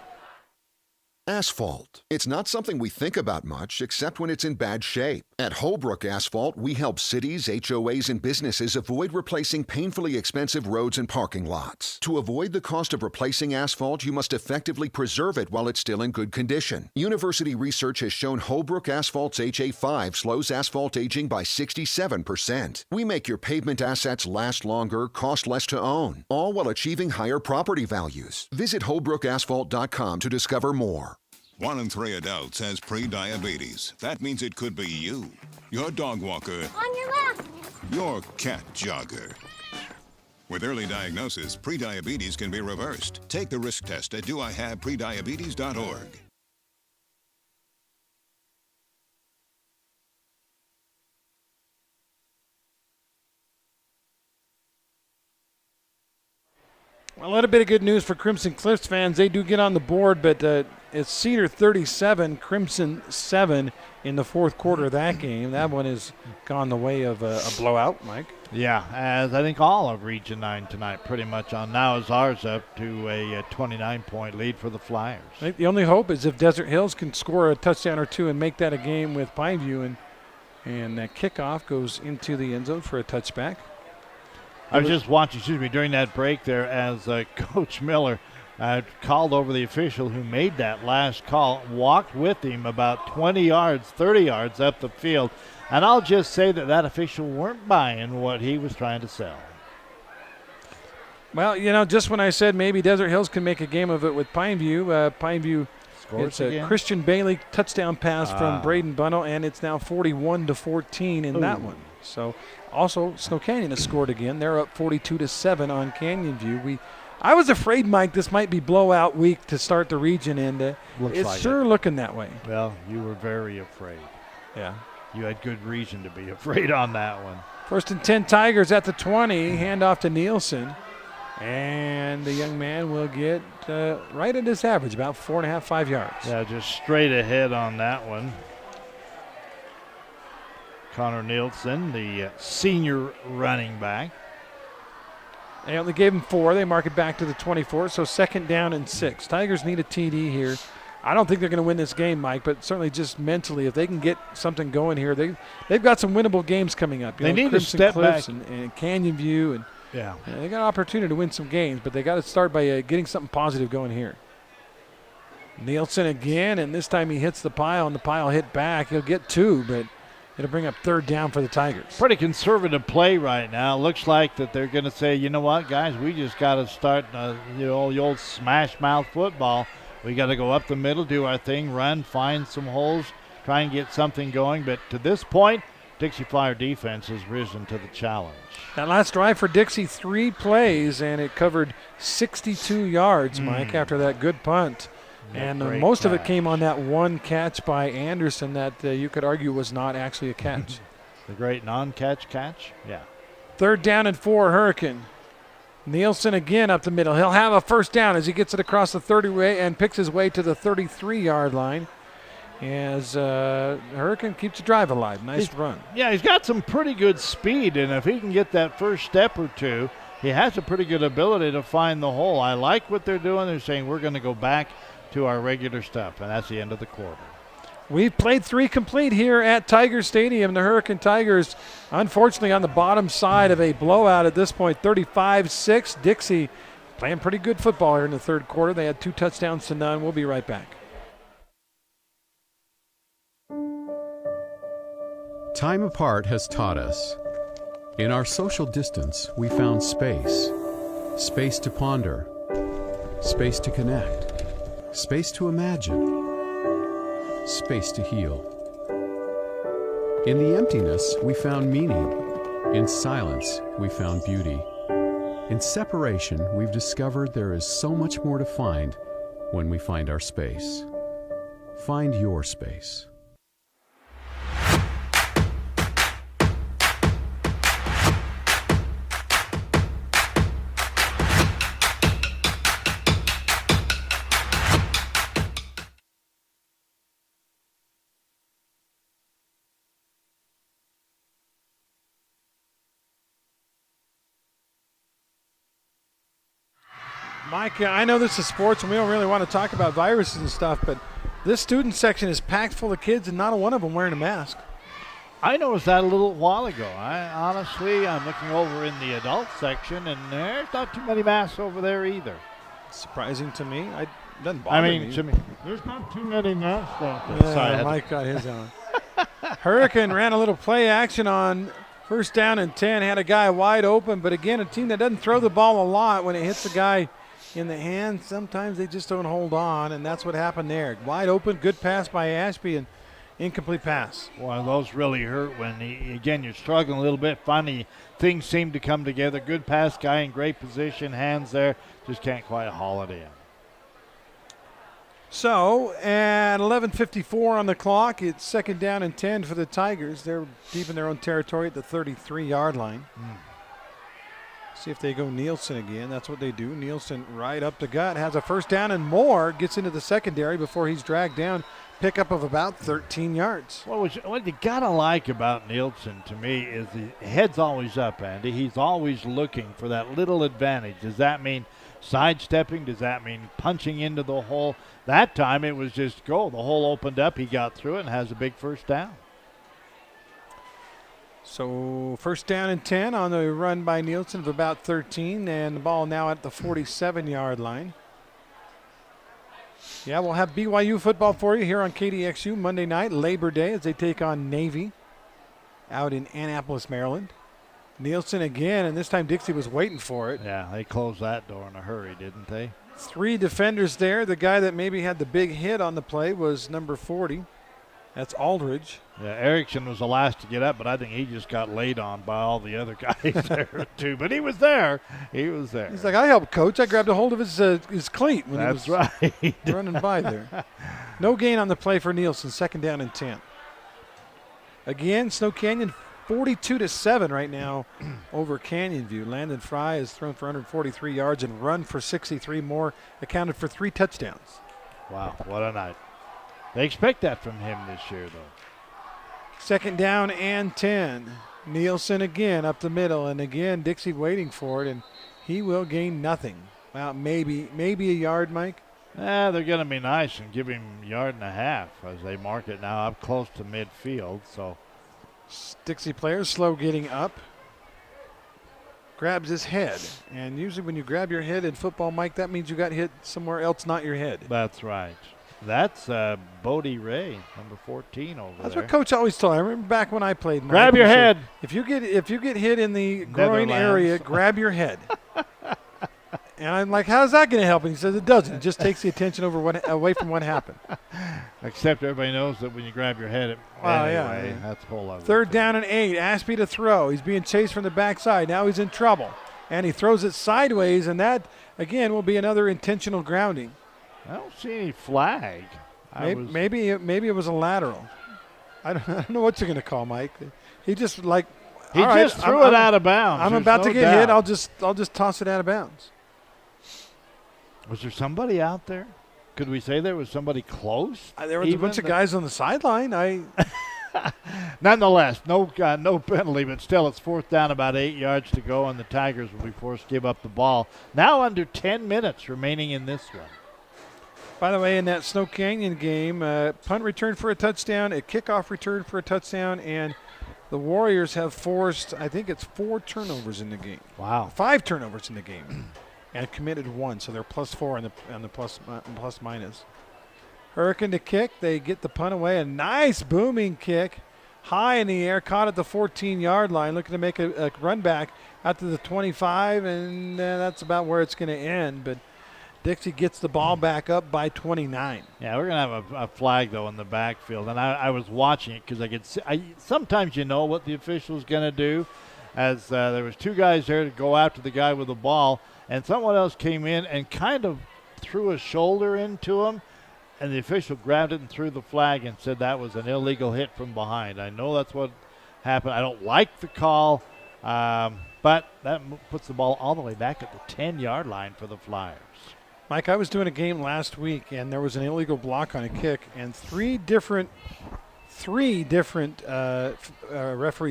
Asphalt. It's not something we think about much except when it's in bad shape. At Holbrook Asphalt, we help cities, HOAs, and businesses avoid replacing painfully expensive roads and parking lots. To avoid the cost of replacing asphalt, you must effectively preserve it while it's still in good condition. University research has shown Holbrook Asphalt's HA5 slows asphalt aging by 67%. We make your pavement assets last longer, cost less to own, all while achieving higher property values. Visit holbrookasphalt.com to discover more. 1 in 3 adults has pre-diabetes. That means it could be you, your dog walker, On your left. your cat jogger. With early diagnosis, pre-diabetes can be reversed. Take the risk test at doihaveprediabetes.org. A little bit of good news for Crimson Cliffs fans. They do get on the board, but it's Cedar 37, Crimson 7 in the fourth quarter of that game. That one has gone the way of a blowout, Mike. Yeah, as I think all of Region 9 tonight pretty much on. Now is ours up to a 29-point lead for the Flyers. I think the only hope is if Desert Hills can score a touchdown or two and make that a game with Pineview, and that kickoff goes into the end zone for a touchback. I was just watching, during that break there as Coach Miller called over the official who made that last call, walked with him about 20 yards, 30 yards up the field. And I'll just say that official weren't buying what he was trying to sell. Well, just when I said maybe Desert Hills can make a game of it with Pineview, Pineview scores it's again. A Christian Bailey touchdown pass from Braden Bunnell, and it's now 41-14 in that one. So also Snow Canyon has scored again. They're up 42-7 on Canyon View. I was afraid, Mike, this might be blowout week to start the region, and it's like sure looking that way. Well, you were very afraid. Yeah. You had good reason to be afraid on that one. 1st and 10 Tigers at the 20. Handoff to Nielsen. And the young man will get right at his average, about 4.5, 5 yards. Yeah, just straight ahead on that one. Connor Nielsen, the senior running back. They only gave him 4. They mark it back to the 24, so 2nd down and 6. Tigers need a TD here. I don't think they're going to win this game, Mike, but certainly just mentally, if they can get something going here, they've got some winnable games coming up. They need Crimson to step Cliffs back. and Canyon View. And yeah, they got an opportunity to win some games, but they got to start by getting something positive going here. Nielsen again, and this time he hits the pile, and the pile hit back. He'll get 2, but it'll bring up 3rd down for the Tigers. Pretty conservative play right now. Looks like that they're going to say, you know what, guys, we just got to start the old smash mouth football. We got to go up the middle, do our thing, run, find some holes, try and get something going. But to this point, Dixie Flyer defense has risen to the challenge. That last drive for Dixie, 3 plays, and it covered 62 yards, Mike, after that good punt. And most of it came on that one catch by Anderson that you could argue was not actually a catch. The great non-catch catch? Yeah. 3rd down and 4, Hurricane. Nielsen again up the middle. He'll have a first down as he gets it across the 30 way and picks his way to the 33-yard line. As Hurricane keeps the drive alive. Nice run. Yeah, he's got some pretty good speed, and if he can get that first step or two, he has a pretty good ability to find the hole. I like what they're doing. They're saying we're going to go back to our regular stuff, and that's the end of the quarter. We've played 3 complete here at Tiger Stadium. The Hurricane Tigers, unfortunately, on the bottom side of a blowout at this point, 35-6. Dixie playing pretty good football here in the 3rd quarter. They had 2 touchdowns to none. We'll be right back. Time apart has taught us. In our social distance, we found space. Space to ponder. Space to connect. Space to imagine. Space to heal. In the emptiness, we found meaning. In silence, we found beauty. In separation, we've discovered there is so much more to find when we find our space. Find your space. Mike, I know this is sports and we don't really want to talk about viruses and stuff, but this student section is packed full of kids and not a one of them wearing a mask. I noticed that a little while ago. I'm looking over in the adult section, and there's not too many masks over there either. Surprising to me. It doesn't bother me. Jimmy, there's not too many masks out there. Yeah, Mike got his on. Hurricane ran a little play action on 1st down and 10, had a guy wide open, but again, a team that doesn't throw the ball a lot, when it hits a guy in the hand, sometimes they just don't hold on, and that's what happened there. Wide open, good pass by Ashby, and incomplete pass. Well, those really hurt when, again, you're struggling a little bit. Finally, things seem to come together. Good pass, guy in great position, hands there, just can't quite haul it in. So, at 11:54 on the clock, it's 2nd down and 10 for the Tigers. They're deep in their own territory at the 33-yard line. See if they go Nielsen again. That's what they do. Nielsen right up the gut, has a first down and more, gets into the secondary before he's dragged down. Pickup of about 13 yards. What you got to like about Nielsen, to me, is the head's always up, Andy. He's always looking for that little advantage. Does that mean sidestepping? Does that mean punching into the hole? That time it was just go. The hole opened up. He got through it and has a big first down. So 1st down and 10 on the run by Nielsen of about 13, and the ball now at the 47-yard line. Yeah, we'll have BYU football for you here on KDXU Monday night, Labor Day, as they take on Navy out in Annapolis, Maryland. Nielsen again, and this time Dixie was waiting for it. Yeah, they closed that door in a hurry, didn't they? 3 defenders there. The guy that maybe had the big hit on the play was number 40. That's Aldridge. Yeah, Erickson was the last to get up, but I think he just got laid on by all the other guys there, too. But he was there. He was there. He's like, I helped Coach. I grabbed a hold of his cleat when That's he was right. running by there. No gain on the play for Nielsen, 2nd down and 10. Again, Snow Canyon 42-7 right now over Canyon View. Landon Fry has thrown for 143 yards and run for 63 more, accounted for 3 touchdowns. Wow, what a night. They expect that from him this year, though. 2nd down and 10. Nielsen again up the middle, and again Dixie waiting for it, and he will gain nothing. Well, maybe a yard, Mike. They're going to be nice and give him a yard and a half as they mark it now up close to midfield. So Dixie players slow getting up. Grabs his head, and usually when you grab your head in football, Mike, that means you got hit somewhere else, not your head. That's right. That's Bodie Ray, number 14 over there. That's what Coach always told me. I remember back when I played. Mike, grab your head. If you get hit in the groin area, grab your head. And I'm like, how's that going to help? And he says it doesn't. It just takes the attention away from what happened. Except everybody knows that when you grab your head, that's a whole other. Third down and 8. Ashby to throw. He's being chased from the backside. Now he's in trouble. And he throws it sideways, and that, again, will be another intentional grounding. I don't see any flag. Maybe it was a lateral. I don't know what you're going to call, Mike. He just threw it out of bounds. I'm about to get hit. I'll just toss it out of bounds. Was there somebody out there? Could we say there was somebody close? There was a bunch of guys on the sideline. Nonetheless, no penalty, but still it's 4th down, about 8 yards to go, and the Tigers will be forced to give up the ball. Now under 10 minutes remaining in this one. By the way, in that Snow Canyon game, punt return for a touchdown, a kickoff return for a touchdown, and the Warriors have forced, I think it's 4 turnovers in the game. Wow. 5 turnovers in the game, and committed 1, so they're +4 on the plus minus. Hurricane to kick. They get the punt away. A nice booming kick. High in the air. Caught at the 14-yard line. Looking to make a run back out to the 25. And that's about where it's going to end. But Dixie gets the ball back up by 29. Yeah, we're going to have a flag, though, in the backfield. And I was watching it because I could see. Sometimes you know what the official's going to do. As there was 2 guys there to go after the guy with the ball. And someone else came in and kind of threw a shoulder into him. And the official grabbed it and threw the flag and said that was an illegal hit from behind. I know that's what happened. I don't like the call, but that puts the ball all the way back at the 10-yard line for the Flyers. Mike, I was doing a game last week, and there was an illegal block on a kick, and three different referees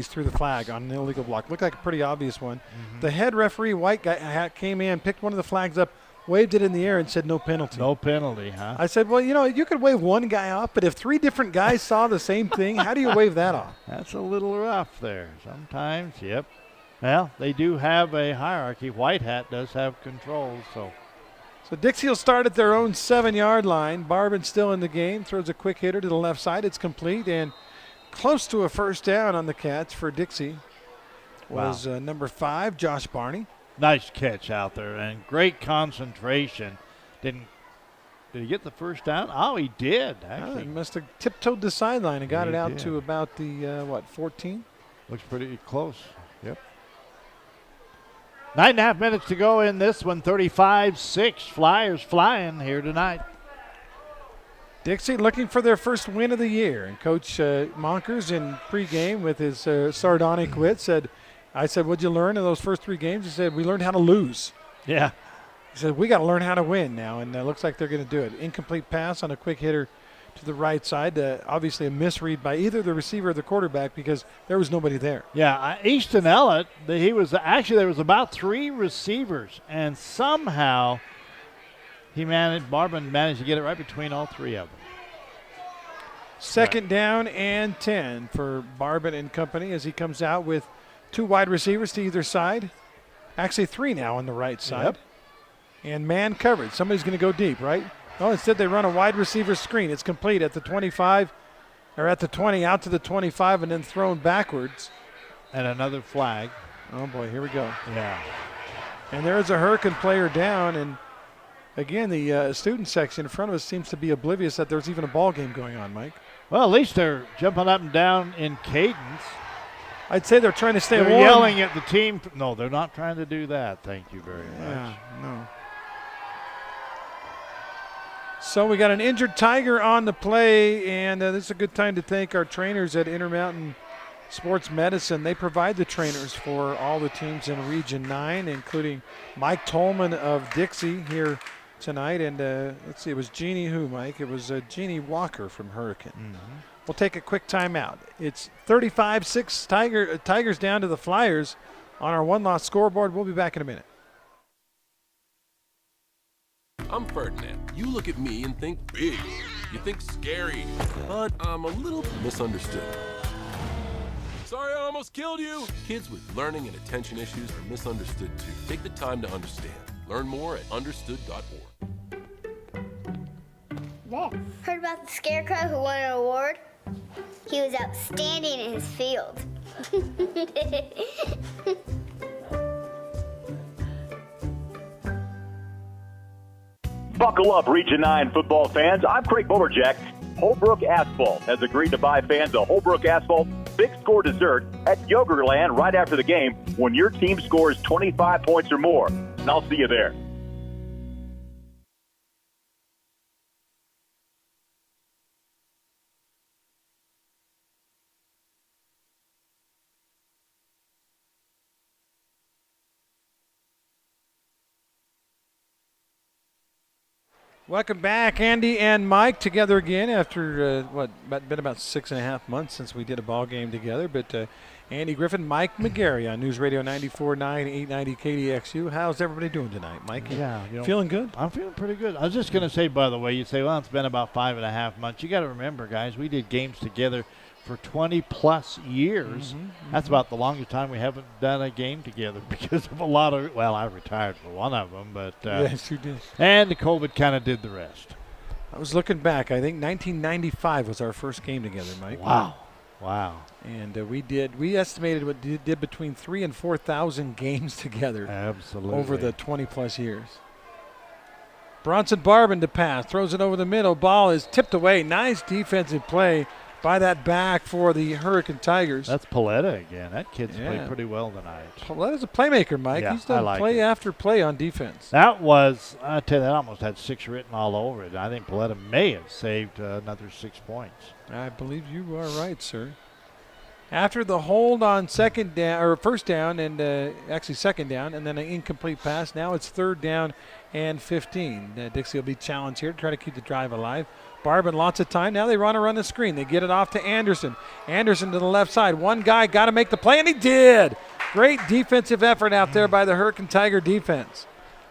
threw the flag on an illegal block. Looked like a pretty obvious one. Mm-hmm. The head referee, white guy, came in, picked one of the flags up, waved it in the air and said no penalty. No penalty, huh? I said, well, you could wave one guy off, but if 3 different guys saw the same thing, how do you wave that off? That's a little rough there. Sometimes, yep. Well, they do have a hierarchy. White Hat does have control, So Dixie will start at their own 7-yard line. Barbin still in the game. Throws a quick hitter to the left side. It's complete and close to a first down on the catch for Dixie. Was number 5, Josh Barney. Nice catch out there and great concentration. Did he get the first down? Oh, he did, actually. He must have tiptoed the sideline and got it out to about the, 14? Looks pretty close. Yep. 9.5 minutes to go in this one. 35-6. Flyers flying here tonight. Dixie looking for their first win of the year. And Coach Monkers in pregame with his sardonic wit said, I said, what'd you learn in those first 3 games? He said, we learned how to lose. Yeah. He said, we got to learn how to win now, and it looks like they're going to do it. Incomplete pass on a quick hitter to the right side. Obviously a misread by either the receiver or the quarterback because there was nobody there. Yeah, Easton Ellett, there was about 3 receivers, and somehow Barbin managed to get it right between all 3 of them. Second down and 10 for Barbin and company as he comes out with 2 wide receivers to either side. Actually 3 now on the right side. Yep. And man coverage. Somebody's going to go deep, right? Oh, instead they run a wide receiver screen. It's complete at the 25 or at the 20, out to the 25 and then thrown backwards. And another flag. Oh, boy, here we go. Yeah. And there is a Hurricane player down. And, again, the student section in front of us seems to be oblivious that there's even a ball game going on, Mike. Well, at least they're jumping up and down in cadence. I'd say they're trying to stay warm. They're yelling at the team. No, they're not trying to do that. Thank you very much. Yeah, no. So we got an injured Tiger on the play, and this is a good time to thank our trainers at Intermountain Sports Medicine. They provide the trainers for all the teams in Region 9, including Mike Tolman of Dixie here tonight. And let's see, it was Jeannie who, Mike? It was Jeannie Walker from Hurricane. Mm-hmm. We'll take a quick timeout. It's 35-6 Tigers down to the Flyers on our one-loss scoreboard. We'll be back in a minute. I'm Ferdinand. You look at me and think big. You think scary. But I'm a little misunderstood. Sorry I almost killed you. Kids with learning and attention issues are misunderstood too. Take the time to understand. Learn more at understood.org. Heard about the Scarecrow who won an award? He was outstanding in his field. Buckle up, Region 9 football fans. I'm Craig Boberjack. Holbrook Asphalt has agreed to buy fans a Holbrook Asphalt big-score dessert at Yogurtland right after the game when your team scores 25 points or more. And I'll see you there. Welcome back, Andy and Mike, together again after, been about 6.5 months since we did a ball game together. But Andy Griffin, Mike McGarry on News Radio 94.9, 890 KDXU. How's everybody doing tonight, Mike? Yeah. Feeling good? I'm feeling pretty good. I was just going to say, by the way, you say, well, it's been about 5.5 months. You got to remember, guys, we did games together for 20-plus years. That's about the longest time we haven't done a game together because of a lot of, well, I retired for one of them, but. Yes, you did. And the COVID kind of did the rest. I was looking back. I think 1995 was our first game together, Mike. Wow. And we estimated what did between 3,000 and 4,000 games together. Absolutely. Over the 20-plus years. Bronson Barbin to pass, throws it over the middle. Ball is tipped away. Nice defensive play by that back for the Hurricane Tigers. That's Paletta again. That kid's played pretty well tonight. Paletta's a playmaker, Mike. Yeah, He's done play after play on defense. That was, I tell you, that almost had 6 written all over it. I think Paletta may have saved another 6 points. I believe you are right, sir. After the hold on first down, and actually second down, and then an incomplete pass, now it's 3rd down and 15. Dixie will be challenged here to try to keep the drive alive. Barbin, lots of time. Now they run the screen. They get it off to Anderson. Anderson to the left side. One guy got to make the play, and he did. Great defensive effort out there by the Hurricane Tiger defense.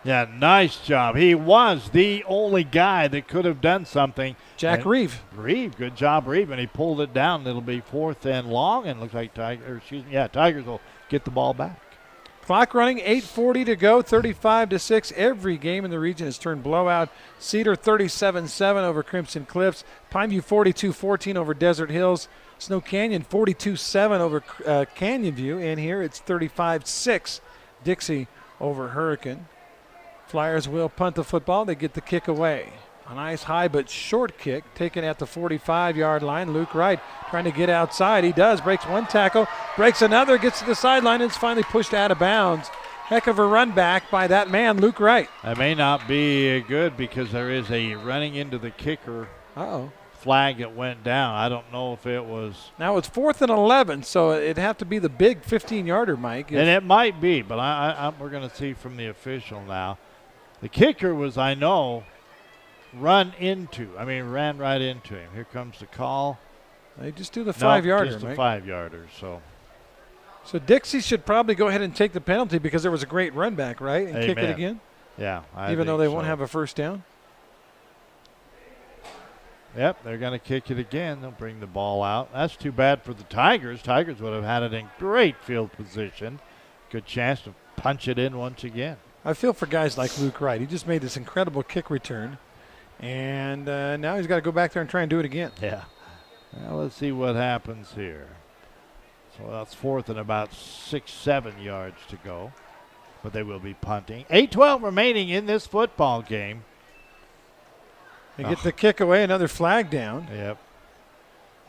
Yeah, nice job. He was the only guy that could have done something. Jack Reeve. Good job, Reeve, and he pulled it down. It'll be 4th and long, and looks like Tigers will get the ball back. Clock running, 8:40 to go, 35-6. Every game in the region has turned blowout. Cedar 37-7 over Crimson Cliffs. Pineview 42-14 over Desert Hills. Snow Canyon 42-7 over Canyon View. And here it's 35-6. Dixie over Hurricane. Flyers will punt the football. They get the kick away. A nice high but short kick taken at the 45-yard line. Luke Wright trying to get outside. He does. Breaks one tackle. Breaks another. Gets to the sideline and is finally pushed out of bounds. Heck of a run back by that man, Luke Wright. That may not be good because there is a running into the kicker flag that went down. I don't know if it was. Now it's 4th and 11, so it'd have to be the big 15-yarder, Mike. And it might be, but we're going to see from the official now. The kicker was, I know, ran right into him. Here comes the call. They just do the 5-yarder, just Mike. a 5-yarder, So Dixie should probably go ahead and take the penalty because there was a great run back, right? And kick it again? Yeah. Even though they won't have a first down? Yep, they're going to kick it again. They'll bring the ball out. That's too bad for the Tigers. Tigers would have had it in great field position. Good chance to punch it in once again. I feel for guys like Luke Wright. He just made this incredible kick return. And now he's got to go back there and try and do it again. Yeah. Well, let's see what happens here. So that's 4th and about 6-7 yards to go. But they will be punting. 8:12 remaining in this football game. They get the kick away, another flag down. Yep.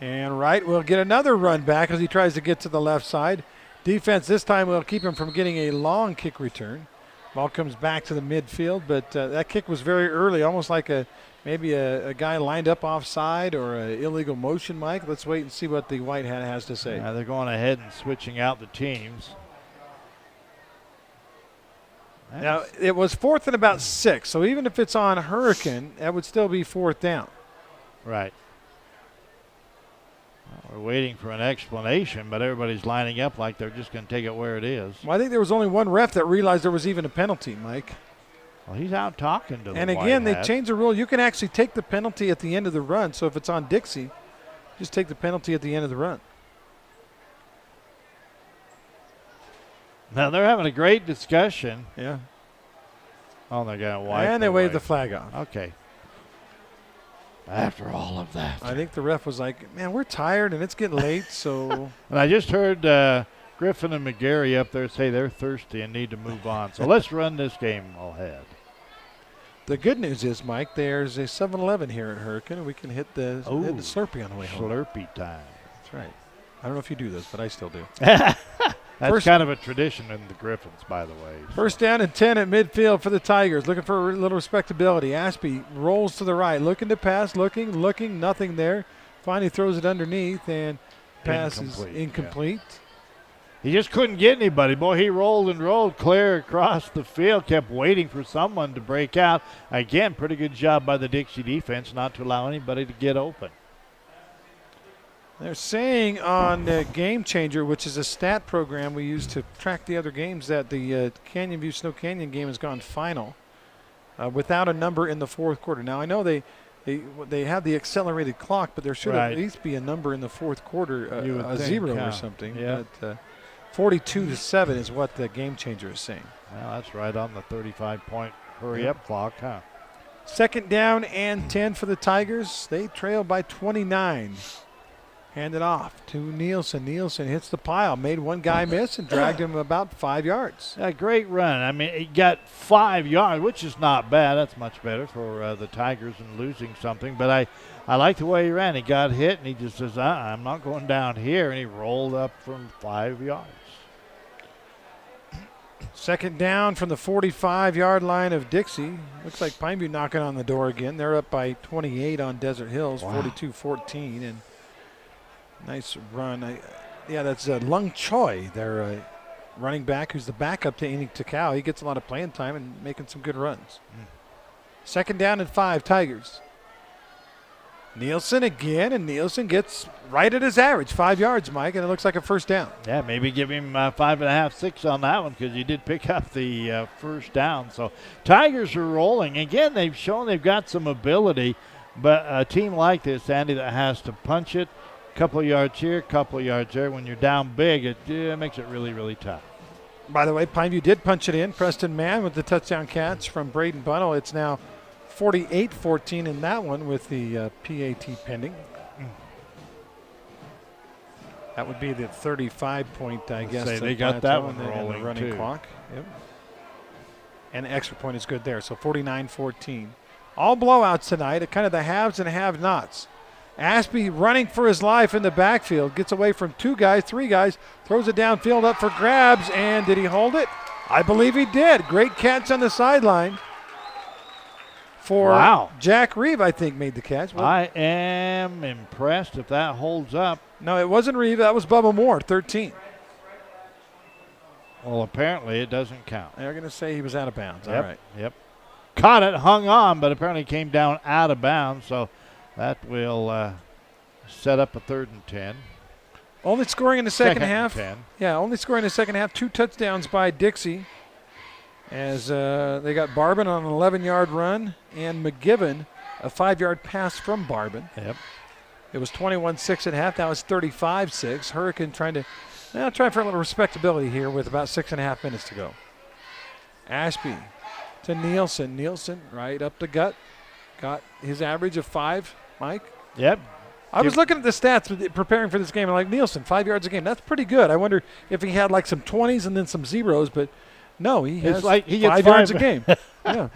And Wright will get another run back as he tries to get to the left side. Defense this time will keep him from getting a long kick return. Ball comes back to the midfield, but that kick was very early, almost like maybe a guy lined up offside or an illegal motion, Mike. Let's wait and see what the White Hat has to say. They're going ahead and switching out the teams. Now, it was 4th and about 6, so even if it's on Hurricane, that would still be 4th down. Right. We're waiting for an explanation, but everybody's lining up like they're just going to take it where it is. Well, I think there was only one ref that realized there was even a penalty, Mike. Well, he's out talking to them. And again, they changed the rule. You can actually take the penalty at the end of the run. So if it's on Dixie, just take the penalty at the end of the run. Now they're having a great discussion. Yeah. Oh, they got white. And they waved the flag off. Okay. After all of that. I think the ref was like, man, we're tired and it's getting late, so. And I just heard Griffin and McGarry up there say they're thirsty and need to move on. So let's run this game ahead. The good news is, Mike, there's a 7-Eleven here at Hurricane, and we can hit the Slurpee on the way home. Slurpee time. That's right. I don't know if you do those, but I still do. That's kind of a tradition in the Griffins, by the way. First down and 10 at midfield for the Tigers, looking for a little respectability. Ashby rolls to the right, looking to pass, looking, nothing there. Finally throws it underneath, and pass is incomplete. Yeah. He just couldn't get anybody. Boy, he rolled and rolled clear across the field, kept waiting for someone to break out. Again, pretty good job by the Dixie defense not to allow anybody to get open. They're saying on Game Changer, which is a stat program we use to track the other games, that the Canyon View Snow Canyon game has gone final without a number in the fourth quarter. Now, I know they have the accelerated clock, but there should at least be a number in the fourth quarter, a zero or something. Yeah. But 42-7 is what the Game Changer is saying. Well, that's right on the 35-point hurry-up clock, huh? Second down and 10 for the Tigers. They trail by 29. Hand it off to Nielsen. Nielsen hits the pile, made one guy miss, and dragged him about 5 yards. A great run. I mean, he got 5 yards, which is not bad. That's much better for the Tigers than losing something. But I like the way he ran. He got hit, and he just says, I'm not going down here. And he rolled up from 5 yards. Second down from the 45-yard line of Dixie. Looks like Pineview knocking on the door again. They're up by 28 on Desert Hills, 42-14. And nice run. That's Lung Choi, their running back, who's the backup to Enoch Takao. He gets a lot of playing time and making some good runs. Second down and 5, Tigers. Nielsen again, and Nielsen gets right at his average, 5 yards, Mike, and it looks like a first down. Yeah, maybe give him 5.5, 6 on that one because he did pick up the first down. So Tigers are rolling. Again, they've shown they've got some ability, but a team like this, Andy, that has to punch it, couple of yards here, couple of yards there. When you're down big, it makes it really, really tough. By the way, Pineview did punch it in. Preston Mann with the touchdown catch from Braden Bunnell. It's now 48-14 in that one with the PAT pending. That would be the 35-point, I guess. They got that one rolling, and the running too. clock. Yep. And the extra point is good there, so 49-14. All blowouts tonight, kind of the haves and have-nots. Ashby running for his life in the backfield, gets away from 2 guys, 3 guys, throws it downfield up for grabs, and did he hold it? I believe he did. Great catch on the sideline for Jack Reeve, I think, made the catch. Well, I am impressed if that holds up. No, it wasn't Reeve. That was Bubba Moore, 13. Well, apparently it doesn't count. They're going to say he was out of bounds. Yep, All right. Yep. Caught it, hung on, but apparently came down out of bounds, so that will set up a 3rd and 10. Only scoring in the second half. 10. Yeah, only scoring in the second half. 2 touchdowns by Dixie as they got Barbin on an 11-yard run and McGibbon a 5-yard pass from Barbin. Yep. It was 21-6 at half. Now it's 35-6. Hurricane trying for a little respectability here with about 6.5 minutes to go. Ashby to Nielsen. Nielsen right up the gut. Got his average of 5, Mike. Yep. I was looking at the stats preparing for this game, and like, Nielsen, 5 yards a game. That's pretty good. I wonder if he had like some 20s and then some zeros, but no, he has like he gets 5 yards a game. Yeah.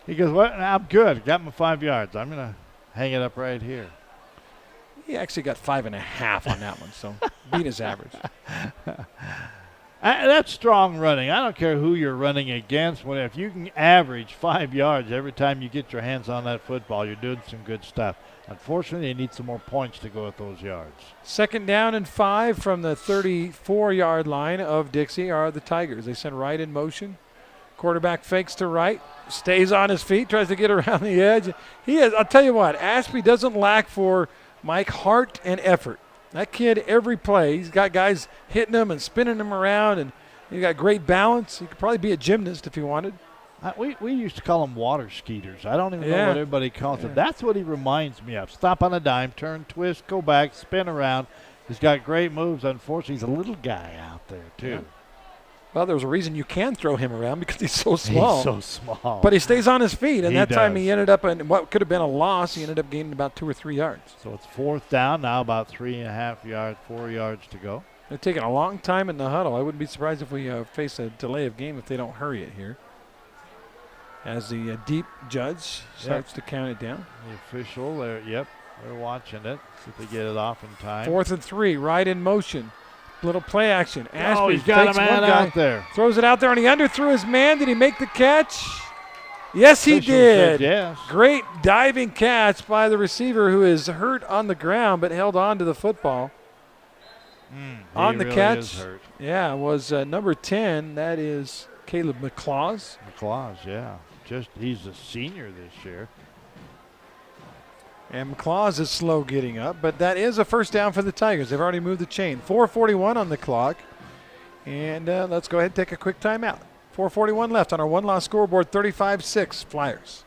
He goes, well, I'm good. Got my 5 yards. I'm going to hang it up right here. He actually got 5.5 on that one, so beat his average. That's strong running. I don't care who you're running against. If you can average 5 yards every time you get your hands on that football, you're doing some good stuff. Unfortunately, they need some more points to go with those yards. Second down and 5 from the 34-yard line of Dixie are the Tigers. They send right in motion. Quarterback fakes to right, stays on his feet, tries to get around the edge. I'll tell you what, Ashby doesn't lack for Mike heart and effort. That kid, every play, he's got guys hitting him and spinning him around, and he's got great balance. He could probably be a gymnast if he wanted. We used to call them water skeeters. I don't even know what everybody calls them. That's what he reminds me of. Stop on a dime, turn, twist, go back, spin around. He's got great moves. Unfortunately, he's a little guy out there, too. Yeah. Well, there's a reason you can throw him around because he's so small. He's so small. But he stays on his feet, and that time does. he ended up in what could have been a loss. He ended up gaining about 2 or 3 yards. So it's 4th down, now about 3.5 yards, 4 yards to go. They're taking a long time in the huddle. I wouldn't be surprised if we face a delay of game if they don't hurry it here. As the deep judge starts to count it down. The official, they're watching it. See if they get it off in time. 4th and 3, right in motion. Little play action. Ashby he's got takes a man one guy, out there. throws it out there, and he underthrew his man. Did he make the catch? Yes, he Official did. said yes. Great diving catch by the receiver, who is hurt on the ground but held on to the football. On the really catch, is hurt. yeah, was number 10. That is Caleb McClaws. McClaws, yeah. He's a senior this year. And McClaws is slow getting up, but that is a first down for the Tigers. They've already moved the chain. 4:41 on the clock. And let's go ahead and take a quick timeout. 4:41 left on our one-loss scoreboard, 35-6 Flyers.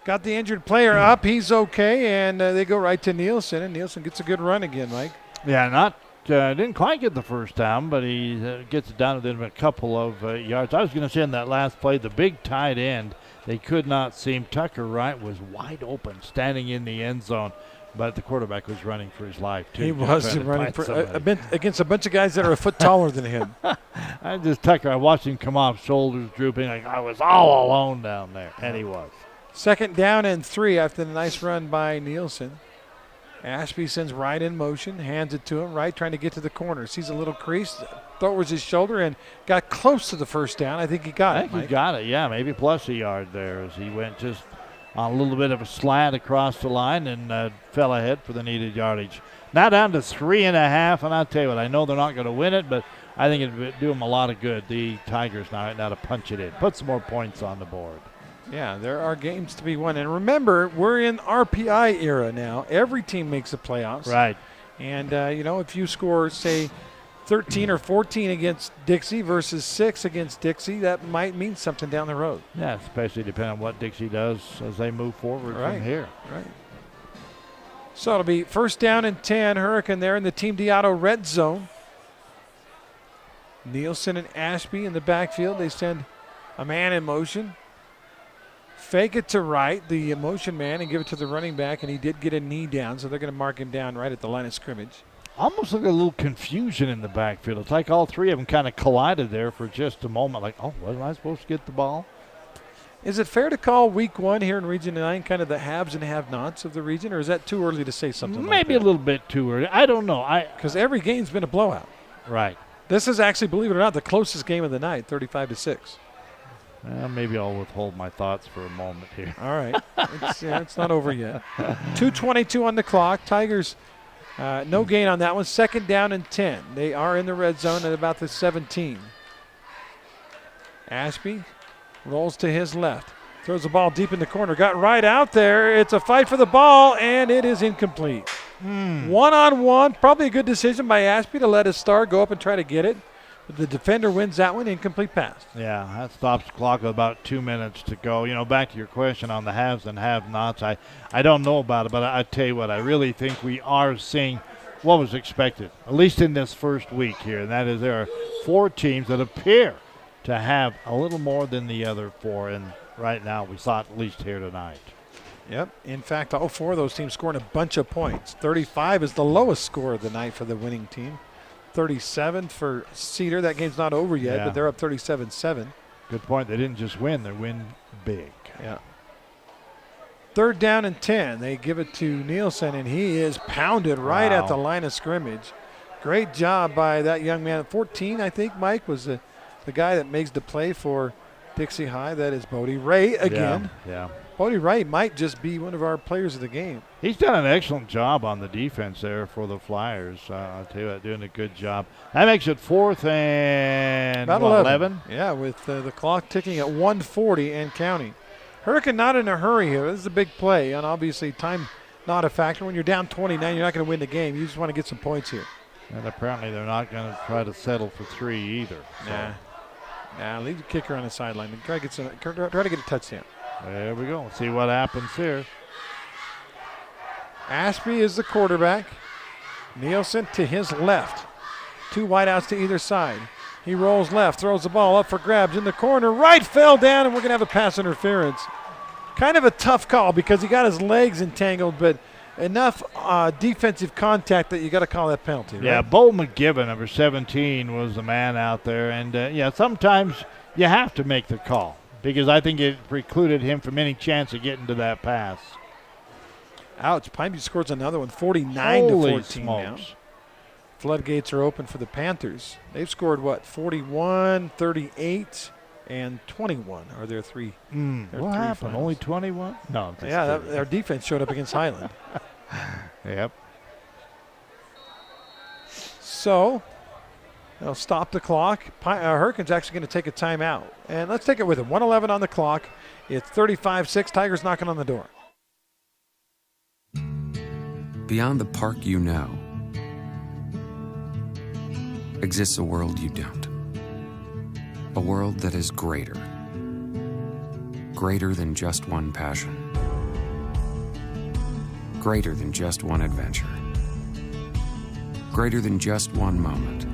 Got the injured player up. He's okay, and they go right to Nielsen, and Nielsen gets a good run again, Mike. Yeah, didn't quite get the first down, but he gets it down within a couple of yards. I was going to say in that last play, the big tight end, they could not seem. Tucker Wright was wide open, standing in the end zone, but the quarterback was running for his life, too. He was running against a bunch of guys that are a foot taller than him. I watched him come off, shoulders drooping, like I was all alone down there, and he was. 2nd down and 3 after the nice run by Nielsen. Ashby sends Wright in motion, hands it to him. Wright trying to get to the corner. Sees a little crease, throws his shoulder, and got close to the first down. I think he got it. I think he got it, yeah, maybe plus a yard there as he went just on a little bit of a slant across the line and fell ahead for the needed yardage. Now down to 3.5, and I'll tell you what, I know they're not going to win it, but I think it would do them a lot of good. The Tigers now to punch it in, put some more points on the board. Yeah, there are games to be won. And remember, we're in RPI era now. Every team makes the playoffs. Right. And, if you score, say, 13 or 14 against Dixie versus 6 against Dixie, that might mean something down the road. Yeah, especially depending on what Dixie does as they move forward from here. Right. So it'll be 1st down and 10. Hurricane there in the Team Diato red zone. Nielsen and Ashby in the backfield. They send a man in motion. Fake it to Wright, the motion man, and give it to the running back, and he did get a knee down, so they're going to mark him down right at the line of scrimmage. Almost like a little confusion in the backfield. It's like all three of them kind of collided there for just a moment, like, oh, wasn't I supposed to get the ball? Is it fair to call week 1 here in Region 9 kind of the haves and have-nots of the region, or is that too early to say something like that? Maybe a little bit too early. I don't know. Because every game's been a blowout. Right. This is actually, believe it or not, the closest game of the night, 35-6. Maybe I'll withhold my thoughts for a moment here. All right. It's not over yet. 2:22 on the clock. Tigers, no gain on that one. 2nd down and 10. They are in the red zone at about the 17. Ashby rolls to his left. Throws the ball deep in the corner. Got right out there. It's a fight for the ball, and it is incomplete. One-on-one. Probably a good decision by Ashby to let his star go up and try to get it. But the defender wins that one. Incomplete pass. Yeah, that stops the clock with about 2 minutes to go. Back to your question on the haves and have-nots, I don't know about it, but I tell you what, I really think we are seeing what was expected, at least in this first week here, and that is there are 4 teams that appear to have a little more than the other 4, and right now we saw it at least here tonight. Yep. In fact, all 4 of those teams scoring a bunch of points. 35 is the lowest score of the night for the winning team. 37 for Cedar. That game's not over yet, but they're up 37-7. Good point. They didn't just win. They win big. Yeah. 3rd down and 10. They give it to Nielsen, and he is pounded right at the line of scrimmage. Great job by that young man. 14, I think, Mike, was the guy that makes the play for Dixie High, that is Bodie Ray again. Yeah. Bodie Ray might just be one of our players of the game. He's done an excellent job on the defense there for the Flyers. I'll tell you what, doing a good job. That makes it 4th and About 11. Yeah, with the clock ticking at 1:40 and counting. Hurricane not in a hurry here. This is a big play, and obviously time not a factor. When you're down 29, you're not going to win the game. You just want to get some points here. And apparently they're not going to try to settle for 3 either. So. Nah, leave the kicker on the sideline and try to get a touchdown. There we go. See what happens here. Ashby is the quarterback. Nielsen to his left. 2 wideouts to either side. He rolls left, throws the ball up for grabs in the corner. Right fell down, and we're going to have a pass interference. Kind of a tough call because he got his legs entangled, but enough defensive contact that you got to call that penalty. Yeah, right? Bo McGibbon, number 17, was the man out there. And, sometimes you have to make the call because I think it precluded him from any chance of getting to that pass. Ouch. Pineview scores another one, 49-14 now. Smokes. Floodgates are open for the Panthers. They've scored, 41, 38, and 21 are their three. What happened? finals. Only 21? No. Our defense showed up against Highland. Yep. So they'll stop the clock. Hurricane's actually going to take a timeout. And let's take it with him. 1:11 on the clock. It's 35-6. Tigers knocking on the door. Beyond the park you know exists a world you don't. A world that is greater. Greater than just one passion. Greater than just one adventure. Greater than just one moment.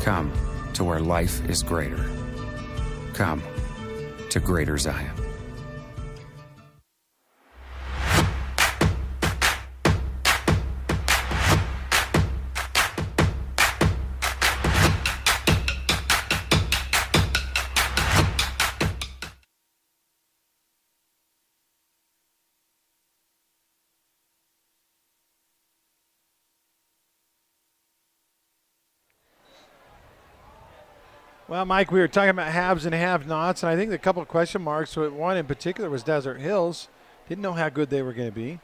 Come to where life is greater. Come to Greater Zion. Well, Mike, we were talking about haves and have-nots, and I think the couple of question marks, one in particular was Desert Hills. Didn't know how good they were going to be.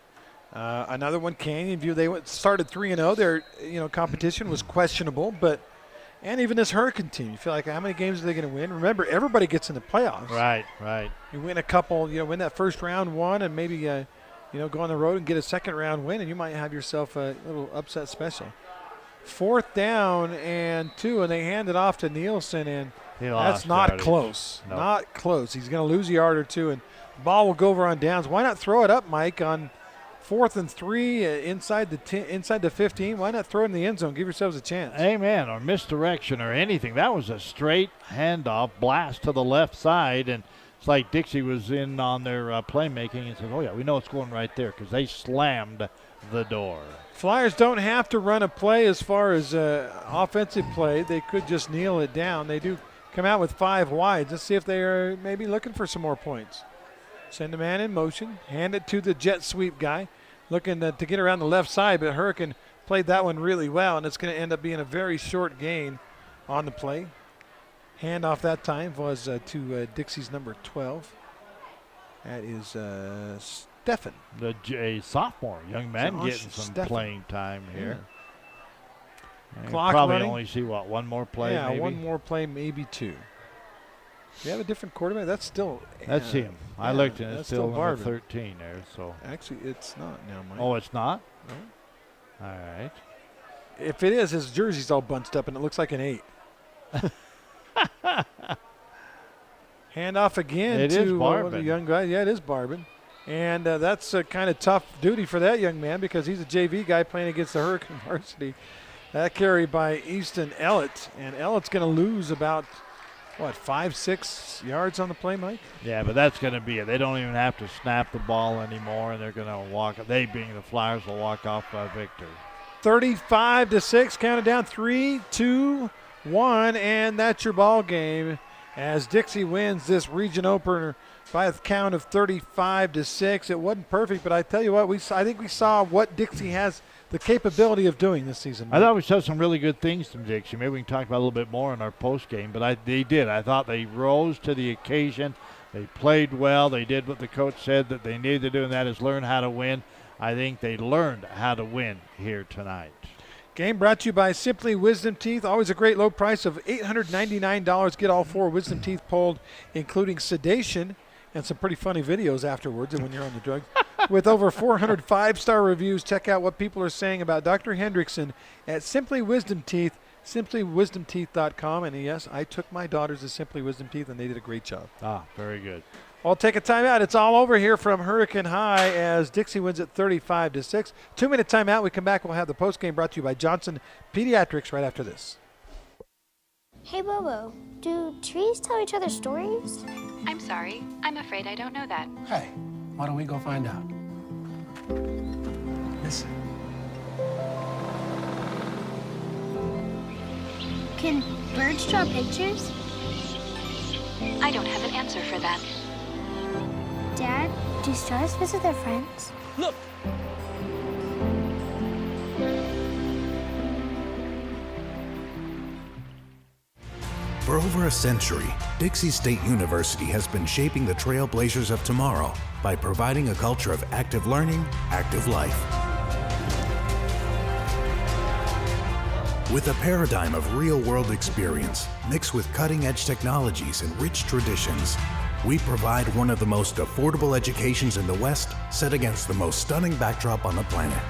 Another one, Canyon View. They started 3-0. Their competition was questionable, and even this Hurricane team, you feel like how many games are they going to win? Remember, everybody gets in the playoffs. Right. You win a couple, win that first round one, and maybe go on the road and get a second round win, and you might have yourself a little upset special. 4th down and 2, and they hand it off to Nielsen, and that's not yardage. Close. Nope. Not close. He's going to lose a yard or two, and the ball will go over on downs. Why not throw it up, Mike, on 4th and 3 inside the 15? Why not throw it in the end zone? Give yourselves a chance. Amen. Or misdirection or anything. That was a straight handoff, blast to the left side, and it's like Dixie was in on their playmaking and said, oh, yeah, we know it's going right there because they slammed the door. Flyers don't have to run a play as far as offensive play. They could just kneel it down. They do come out with 5 wides. Let's see if they are maybe looking for some more points. Send a man in motion. Hand it to the jet sweep guy. Looking to get around the left side, but Hurricane played that one really well, and it's going to end up being a very short gain on the play. Handoff that time was to Dixie's number 12. That is Stefan. A sophomore, young man Josh getting some Stefan. playing time here. Yeah. Clock probably running. only see, one more play Yeah, maybe? one more play, maybe 2. Do you have a different quarterback? That's still. That's him. I looked and it's still number Barvin. 13 there. So Actually, it's not now, Mike. Oh, it's not? No. All right. If it is, his jersey's all bunched up and it looks like an 8. Handoff again It to is one of the Barvin. young guy. Yeah, it is Barvin. And that's a kind of tough duty for that young man because he's a JV guy playing against the Hurricane varsity. That carry by Easton Ellett. And Ellett's going to lose about, 5-6 yards on the play, Mike? Yeah, but that's going to be it. They don't even have to snap the ball anymore, and they're going to walk. They, being the Flyers, will walk off by victory. 35-6, counted down 3, 2, 1, and that's your ball game as Dixie wins this region opener by a count of 35-6. It wasn't perfect, but I tell you what, I think we saw what Dixie has the capability of doing this season. I thought we saw some really good things from Dixie. Maybe we can talk about a little bit more in our post game, but they did. I thought they rose to the occasion. They played well. They did what the coach said that they needed to do, and that is learn how to win. I think they learned how to win here tonight. Game brought to you by Simply Wisdom Teeth. Always a great low price of $899. Get all 4 wisdom teeth pulled, including sedation and some pretty funny videos afterwards when you're on the drugs. With over 400 5-star reviews, check out what people are saying about Dr. Hendrickson at Simply Wisdom Teeth, simplywisdomteeth.com. And yes, I took my daughters to Simply Wisdom Teeth, and they did a great job. Very good. I'll take a timeout. It's all over here from Hurricane High as Dixie wins at 35-6. 2-minute timeout. We come back. We'll have the post game brought to you by Johnson Pediatrics right after this. Hey, Bobo, do trees tell each other stories? I'm sorry. I'm afraid I don't know that. Hey, why don't we go find out? Listen. Can birds draw pictures? I don't have an answer for that. Dad, do stars visit their friends? Look! For over a century, Dixie State University has been shaping the trailblazers of tomorrow by providing a culture of active learning, active life. With a paradigm of real-world experience mixed with cutting-edge technologies and rich traditions, we provide one of the most affordable educations in the West, set against the most stunning backdrop on the planet.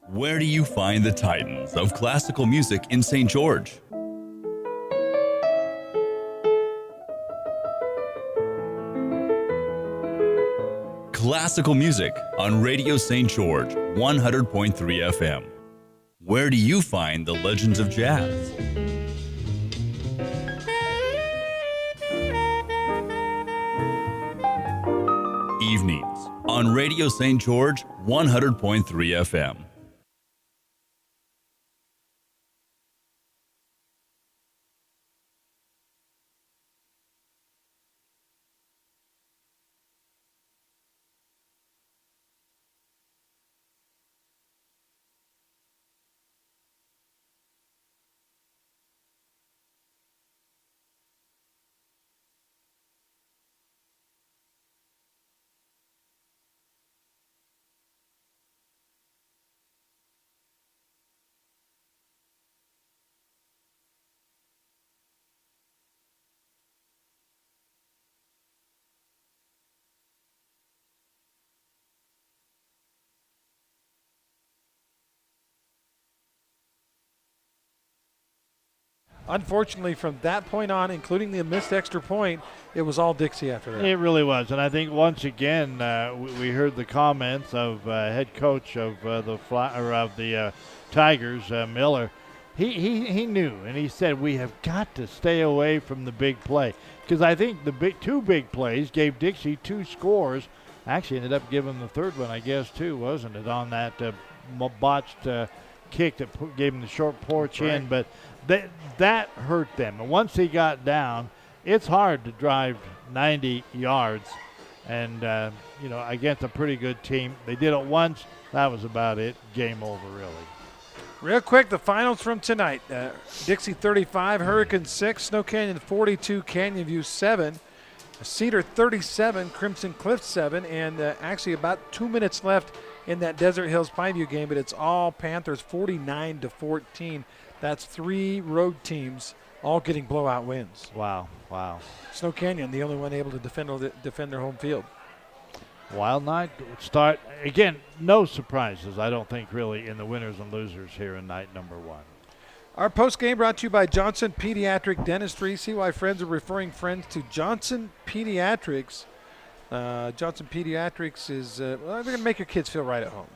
Where do you find the titans of classical music in St. George? Classical music on Radio St. George, 100.3 FM. Where do you find the legends of jazz? Evenings on Radio St. George, 100.3 FM. Unfortunately, from that point on, including the missed extra point, it was all Dixie after that. It really was. And I think once again, we heard the comments of head coach of the Tigers, Miller. He knew, and he said, we have got to stay away from the big play. Because I think the two big plays gave Dixie 2 scores. Actually ended up giving the third one, I guess, too, wasn't it, on that botched kick that gave him the short porch in. But that hurt them. And once he got down, it's hard to drive 90 yards. And, against a pretty good team. They did it once. That was about it. Game over, really. Real quick, the finals from tonight. Dixie 35, Hurricane 6, Snow Canyon 42, Canyon View 7, Cedar 37, Crimson Cliff 7, and actually about 2 minutes left in that Desert Hills Pineview game, but it's all Panthers 49-14. That's 3 road teams all getting blowout wins. Wow. Snow Canyon, the only one able to defend their home field. Wild night. Start again. No surprises, I don't think, really, in the winners and losers here in night number 1. Our post game brought to you by Johnson Pediatric Dentistry. See why friends are referring friends to Johnson Pediatrics. Johnson Pediatrics is they're going to make your kids feel right at home.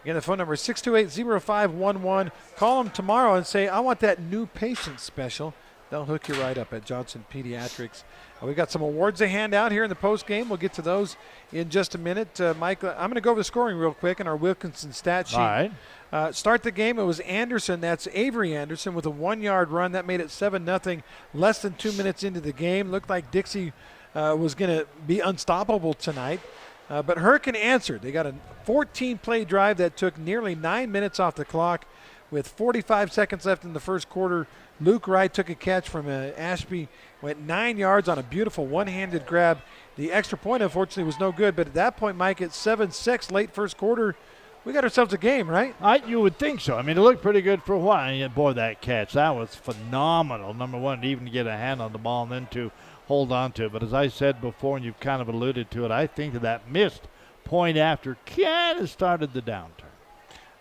Again, the phone number is 628-0511. Call them tomorrow and say, I want that new patient special. They'll hook you right up at Johnson Pediatrics. We've got some awards to hand out here in the post game. We'll get to those in just a minute. Mike, I'm going to go over the scoring real quick in our Wilkinson stat sheet. All right. Start the game. It was Anderson. That's Avery Anderson with a 1-yard run. That made it 7-0. Less than 2 minutes into the game. Looked like Dixie was going to be unstoppable tonight. But Hurricane answered. They got a 14-play drive that took nearly 9 minutes off the clock. With 45 seconds left in the first quarter, Luke Wright took a catch from Ashby, went 9 yards on a beautiful one-handed grab. The extra point, unfortunately, was no good. But at that point, Mike, it's 7-6 late first quarter. We got ourselves a game, right? You would think so. I mean, it looked pretty good for a while. And boy, that catch, that was phenomenal. Number one, to even get a hand on the ball and then to hold on to it. But as I said before, and you've kind of alluded to it, I think that missed point after kind of started the downturn.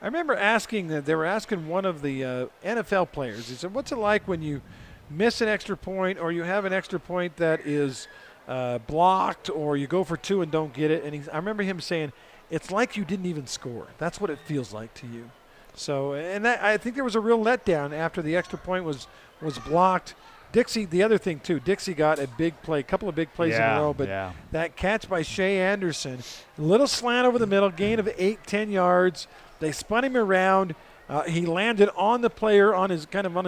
I remember they were asking one of the NFL players, he said, what's it like when you miss an extra point or you have an extra point that is blocked or you go for two and don't get it? And I remember him saying, it's like you didn't even score. That's what it feels like to you. So, and I think there was a real letdown after the extra point was blocked. Dixie, the other thing too, Dixie got a big play, a couple of big plays in a row, but that catch by Shea Anderson, a little slant over the middle, gain of 8-10 yards. They spun him around. He landed on the player on his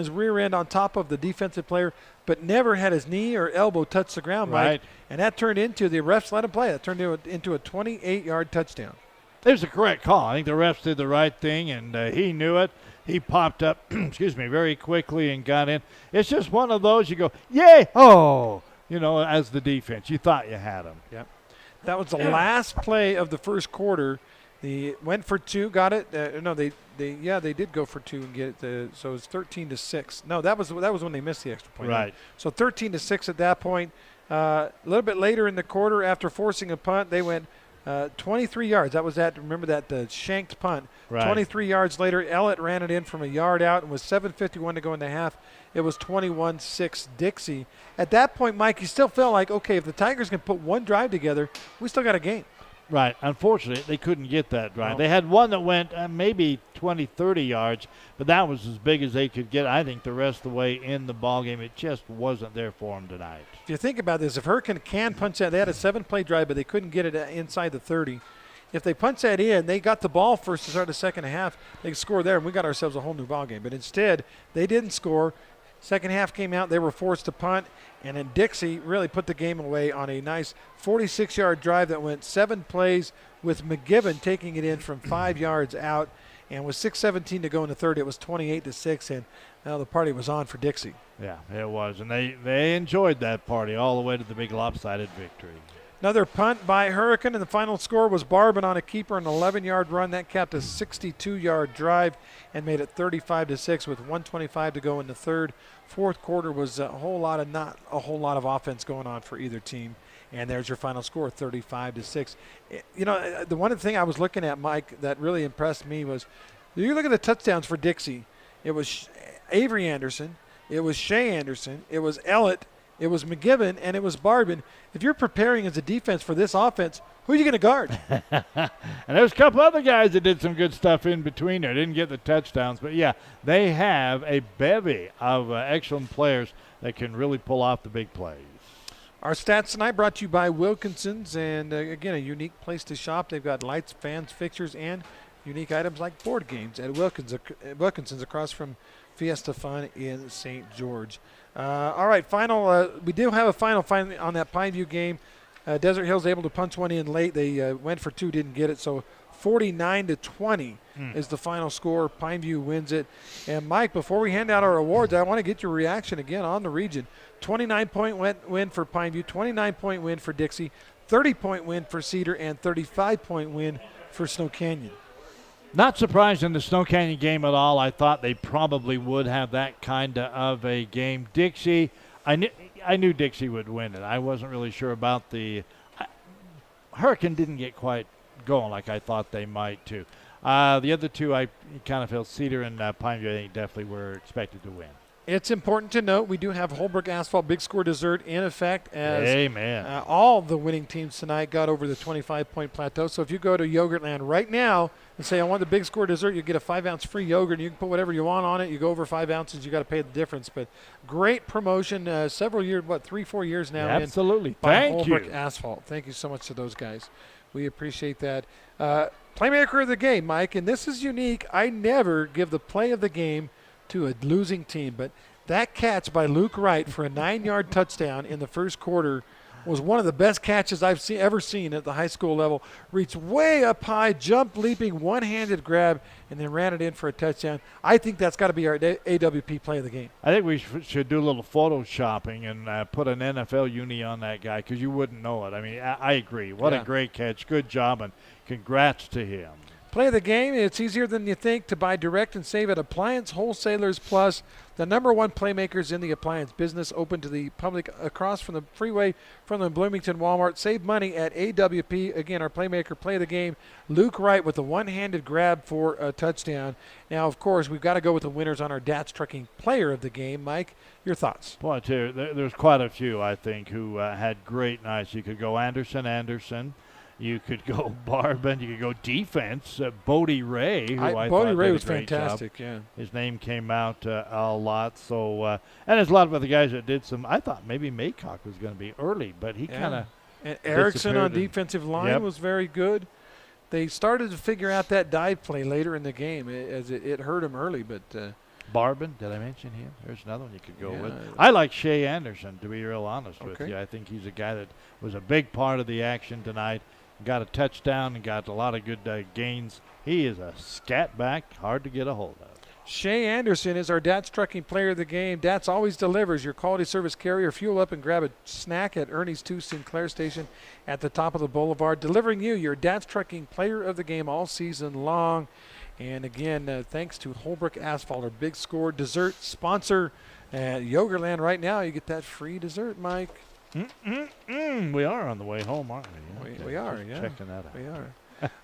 rear end on top of the defensive player, but never had his knee or elbow touch the ground, Mike. Right. And that turned into, the refs let him play. That turned into a 28-yard touchdown. It was a correct call. I think the refs did the right thing, and he knew it. He popped up, very quickly and got in. It's just one of those you go, yay, oh, as the defense. You thought you had him. Yep. That was the last play of the first quarter. They went for two, got it. They did go for two and get it. So it was 13-6. No, that was when they missed the extra point. Right. So 13-6 at that point. A little bit later in the quarter, after forcing a punt, they went 23 yards. That was the shanked punt. Right. 23 yards later, Ellett ran it in from a yard out, and with 7:51 to go in the half, it was 21-6 Dixie. At that point, Mike, you still felt like, okay, if the Tigers can put one drive together, we still got a game. Right. Unfortunately, they couldn't get that drive. No. They had one that went maybe 20, 30 yards, but that was as big as they could get. I think the rest of the way in the ballgame, it just wasn't there for them tonight. If you think about this, if Hurricane can punch that, they had a 7-play drive, but they couldn't get it inside the 30. If they punch that in, they got the ball first to start the second half, they could score there, and we got ourselves a whole new ballgame. But instead, they didn't score. Second half came out, they were forced to punt, and then Dixie really put the game away on a nice 46-yard drive that went 7 plays with McGibbon taking it in from 5 yards out. And with 6:17 to go in the third, it was 28-6, and now the party was on for Dixie. Yeah, it was, and they enjoyed that party all the way to the big lopsided victory. Another punt by Hurricane, and the final score was Barbin on a keeper, an 11-yard run. That capped a 62-yard drive and made it 35-6 with 1:25 to go in the third. Fourth quarter was not a whole lot of offense going on for either team. And there's your final score, 35-6. The one thing I was looking at, Mike, that really impressed me was, you look at the touchdowns for Dixie. It was Avery Anderson, it was Shea Anderson, it was Ellett, it was McGibbon, and it was Barbin. If you're preparing as a defense for this offense, who are you going to guard? And there's a couple other guys that did some good stuff in between there. Didn't get the touchdowns, but yeah, they have a bevy of excellent players that can really pull off the big plays. Our stats tonight brought to you by Wilkinson's, and again, a unique place to shop. They've got lights, fans, fixtures, and unique items like board games at Wilkinson's across from Fiesta Fun in St. George. All right, we do have a final on that Pineview game. Desert Hills able to punch one in late. They went for two, didn't get it, so 49-20 is the final score. Pineview wins it. And Mike, before we hand out our awards, I want to get your reaction again on the region. 29-point win for Pineview, 29-point win for Dixie, 30-point win for Cedar, and 35-point win for Snow Canyon. Not surprised in the Snow Canyon game at all. I thought they probably would have that kind of a game. Dixie, I knew Dixie would win it. I wasn't really sure about Hurricane didn't get quite going like I thought they might too. The other two, I kind of felt Cedar and Pineview, I think, definitely were expected to win. It's important to note we do have Holbrook Asphalt Big Score Dessert in effect as Amen. All the winning teams tonight got over the 25-point plateau. So if you go to Yogurtland right now and say, I want the Big Score Dessert, you get a 5-ounce free yogurt, and you can put whatever you want on it. You go over 5 ounces, you got to pay the difference. But great promotion, several years, 3-4 years now. Absolutely. By Thank you. Holbrook Asphalt. Thank you so much to those guys. We appreciate that. Playmaker of the game, Mike, and this is unique. I never give the play of the game to a losing team, but that catch by Luke Wright for a 9-yard touchdown in the first quarter was one of the best catches I've ever seen at the high school level. Reached way up high, jump leaping, one-handed grab, and then ran it in for a touchdown. I think that's got to be our AWP play of the game. I think we should do a little photoshopping and put an NFL uni on that guy because you wouldn't know it. I mean, I agree. What a great catch. Good job, and congrats to him. Play of the game, it's easier than you think to buy direct and save at Appliance Wholesalers Plus, the #1 playmakers in the appliance business, open to the public across from the freeway from the Bloomington Walmart. Save money at AWP. Again, our playmaker play of the game, Luke Wright with a one-handed grab for a touchdown. Now, of course, we've got to go with the winners on our DATS Trucking player of the game. Mike, your thoughts? Boy, too, there's quite a few, I think, who had great nights. You could go Anderson. You could go Barbin. You could go defense. Bodie Ray, who I thought Bodie Ray did was a great fantastic. job. Yeah, his name came out a lot. So, and there's a lot of other guys that did some. I thought maybe Maycock was going to be early, but he kind of. And Erickson on defensive line was very good. They started to figure out that dive play later in the game as it hurt him early, but. Barbin, did I mention him? There's another one you could go with. I like Shea Anderson, to be real honest with you. I think he's a guy that was a big part of the action tonight. Got a touchdown and got a lot of good gains. He is a scat back, hard to get a hold of. Shea Anderson is our DATS Trucking player of the game. DATS always delivers your quality service carrier. Fuel up and grab a snack at Ernie's 2 Sinclair Station at the top of the boulevard, delivering you your DATS Trucking player of the game all season long. And again, thanks to Holbrook Asphalt, our Big Score Dessert sponsor at Yogurtland. Right now, you get that free dessert, Mike. We are on the way home, aren't we? Okay. We are, yeah. Checking that out. We are.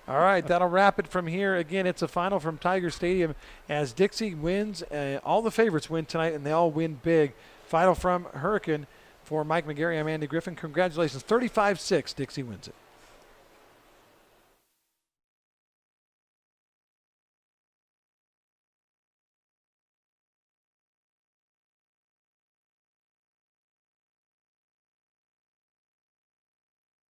All right, that'll wrap it from here. Again, it's a final from Tiger Stadium as Dixie wins. All the favorites win tonight, and they all win big. Final from Hurricane. For Mike McGarry, I'm Andy Griffin. Congratulations. 35-6, Dixie wins it.